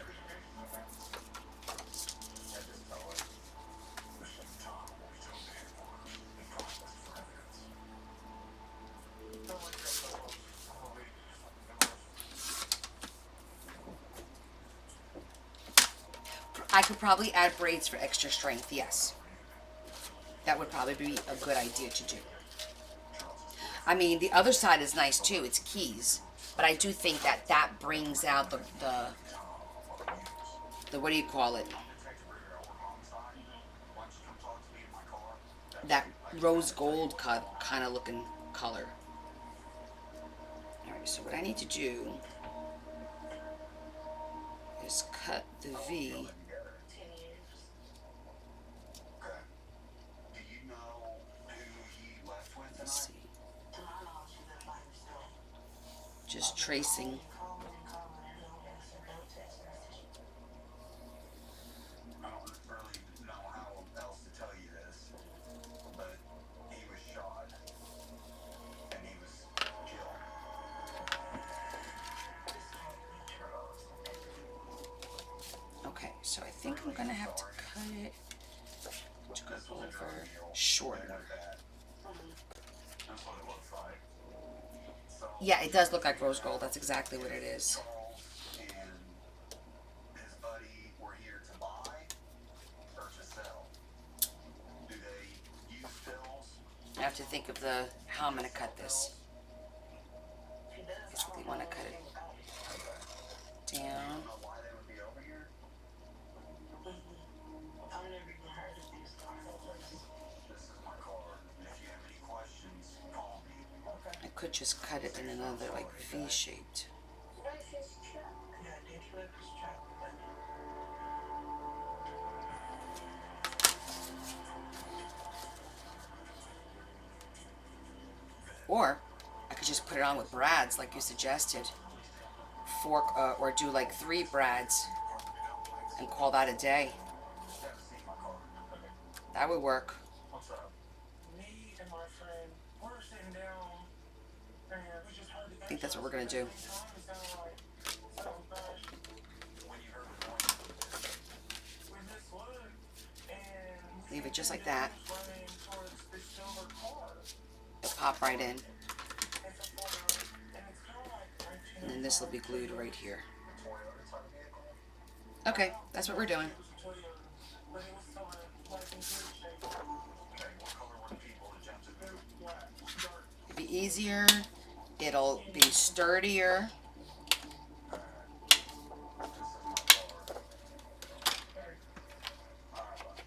I could probably add braids for extra strength, yes. That would probably be a good idea to do. I mean, the other side is nice too. It's keys. But I do think that that brings out the what do you call it? That rose gold kind of looking color. Alright, so what I need to do is cut the V. Let's see. Just tracing. I don't really know how else to tell you this, but he was shot and he was killed. Okay, so I think I'm gonna have to cut it to go over shorter. That's what it looks like. Yeah, it does look like rose gold. That's exactly what it is. And his buddy were here to buy or to sell. Do they use pills? I have to think of how I'm gonna cut this. Basically, want to cut it down. I don't know why they would be over here. This is my card. And if you have any questions, call me. I could just cut it in another like V-shaped. Or I could just put it on with brads like you suggested. Or do like 3 brads and call that a day. That would work. What's up? Me and my friend, we're sitting down, and we just heard the I think that's what we're gonna do. time. It sounded like something crashed. When you heard the noise, We just looked, and we Leave it just like see that. dudes running towards this silver car. It'll pop right in. It's a Ford, and it's kind of like right And then this will be glued right here. Toyota type vehicle. Okay, that's what we're doing. Toyota, but it was still in like in good shape. Okay, what color were the people that jumped in there? Black, dark. It'll be easier. It'll be sturdier. This is my card.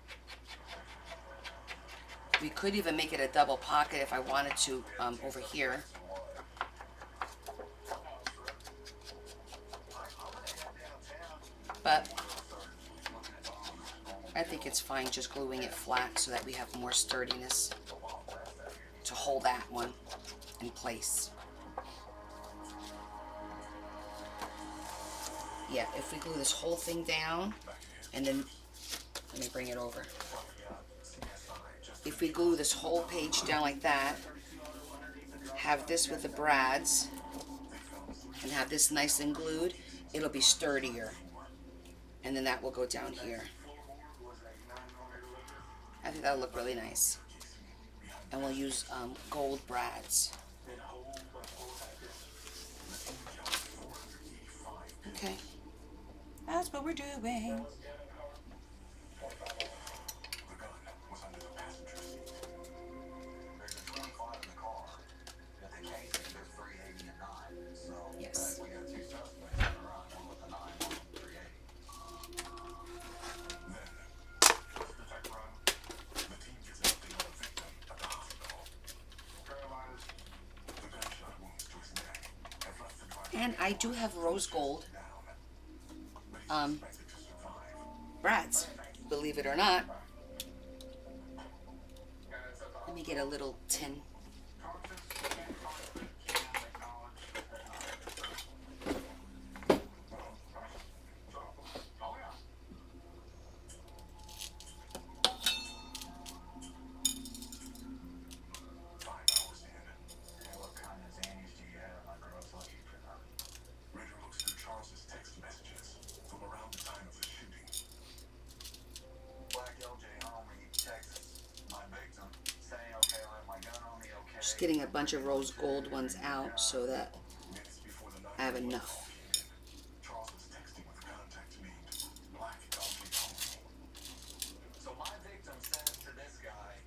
We could even make it a double pocket if I wanted to over here. But I think it's fine just gluing it flat so that we have more sturdiness to hold that one in place. Yeah, if we glue this whole thing down, and then, let me bring it over. If we glue this whole page down like that, have this with the brads, and have this nice and glued, it'll be sturdier. And then that will go down here. I think that'll look really nice. And we'll use gold brads. Okay. That's what we're doing. The gun was under the passenger seat. There's a 25 in the car, but they can't think there's 380 and 9. So Yes. we got 2 suspects running around, one with a 9, one with a 380. Then, just to check run, the team gets an update on the victim at the hospital. I do have rose gold Down, but he's um, expected to survive. brads, believe it or not. Let me get a little tin. Ritter looks through Charles's text messages from around the time of the shooting. Black LJ homie texts my victim saying, okay, I have my gun on me, okay. Just getting a bunch of rose gold ones out so that Minutes before the I have 911 call enough. came in, Charles was texting with a contact named Black LJ homie. So my victim says to this guy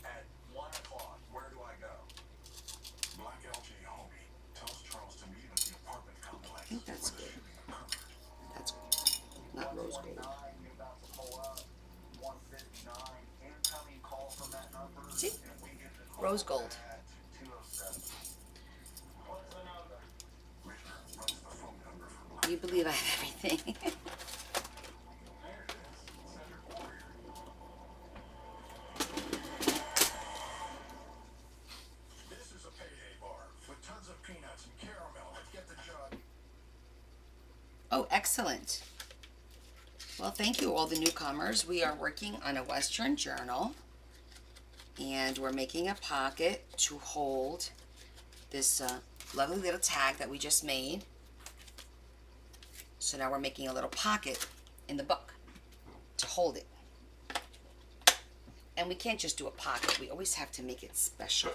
at 1 o'clock, where do I go? Black LJ homie tells Charles to meet him at the apartment complex I think that's where the good. shooting occurred. That's not rose gold. See? Rose gold. Do you believe I have everything? This is a payday bar with tons of peanuts and caramel. Let's get the job. Oh, excellent. Well, thank you, all the newcomers. We are working on a Western journal, and we're making a pocket to hold this lovely little tag that we just made. So now we're making a little pocket in the book to hold it. And we can't just do a pocket. We always have to make it special.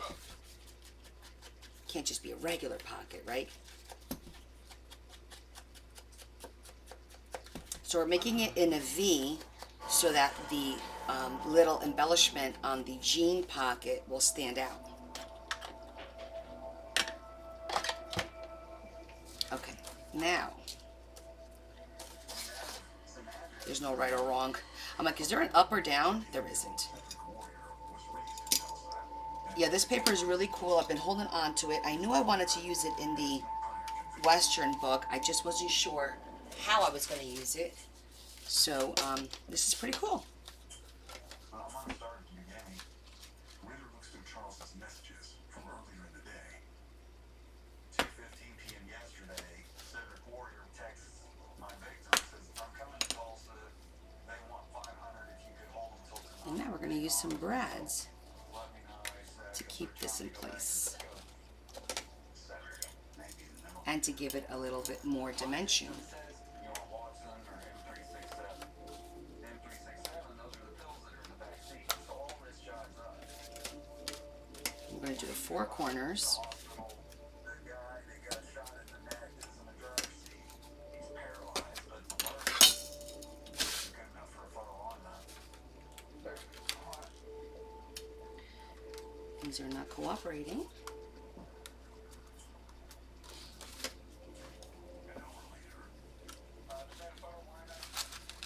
Can't just be a regular pocket, right? So we're making it in a V so that the little embellishment on the jean pocket will stand out. Okay, now, there's no right or wrong. I'm like, is there an up or down? There isn't. Yeah, this paper is really cool. I've been holding on to it. I knew I wanted to use it in the Western book. I just wasn't sure how I was going to use it. So, this is pretty cool. Well, I'm gonna start at the beginning. Ritter looks through Charles's messages from earlier in the day. 2:15 p.m. yesterday, Cedric Warrior texts my victim, says, I'm coming to Tulsa. They want 500 if you could hold them till tonight. And now we're going to use some brads Let me know, I said, to keep this in place Saturday, maybe in the middle. and to give it a little bit more dimension. Says, you want Watson or M367? M367, those are the pills that are in the back seat. So all this jives up. I'm going to do the four corners. Hospital. The guy that got shot in the neck is in the driver's seat. He's paralyzed, but alert. Good enough for a photo on that. Things are not cooperating. An hour later.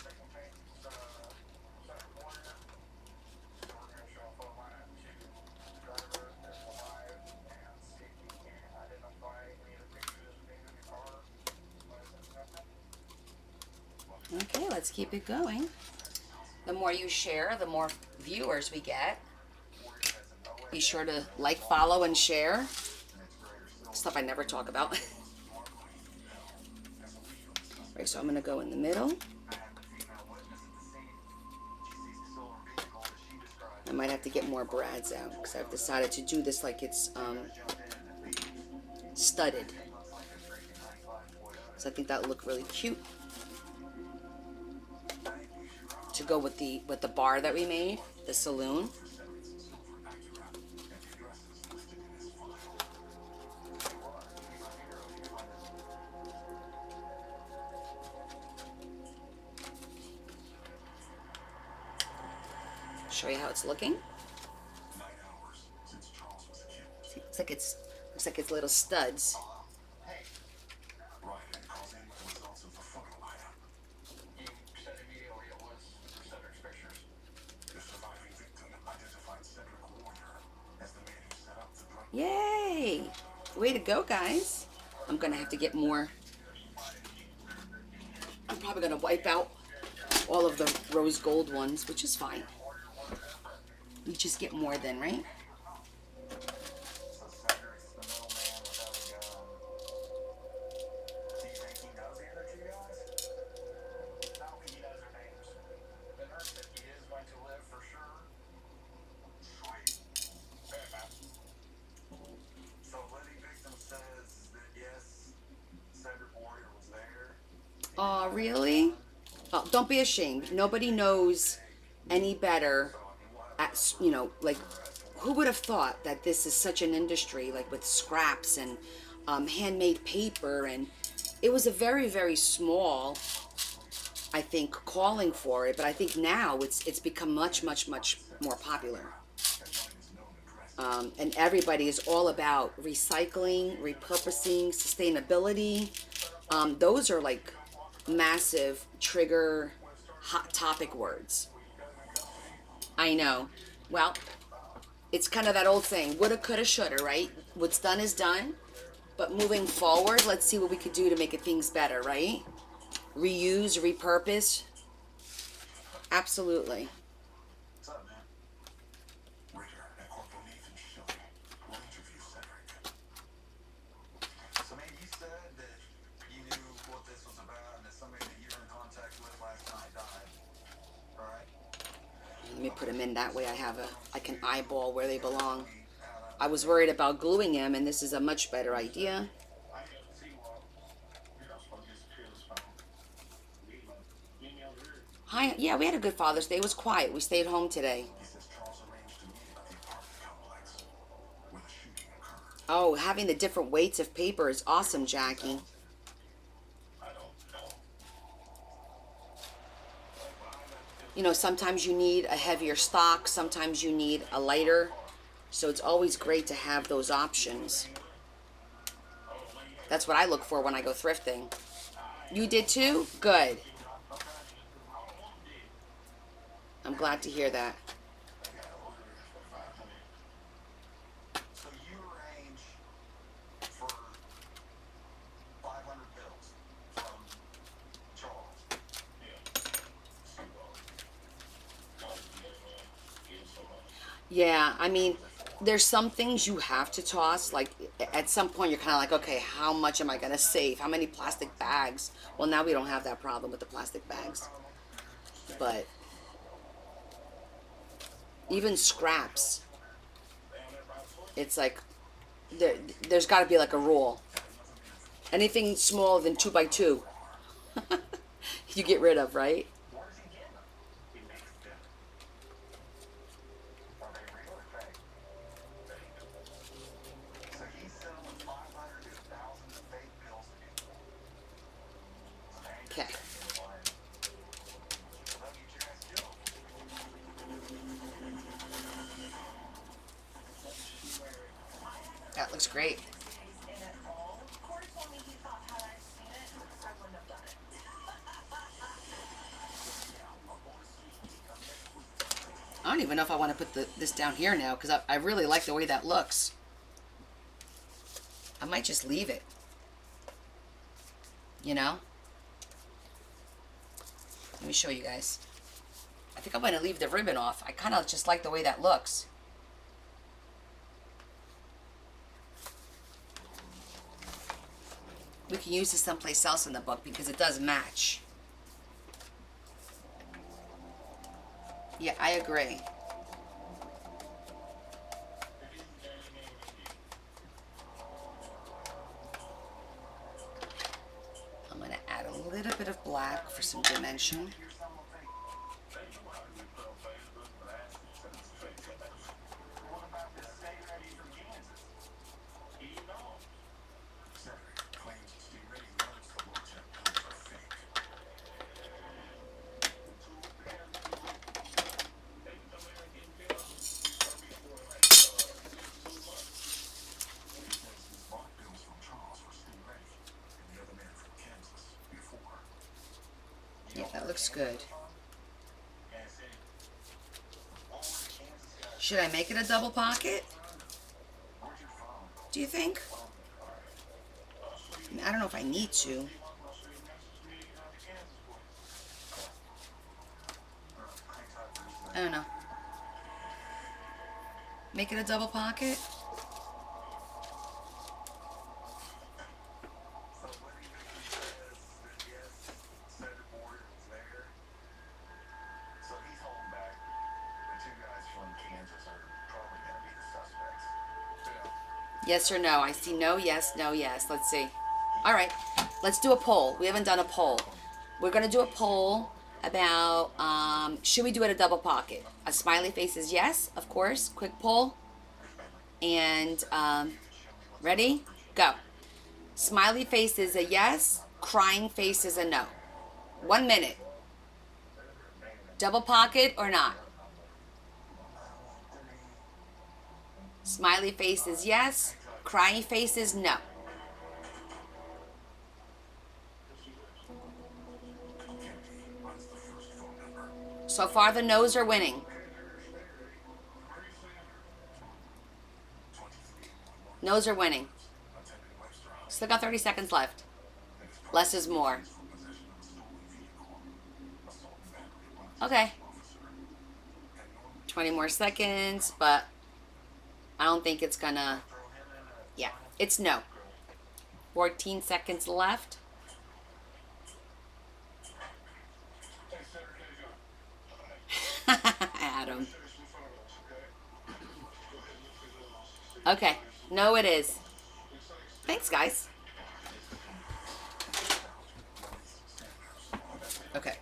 Second page, Cedric Warrior. So we're going to show a photo lineup to the driver that's alive and see if he can identify any of the pictures being in the car. Okay, let's keep it going. The more you share, the more viewers we get. Be sure to like, follow, and share. Stuff I never talk about. Right, so I'm going to go in the middle. I might have to get more brads out because I've decided to do this like it's studded. So I think that would look really cute to go with the bar that we made, the saloon. Show you how it's looking. 9 hours since Charles was killed. See, looks like it's little studs. Right, and calls in with the results of the photo lineup. You said immediately it was Cedric's pictures. The surviving victim identified Cedric Warrior as the man who set up the drug. Yay! Way to go, guys. I'm gonna have to get more. I'm probably gonna wipe out all of the rose gold ones, which is fine. We just get more then, right? So Cedric's the middleman without a gun. Do you think he knows the other two guys? I don't think he knows their names. But Nurse said he is going to live for sure. Sweet. Fair enough. So Living Victim says that yes, Cedric Warrior was there. Aw, really? Oh, don't be ashamed. Nobody knows any better at, like, who would have thought that this is such an industry, like with scraps and handmade paper, and it was a very, very small, I think, calling for it, but I think now it's become much, much, much more popular. And everybody is all about recycling, repurposing, sustainability. Those are like massive trigger hot topic words. I know. Well, it's kind of that old saying, woulda, coulda, shoulda, right? What's done is done. But moving forward, let's see what we could do to make things better, right? Reuse, repurpose. Absolutely. What's up, man? Ritter and Corporal Nathan Shilling will interview Cedric. So, man, you said that you knew what this was about and that somebody that you were in contact with last night died. All right? Let me put them in that way. I can eyeball where they belong. I was worried about gluing them, and this is a much better idea. Hi, yeah, we had a good Father's Day. It was quiet. We stayed home today. He says Charles arranged to meet at the apartment complex where the shooting occurred. Oh, having the different weights of paper is awesome, Jackie. I don't know. Sometimes you need a heavier stock, sometimes you need a lighter. So it's always great to have those options. That's what I look for when I go thrifting. You did too? Good. I'm glad to hear that. So you arrange for 500 bills from Charles. Yeah, I mean, there's some things you have to toss. Like, at some point, you're kind of like, okay, how much am I going to save? How many plastic bags? Well, now we don't have that problem with the plastic bags. But even scraps, it's like, there's got to be like a rule. Anything smaller than 2 by 2, you get rid of, right? Where does he get them? He makes them. Are they real or fake? So he's selling 500 to 1,000 fake bills a day. Okay. They'll get your ass killed. That looks great. Corey told me he thought had I seen it, I wouldn't have done it. I don't even know if I want to put this down here now, because I really like the way that looks. I might just leave it. Let me show you guys. I think I'm going to leave the ribbon off. I kind of just like the way that looks. We can use this someplace else in the book because it does match. Yeah, I agree. I'm going to add a little bit of black for some dimension. What about this Stay Ready from Kansas? Cedric claims Stay Ready knows the LoTech pills are fake. He says he's bought bills from Charles for Stay Ready and the other man from Kansas before. Yeah, that looks good. Should I make it a double pocket? Do you think? I don't know if I need to. I don't know. Make it a double pocket. Yes or no? I see no, yes, no, yes. Let's see. All right. Let's do a poll. We haven't done a poll. We're going to do a poll about should we do it a double pocket? A smiley face is yes, of course. Quick poll. And ready? Go. Smiley face is a yes. Crying face is a no. 1 minute. Double pocket or not? Smiley face is yes. Crying face is no. So far, the no's are winning. No's are winning. Still got 30 seconds left. Less is more. Okay. 20 more seconds, but I don't think it's gonna. Yeah, it's no. 14 seconds left. Adam. Okay. No, it is. Thanks, guys. Okay.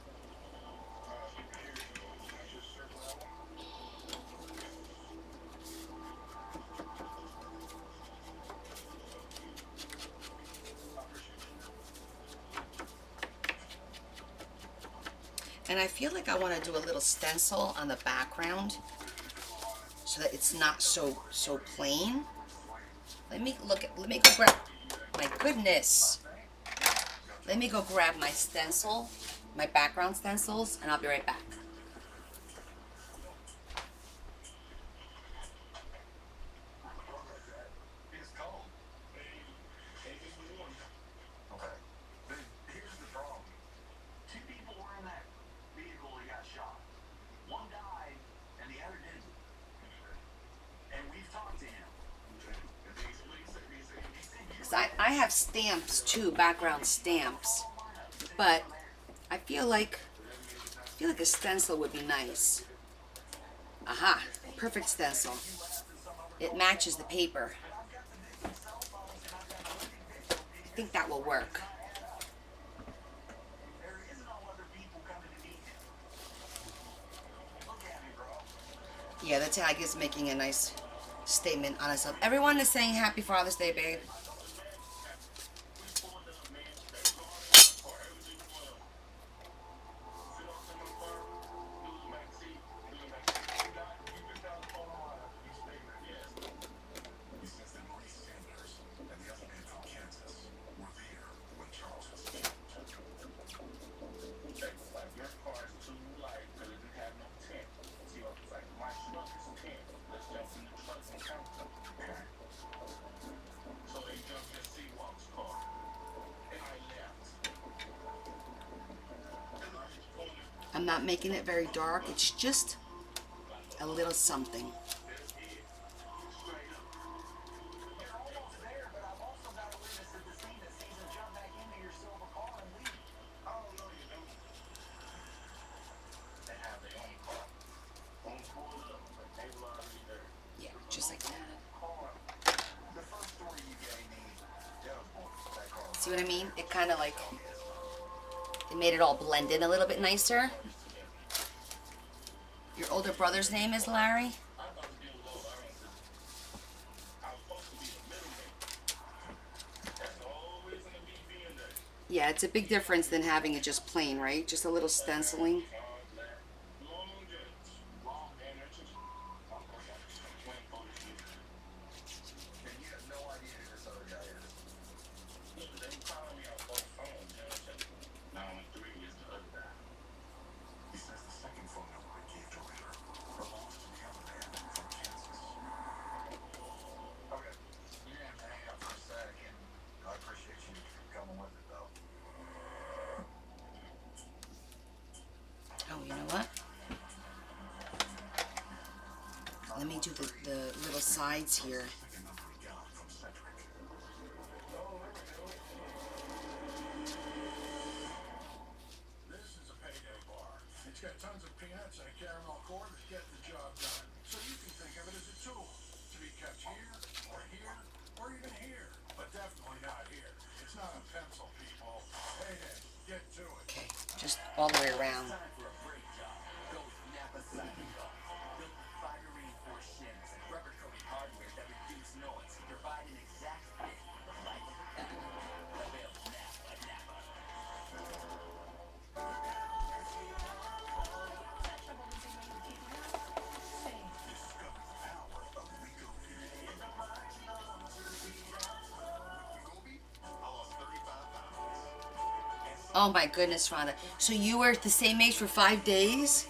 And I feel like I want to do a little stencil on the background so that it's not so plain. Let me go grab, my goodness. Let me go grab my stencil, my background stencils, and I'll be right back. I have stamps too, background stamps, but I feel like a stencil would be nice. Aha, perfect stencil. It matches the paper. I think that will work. Yeah, the tag is making a nice statement on itself. Everyone is saying Happy Father's Day, babe. I'm not making it very dark. It's just a little something. Yeah, just like that. See what I mean? It kind of like, it made it all blend in a little bit nicer. Your older brother's name is Larry? Yeah, it's a big difference than having it just plain, right? Just a little stenciling. do the little sides here. This is a payday bar. It's got tons of peanuts and a caramel core that get the job done. So you can think of it as a tool to be kept here, or even here. But definitely not here. It's not a pencil, people. Payday. Get to it. Okay, just all the way around. Time for a break job. Go with Napa Siding Golf. Built with fiber reinforced shims and rubber coated hardware that reduce noise. Provide an exact fit for the life of the family. Available now at Napa. Discover the power of Wegovy. Wegovy, I lost 35 pounds. Oh my goodness, Rhonda. So you were the same age for 5 days?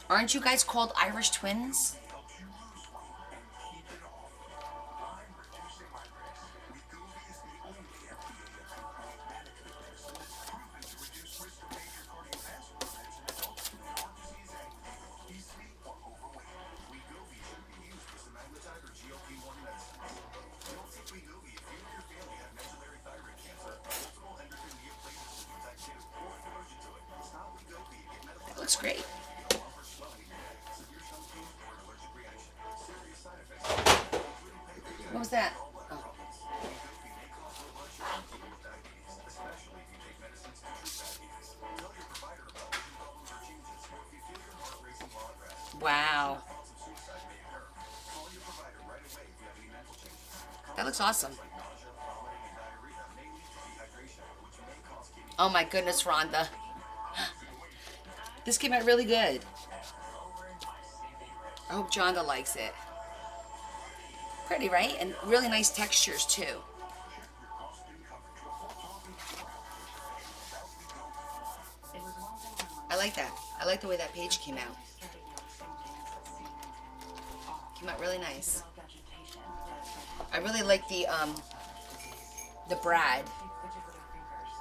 Aren't you guys called Irish twins? Helps you lose weight and keep it off. I'm reducing my risk. Wegovy is the only FDA-approved weight management medicine that's proven to reduce risk of major cardiovascular events in adults with heart disease and obesity or overweight. Wegovy should be used with semaglutide or GLP-1 medicines. Don't take Wegovy if you or your family have medullary thyroid cancer, multiple endocrine neoplasia syndrome type 2, or an allergic to it. Stop Wegovy and get medical That looks great. offer swelling in your neck, severe stomach pain, or an allergic reaction. Serious side effects, including pancreatitis. What was that? Oh. Wegovy may cause low blood sugar in people with diabetes, especially if you take medicines to treat diabetes. Tell your provider about vision problems or changes, or if you feel your heart racing while at rest. Wow. Thoughts of suicide may occur. Call your provider right away if you have any mental changes. That looks awesome. Like nausea, vomiting, and diarrhea may lead to dehydration, which may cause kidney Oh my goodness, Rhonda. This came out really good. I hope Jonda likes it. Pretty, right? And really nice textures too. I like that. I like the way that page came out. Came out really nice. I really like the Brad.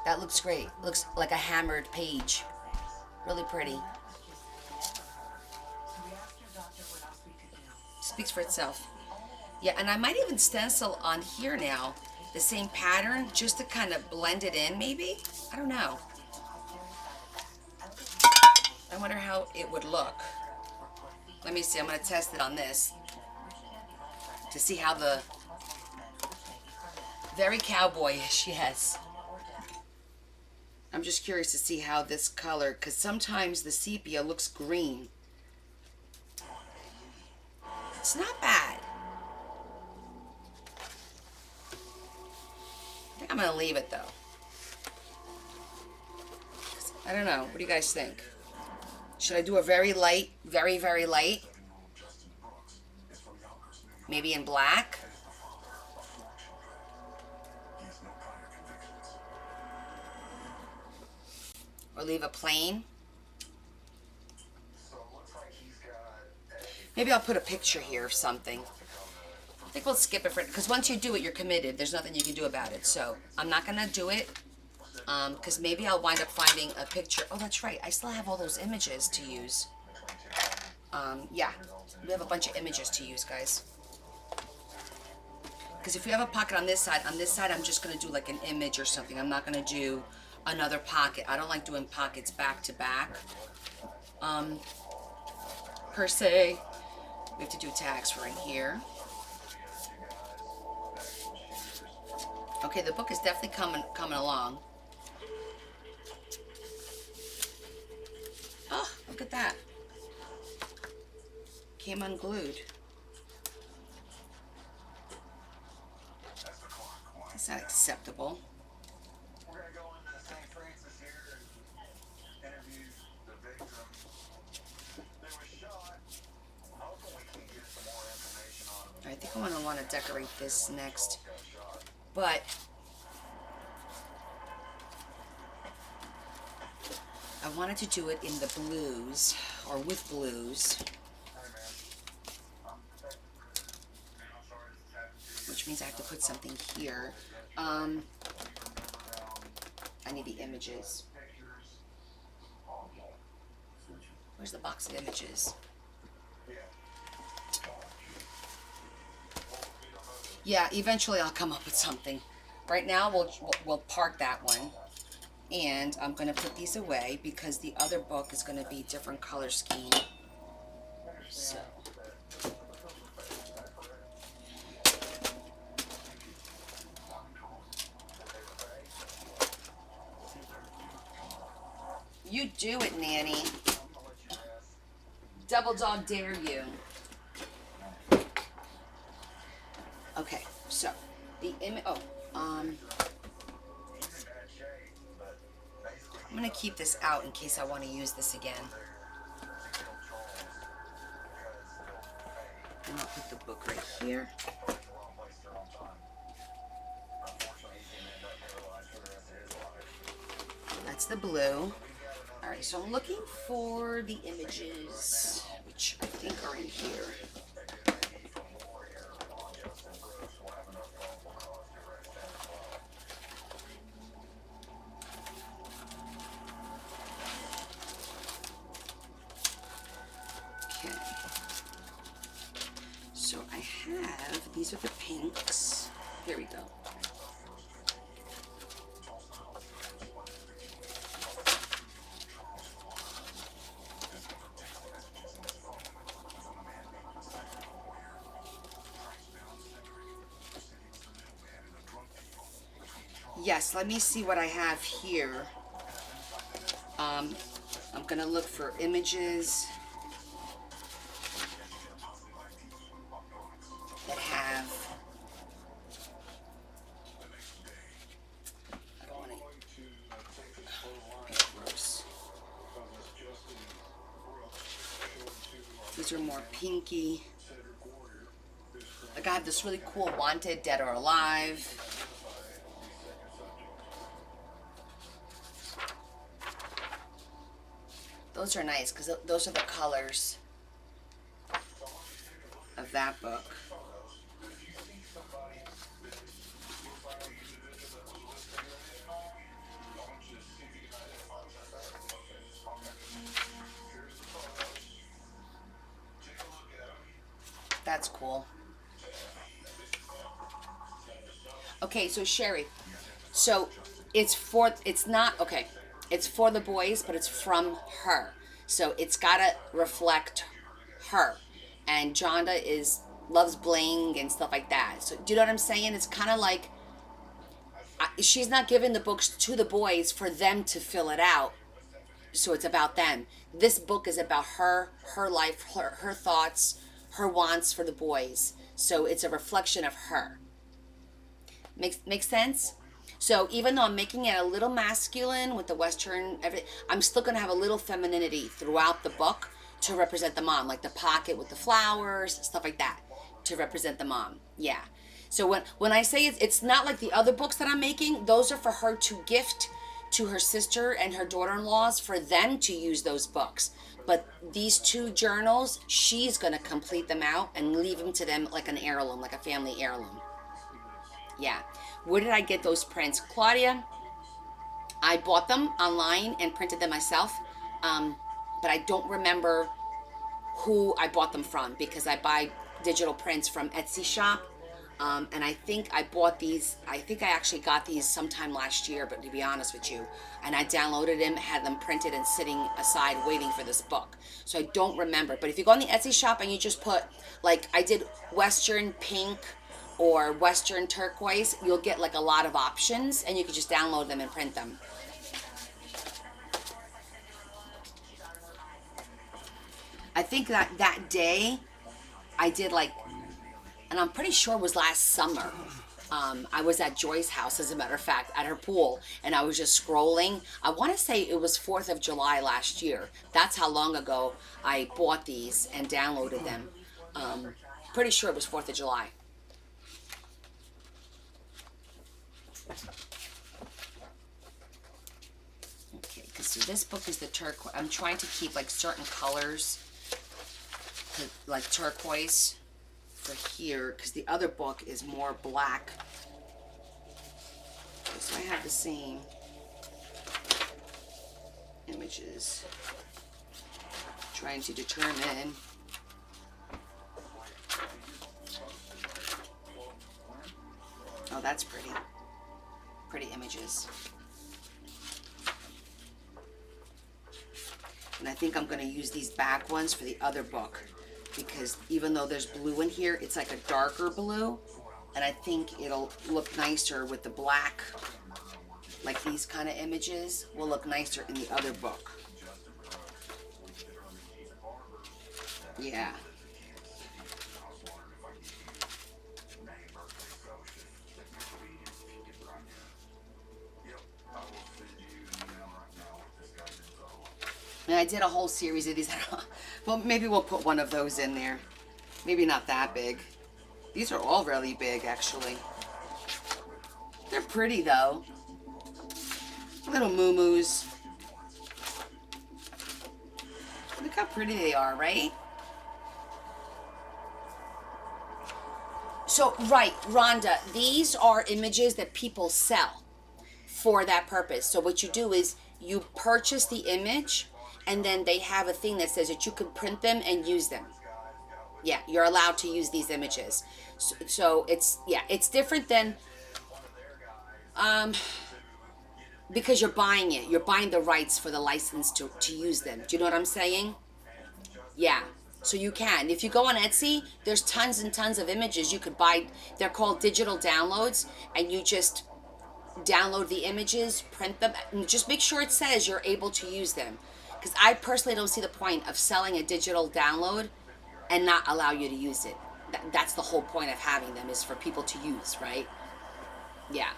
That looks great. Looks like a hammered page. Really pretty. Speaks for itself. Yeah, and I might even stencil on here now the same pattern just to kind of blend it in, maybe? I don't know. I wonder how it would look. Let me see. I'm going to test it on this to see how the... Very cowboyish, yes. I'm just curious to see how this color, because sometimes the sepia looks green. It's not bad. I think I'm going to leave it, though. I don't know. What do you guys think? Should I do a very light, very, very light? Maybe in black? Or leave a plain? Maybe I'll put a picture here of something. I think we'll skip it for, because once you do it, you're committed. There's nothing you can do about it. So I'm not going to do it, because maybe I'll wind up finding a picture. Oh, that's right. I still have all those images to use. Yeah, we have a bunch of images to use, guys. Because if we have a pocket on this side I'm just going to do like an image or something. I'm not going to do another pocket. I don't like doing pockets back to back. Per se. We have to do tags for in here. Okay, the book is definitely coming along. Oh, look at that. Came unglued. That's not acceptable. We're going to go into St. Francis here and interview the victim. They were shot. Hoping we can get some more information on them. I think I'm going to want to decorate this next. But I wanted to do it in the blues, or with blues. Which means I have to put something here. I need the images. Where's the box of images? Yeah, eventually I'll come up with something. Right now we'll park that one. And I'm going to put these away because the other book is going to be different color scheme. So. You do it, Nanny. Double dog dare you. Okay, so the image. Oh, I'm gonna keep this out in case I want to use this again. And I'll put the book right here. That's the blue. All right, so I'm looking for the images, which I think are in here. Okay. So I have, these are the pinks. Here we go. Yes, let me see what I have here. I'm gonna look for images that have. I don't want to be gross. These are more pinky. Like I have this really cool Wanted, Dead or Alive. Those are nice because those are the colors of that book. That's cool. Okay, so Sherry, so it's for the boys, but it's from her. So it's gotta reflect her. And Jonda loves bling and stuff like that. So do you know what I'm saying? It's kind of like she's not giving the books to the boys for them to fill it out. So it's about them. This book is about her life, her thoughts, her wants for the boys. So it's a reflection of her. Makes sense? So even though I'm making it a little masculine with the Western, I'm still going to have a little femininity throughout the book to represent the mom, like the pocket with the flowers, stuff like that, to represent the mom. Yeah. So when I say it's not like the other books that I'm making, those are for her to gift to her sister and her daughter-in-laws for them to use those books. But these two journals, she's going to complete them out and leave them to them like an heirloom, like a family heirloom. Yeah. Where did I get those prints? Claudia, I bought them online and printed them myself. But I don't remember who I bought them from because I buy digital prints from Etsy shop. And I think I bought these, I think I actually got these sometime last year, but to be honest with you, and I downloaded them, had them printed and sitting aside waiting for this book. So I don't remember. But if you go on the Etsy shop and you just put, like I did Western pink or Western turquoise, you'll get like a lot of options and you can just download them and print them. I think that day I did like, and I'm pretty sure it was last summer. I was at Joy's house, as a matter of fact, at her pool, and I was just scrolling. I want to say it was 4th of July last year. That's how long ago I bought these and downloaded them. Pretty sure it was 4th of July. Okay, because so this book is the turquoise. I'm trying to keep like certain colors, like turquoise for here, because the other book is more black. Okay, so I have the same images. Trying to determine. that's pretty. Pretty images. And I think I'm going to use these back ones for the other book, because even though there's blue in here, it's like a darker blue, and I think it'll look nicer with the black. Like these kind of images will look nicer in the other book. Yeah. And I did a whole series of these. Well, maybe we'll put one of those in there. Maybe not that big. These are all really big, actually. They're pretty, though. Little moo-moos. Look how pretty they are, right? So, right, Rhonda, these are images that people sell for that purpose. So what you do is you purchase the image, and then they have a thing that says that you can print them and use them. Yeah, you're allowed to use these images. So it's, yeah, it's different than, because you're buying it. You're buying the rights for the license to use them. Do you know what I'm saying? Yeah. So you can. If you go on Etsy, there's tons and tons of images you could buy. They're called digital downloads, and you just download the images, print them, and just make sure it says you're able to use them. Because I personally don't see the point of selling a digital download and not allow you to use it. That's the whole point of having them, is for people to use, right? Yeah.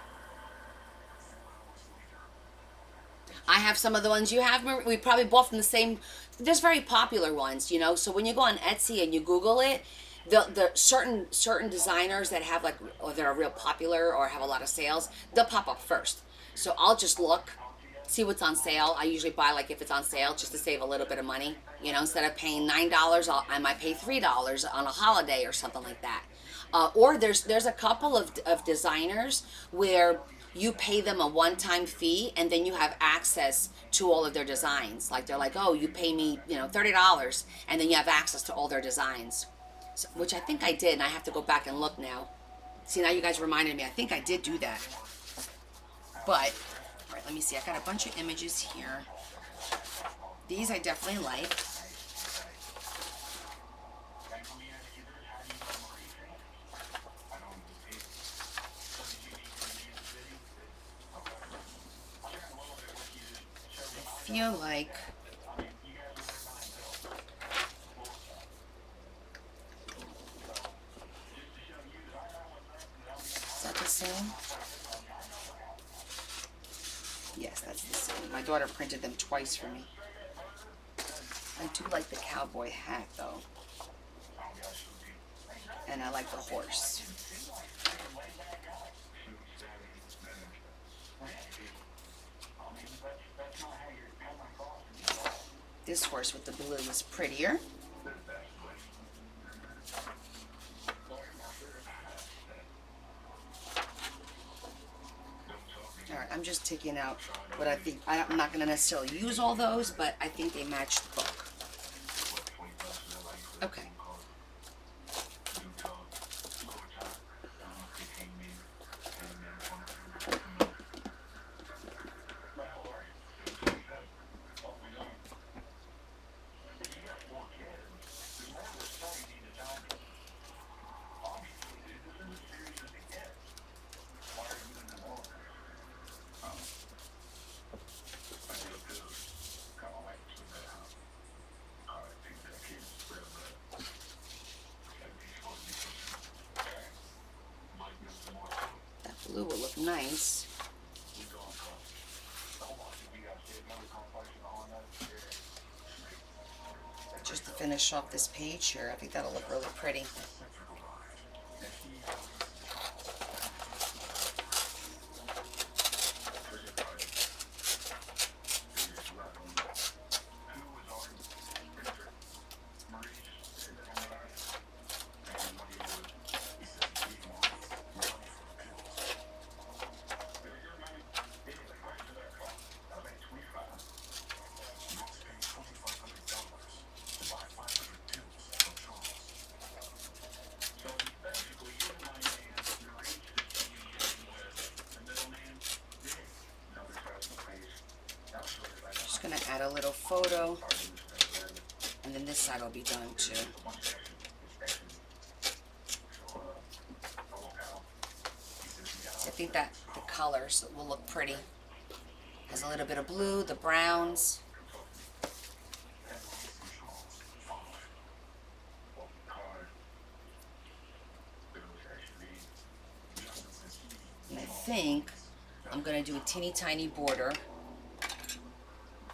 I have some of the ones you have. We probably bought from the same. There's very popular ones, you know. So when you go on Etsy and you Google it, the certain designers that have, like, or that are real popular or have a lot of sales, they'll pop up first. So I'll just look, see what's on sale. I usually buy, like, if it's on sale, just to save a little bit of money. You know, instead of paying $9, I might pay $3 on a holiday or something like that. Or there's a couple of designers where you pay them a one-time fee, and then you have access to all of their designs. Like, they're like, oh, you pay me, you know, $30, and then you have access to all their designs. So, which I think I did, and I have to go back and look now. See, now you guys reminded me. I think I did do that. But, all right, let me see. I got a bunch of images here. These I definitely like. I feel like is that the same? Yes, that's the same. My daughter printed them twice for me. I do like the cowboy hat, though. And I like the horse. This horse with the blue is prettier. Alright, I'm just taking out what I think. I'm not going to necessarily use all those, but I think they match the book. Okay. Blue will look nice. Just to finish off this page here, I think that'll look really pretty. Just gonna add a little photo, and then this side will be done too. I think that the colors will look pretty. Has a little bit of blue, the browns. And I think I'm gonna do a teeny tiny border.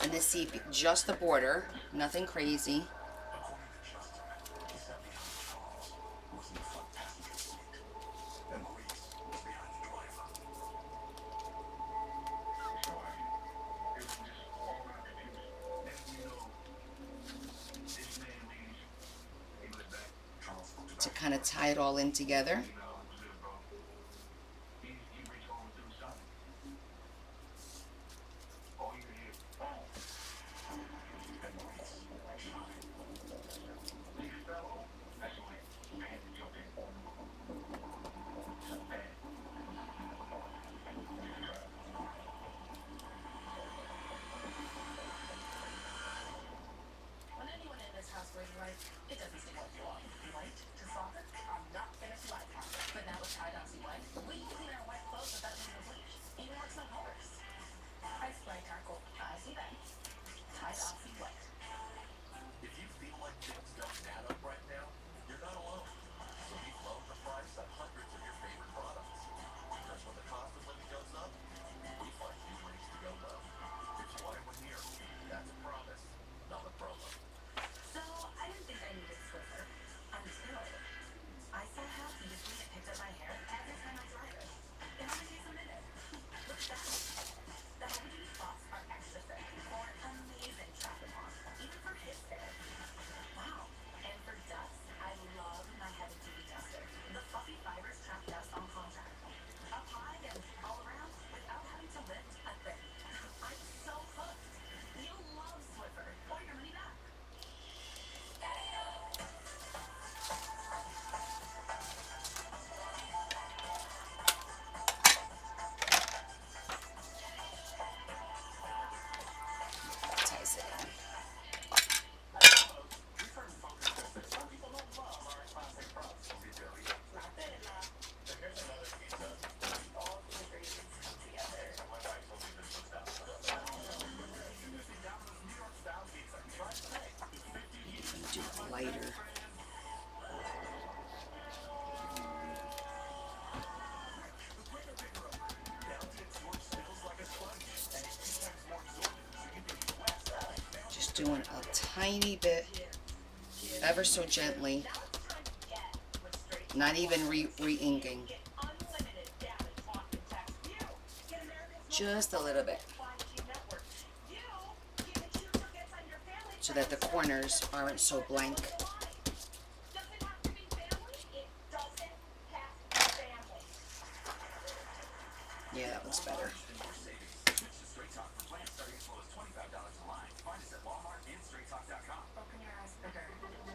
And this see just the border, nothing crazy. To kind of tie it all in together. When anyone in this house wears white, it doesn't seem like you are. White to soccer? I'm not finished life. But now with Tide Oxy White, we can clean our white clothes without needing a bleach. Even works on colors. Ice bright charcoal. I see that. Tide Oxy White. If you feel like things don't add up right now, you're not alone. So we've lowered the price on hundreds of your favorite products. Because when the cost of living goes up, we find new ways to go low. It's why we're here. That's a promise, not a promo. So, I didn't think I needed Swiffer until I saw how easily it picked up my hair every time I dried it. It only takes a minute. Look at that. The heavy-duty spots are extra thick for amazing trap-on, even for his hair. Wow. And for dust, I love my heavy-duty duster. The fluffy fibers trap dust on contact. Up high and all around without having to lift a thing. I'm so hooked. You'll love Swiffer or your money back. Ties it in. We've heard folks that some people don't love our classic products. Not good enough. Here's another pizza. All the ingredients come together. My wife told me this was down. Introducing Domino's New York style pizza. Try it today. Do it lighter. Just doing a tiny bit, ever so gently, not even re-inking, Unlimited data, talk, and text. You get America's just a little bit, 5G network. You get the cute tickets on your family. so that the corners aren't so blank. Does it have to be family? It doesn't have to be family. Yeah, that looks better. Open your eyes bigger.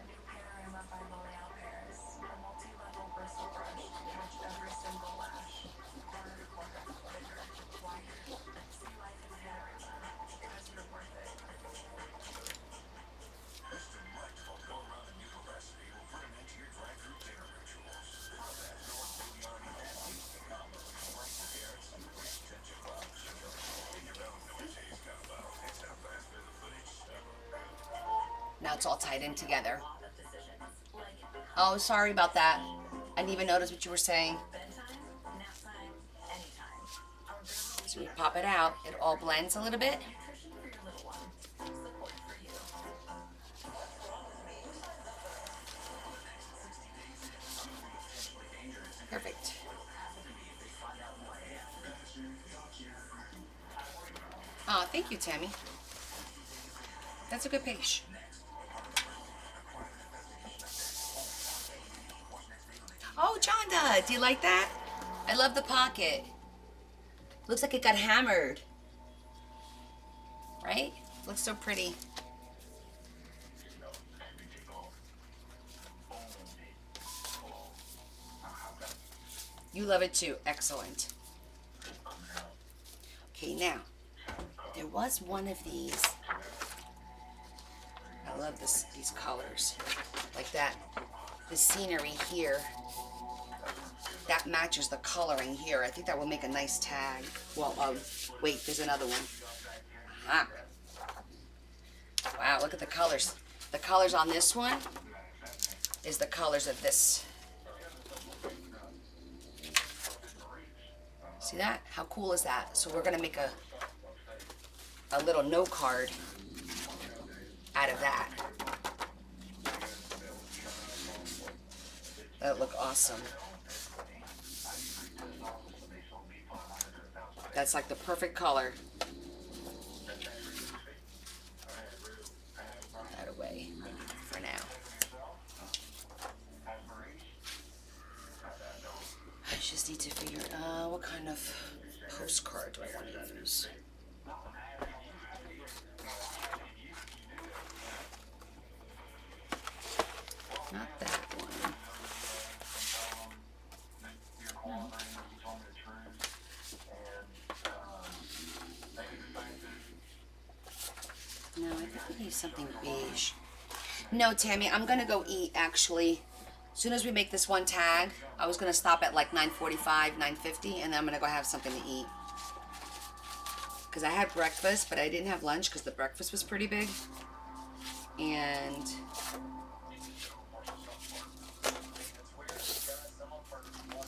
New Panorama by L'Oreal Paris. A multi-level bristle brush. Catch every single lash. Harder, bigger, wider. See life in panorama. Because you're worth it. Mr. Delightful, go around a new recipe will put an end to your drive-through dinner rituals. How that your baby already had these to come, but when you like your carrots, you wish that you loved sugar. And you don't know what she's got about. It's how fast with the footage. Now it's all tied in together. Lot of decisions. Like Oh, sorry about that. I didn't even notice what you were saying. bedtime, nap time, anytime. Our Gerber So we pop it out. It all blends a little bit. nutrition for your little one. Support for you. Perfect. Oh, thank you, Tammy. That's a good page. Oh, Jonda, do you like that? I love the pocket. Looks like it got hammered. Right? Looks so pretty. You love it too. Excellent. Okay, now, There was one of these. I love these colors. Like that. The scenery here. That matches the coloring here. I think that will make a nice tag. Well, wait, there's another one. Aha. Wow, look at the colors. The colors on this one is the colors of this. See that? How cool is that? So we're gonna make a little note card out of that. That would look awesome. That's like the perfect color. Put that away for now. I just need to figure out what kind of postcard do I want to use. Not that one. No, I think we need something beige. No, Tammy, I'm gonna go eat actually. As soon as we make this one tag, I was gonna stop at like 9:45, 9:50, and then I'm gonna go have something to eat. Because I had breakfast, but I didn't have lunch because the breakfast was pretty big. And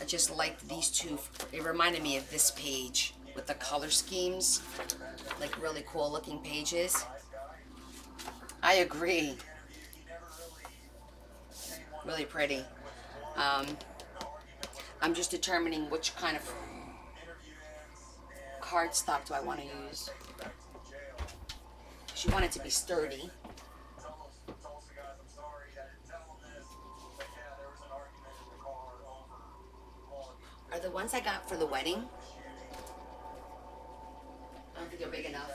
I just liked these two. It reminded me of this page with the color schemes. Like really cool looking pages. I agree. Really pretty. I'm just determining which kind of cardstock do I want to use. She wanted it to be sturdy. Are the ones I got for the wedding? I don't think they're big enough.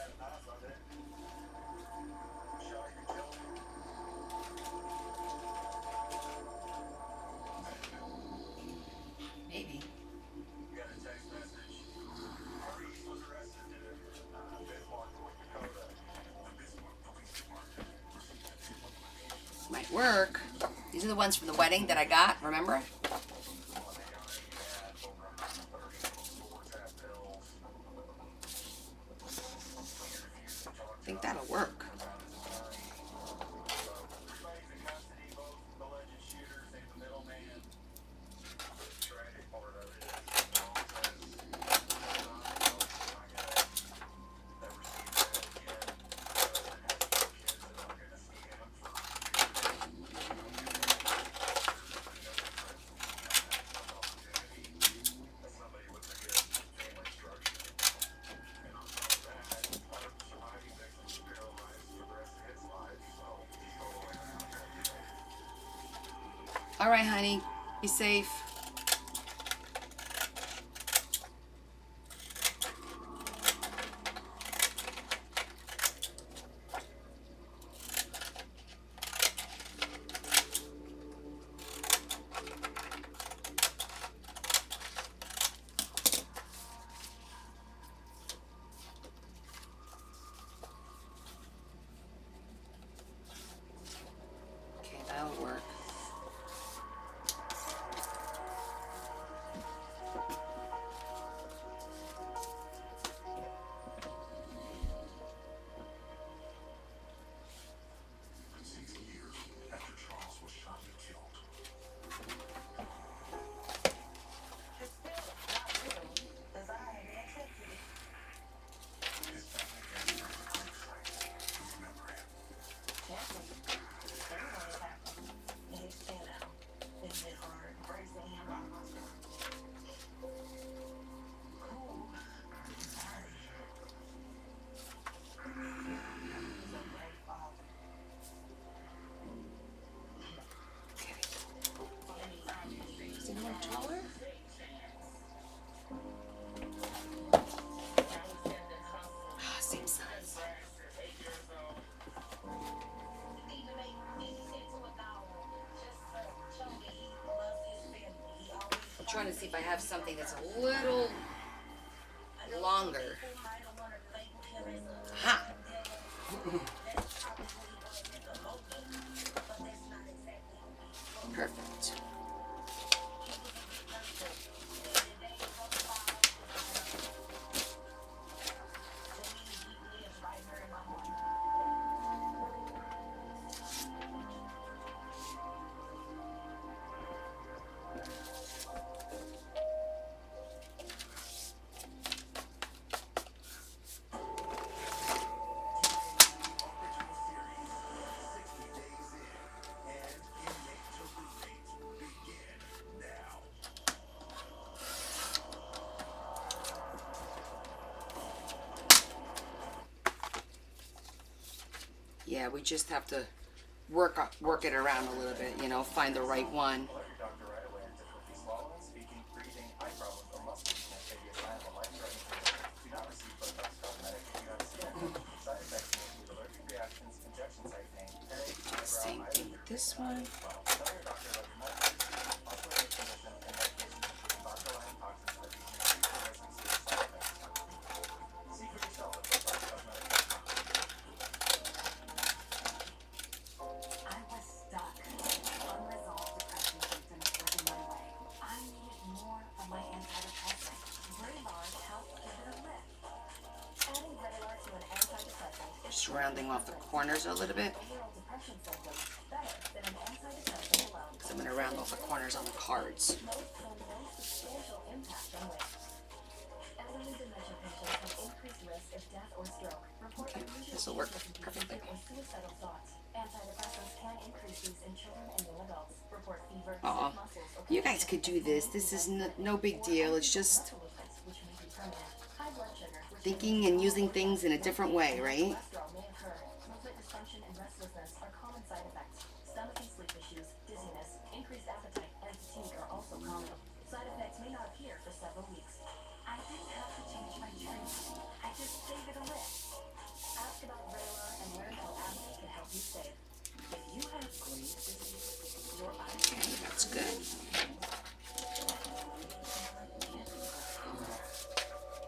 Maybe. Might work. These are the ones from the wedding that I got, remember? I think that'll work. All right, honey, be safe. Okay, that'll work. Is it more taller? Same size. I'm trying to see if I have something that's a little longer. Perfect. Original series, 60 days in, and Inmate to Roommate begin now. Yeah, we just have to work it around a little bit, you know, find the right one. Alert your doctor right away on difficulty swallowing, speaking, breathing, eye problems, or muscle weakness may be a sign of a life-threatening condition. Do not receive Botox Cosmetic if you have skin infections. Side effects may include allergic reactions, injection site pain, headache, eyebrow, Same thing with this one. Tell your doctor that you might receive osteoarthritis condition and medications including botulinum toxins that can increase the risk of serious side effects. See for yourself at Botox Cosmetic. I was stuck. Unresolved depression symptoms were in my way. I needed more of my antidepressant. Vraylar helped give it a lift. Adding Vraylar to an antidepressant is Just rounding off the corners a little bit. behavioral depression symptoms better than an antidepressant alone. Because I'm going to round off the corners on the cards. Most show no substantial impact on weight. Elderly dementia patients have increased risk of death or stroke. Report Okay, unusual this will work changes in perfectly. behavior or suicidal thoughts. Antidepressants can increase these in children and young adults. Report fever, Aw, stiff muscles, or you guys could do this. This is no big deal. It's just muscle weakness, which may be permanent. High blood sugar, which thinking and using things in a different way, right? cholesterol may occur. Movement dysfunction and restlessness are common side effects. Stomach and sleep issues, dizziness, increased appetite, and fatigue are also common. Side effects may not appear for several weeks. I didn't have to change my treatment. I just gave it a lift. Ask about Vraylar and learn how Abbott can help you save. If you have Graves' disease, your eyes Okay, that's good.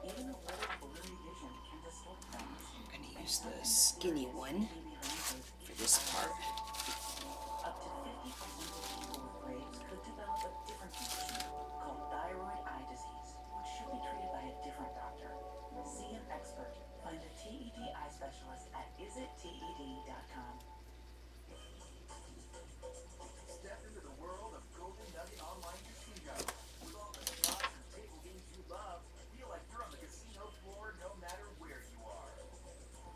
even a little blurry vision can distort things. I'm going to use the skinny one for this part. Up to 50% of people with Graves could develop a different condition called thyroid eye disease, which should be treated by a different doctor. See an expert. Find a TED eye specialist at isitted.com. Step into the world of Golden Nugget Online Casino. With all the slots and table games you love, feel like you're on the casino floor no matter where you are.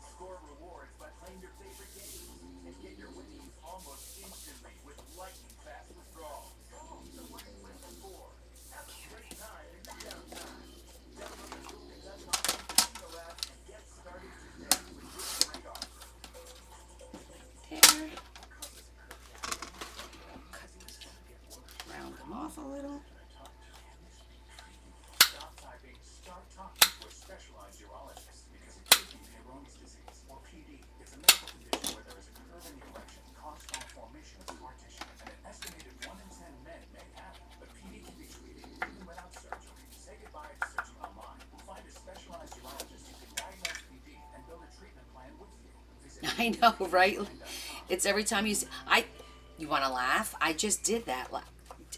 Score rewards by playing your favorite games and get your winnings almost instantly with lightning-fast withdrawals. So what are you waiting for? Have a great time in your downtime. Download the Golden Nugget Online Casino app and get started today with this great offer. There. Round them off a little. Stop typing, start talking to a specialized urologist because it could be Peyronie's disease, or PD. It's a medical condition where there is a curve in the erection caused by formation of scar tissue, and an estimated 1 in 10 men may have it. But PD can be treated even without surgery. Say goodbye to searching online. Find a specialized urologist who can diagnose PD and build a treatment plan with you. Visit I know, right? It's every time you see, you want to laugh? I just did that.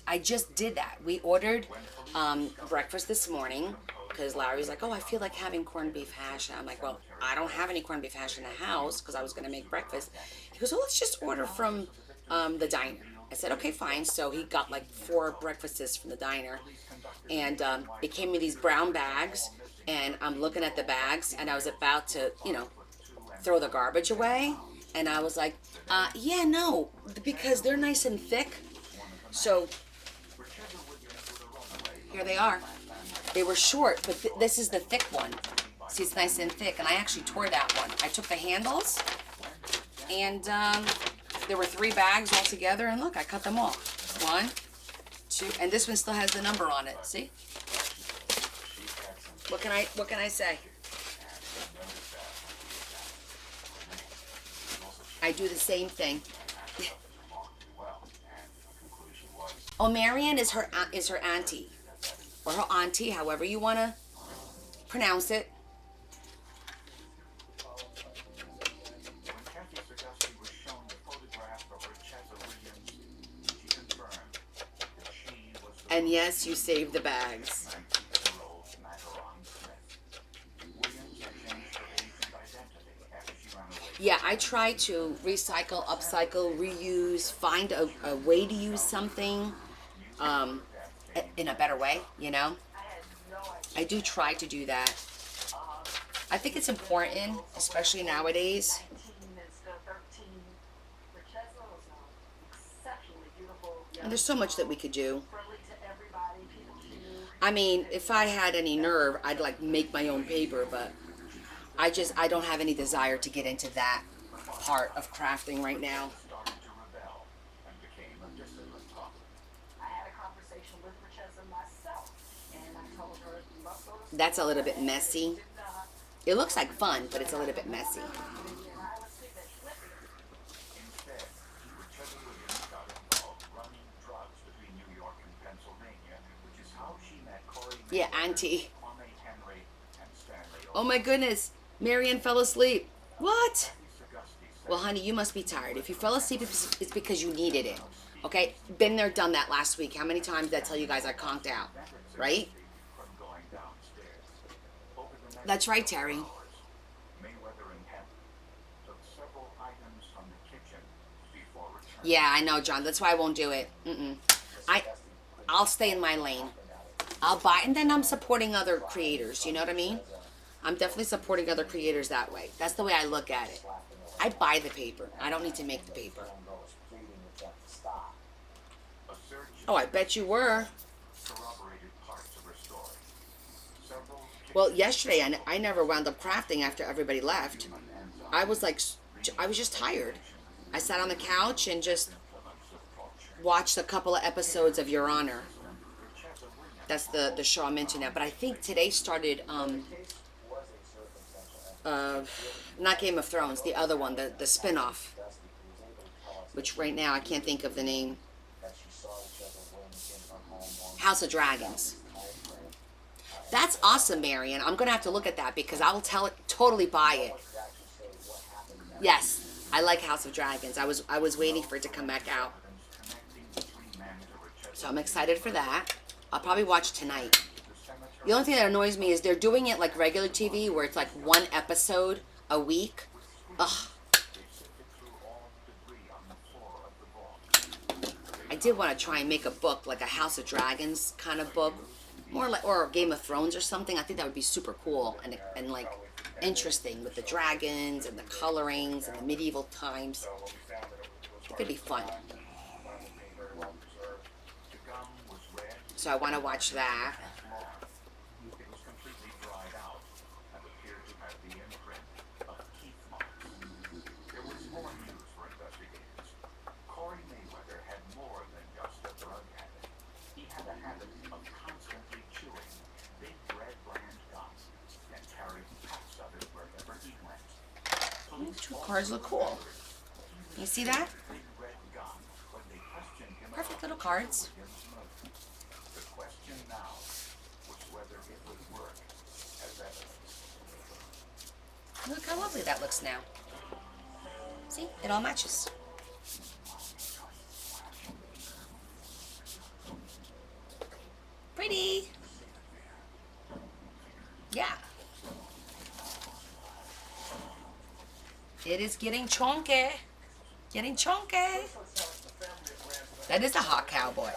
I just did that. We ordered breakfast this morning because Larry was like, oh, I feel like having corned beef hash. And I'm like, well, I don't have any corned beef hash in the house because I was going to make breakfast. He goes, oh, let's just order from the diner. I said, okay, fine. So he got like 4 breakfasts from the diner. And it came in these brown bags. And I'm looking at the bags and I was about to, throw the garbage away. And I was like, yeah, no, because they're nice and thick. So here they are. They were short, but this is the thick one. See, it's nice and thick. And I actually tore that one. I took the handles, and there were 3 bags all together. And look, I cut them off. 1, 2, and this one still has the number on it. See? What can I say? I do the same thing. Oh, Marion is her auntie, or her auntie, however you want to pronounce it. And yes, you saved the bags. 19-year-old Macaron Smith. Williams had changed her age and identity after she ran away. Yeah, I try to recycle, upcycle, reuse, find a way to use something in a better way, you know? I do try to do that. I think it's important, especially nowadays. 19 instead of 13. Richezza was exceptionally beautiful. And there's so much that we could do. Friendly to everybody. People knew. I mean, if I had any nerve, I'd like make my own paper, but I don't have any desire to get into that part of crafting right now. Started to rebel and became a disciplined toddler. I had a conversation with Richezza myself, and I told her you must go to school. That's a little bit messy. Did not. It looks like fun, but it's a little bit messy. And I was sitting there flipping. Instead, Richezza Williams got involved running drugs between New York and Pennsylvania, which is how she met Corey Yeah, Mayweather, Auntie. Kwame Henry, and Stanley Oh my goodness, Marianne fell asleep. What? Sagasti said Well, honey, you must be tired. If you fell asleep, it's because you needed it. Okay? Been there, done that last week. How many times did I tell you guys I conked out? Right? from going downstairs. Over the next That's right, Terry. hours, Mayweather and Henry took several items from the kitchen before returning. Yeah, I know, John. That's why I won't do it. I'll stay in my lane. I'll buy, and then I'm supporting other creators. You know what I mean? I'm definitely supporting other creators that way. That's the way I look at it. I buy the paper. I don't need to make the paper. A search Oh, I bet you were. corroborated parts of her story. Several Well, yesterday I never wound up crafting after everybody left. I was just tired. I sat on the couch and just watched a couple of episodes of Your Honor. That's the show I mentioned now. But I think today started not Game of Thrones, the other one, the spin-off, which right now I can't think of the name. House of Dragons. That's awesome, Marion. I'm gonna have to look at that because I will totally buy it. Yes, I like House of Dragons. I was waiting for it to come back out, so I'm excited for that. I'll probably watch tonight. The only thing that annoys me is they're doing it like regular TV, where it's like one episode a week. Ugh. I did want to try and make a book, like a House of Dragons kind of book, more like, or Game of Thrones or something. I think that would be super cool and like interesting with the dragons and the colorings and the medieval times. It could be fun. The gum was red, So I want to watch that. long. It was completely dried out and appeared to have the imprint of teeth marks. There was more news for investigators. Corey Mayweather had more than just a drug habit. He had a habit of constantly chewing big red brand gum and carried packs of it wherever he went. These two cards look cool. You see that? Big red gum when they questioned him Perfect about little cards. Williams' motive. The question now was whether it would work as evidence. Look how lovely that looks now. See? It all matches. Pretty. Yeah. It is getting chunky. Getting chunky. That is a hot cowboy.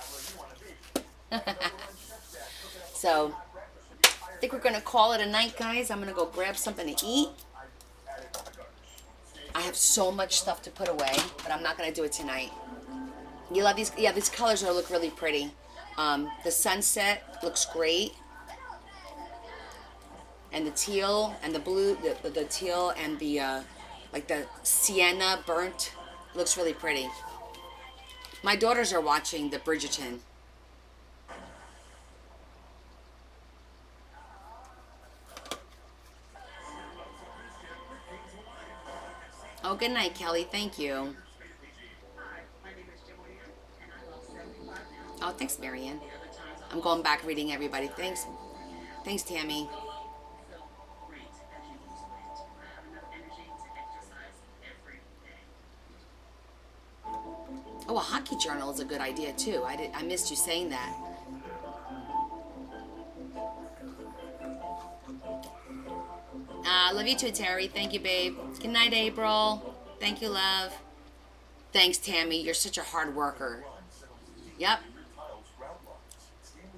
So, I think we're going to call it a night, guys. I'm going to go grab something to eat. I have so much stuff to put away, but I'm not going to do it tonight. You love these? Yeah, these colors look really pretty. The sunset looks great. And the teal and the blue, the teal and the, like the sienna burnt, looks really pretty. My daughters are watching the Bridgerton. Oh, good night, Kelly. Thank you. Oh, thanks, Marianne. I'm going back reading everybody. Thanks. Thanks, Tammy. Oh, a hockey journal is a good idea, too. I missed you saying that. I love you too, Terry. Thank you, babe. Good night, April. Thank you, love. Thanks, Tammy. You're such a hard worker. Yep.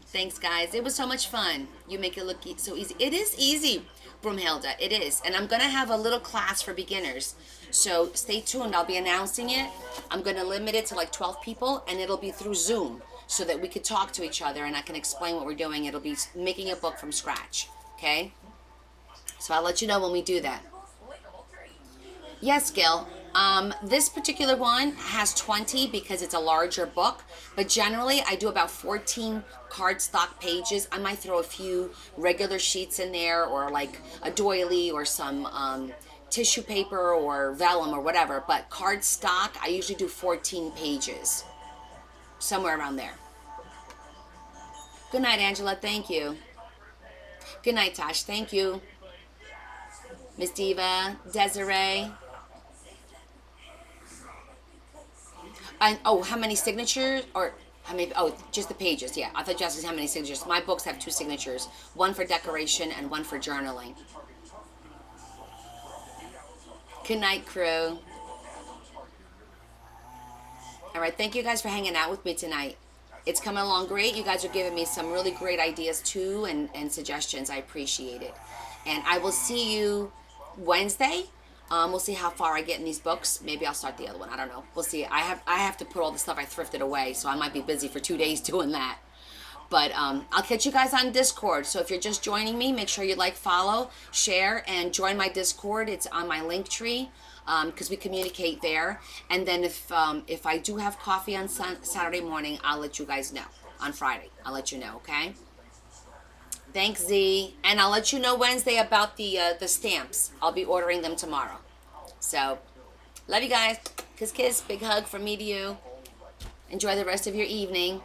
Thanks, guys. It was so much fun. You make it look so easy. It is easy, Broomhilda. It is. And I'm going to have a little class for beginners. So stay tuned. I'll be announcing it. I'm going to limit it to like 12 people, and it'll be through Zoom so that we could talk to each other and I can explain what we're doing. It'll be making a book from scratch. Okay? So I'll let you know when we do that. Yes, Gil. This particular one has 20 because it's a larger book, but generally I do about 14 cardstock pages. I might throw a few regular sheets in there, or like a doily or some tissue paper or vellum or whatever, but cardstock I usually do 14 pages, somewhere around there. Good night, Angela. Thank you. Good night, Tosh. Thank you. Miss Diva, Desiree. And, oh, how many signatures? Or how many? Oh, just the pages. Yeah, I thought you asked how many signatures. My books have 2 signatures, one for decoration and one for journaling. Good night, crew. All right, thank you guys for hanging out with me tonight. It's coming along great. You guys are giving me some really great ideas too, and suggestions. I appreciate it. And I will see you Wednesday. We'll see how far I get in these books. Maybe I'll start the other one. I don't know. We'll see. I have to put all the stuff I thrifted away, so I might be busy for 2 days doing that. But I'll catch you guys on Discord. So if you're just joining me, make sure you like, follow, share, and join my Discord. It's on my link tree because we communicate there. And then if I do have coffee on Saturday morning, I'll let you guys know. On Friday, I'll let you know. Okay. Thanks, Z. And I'll let you know Wednesday about the stamps. I'll be ordering them tomorrow. So, love you guys. Kiss, kiss. Big hug from me to you. Enjoy the rest of your evening.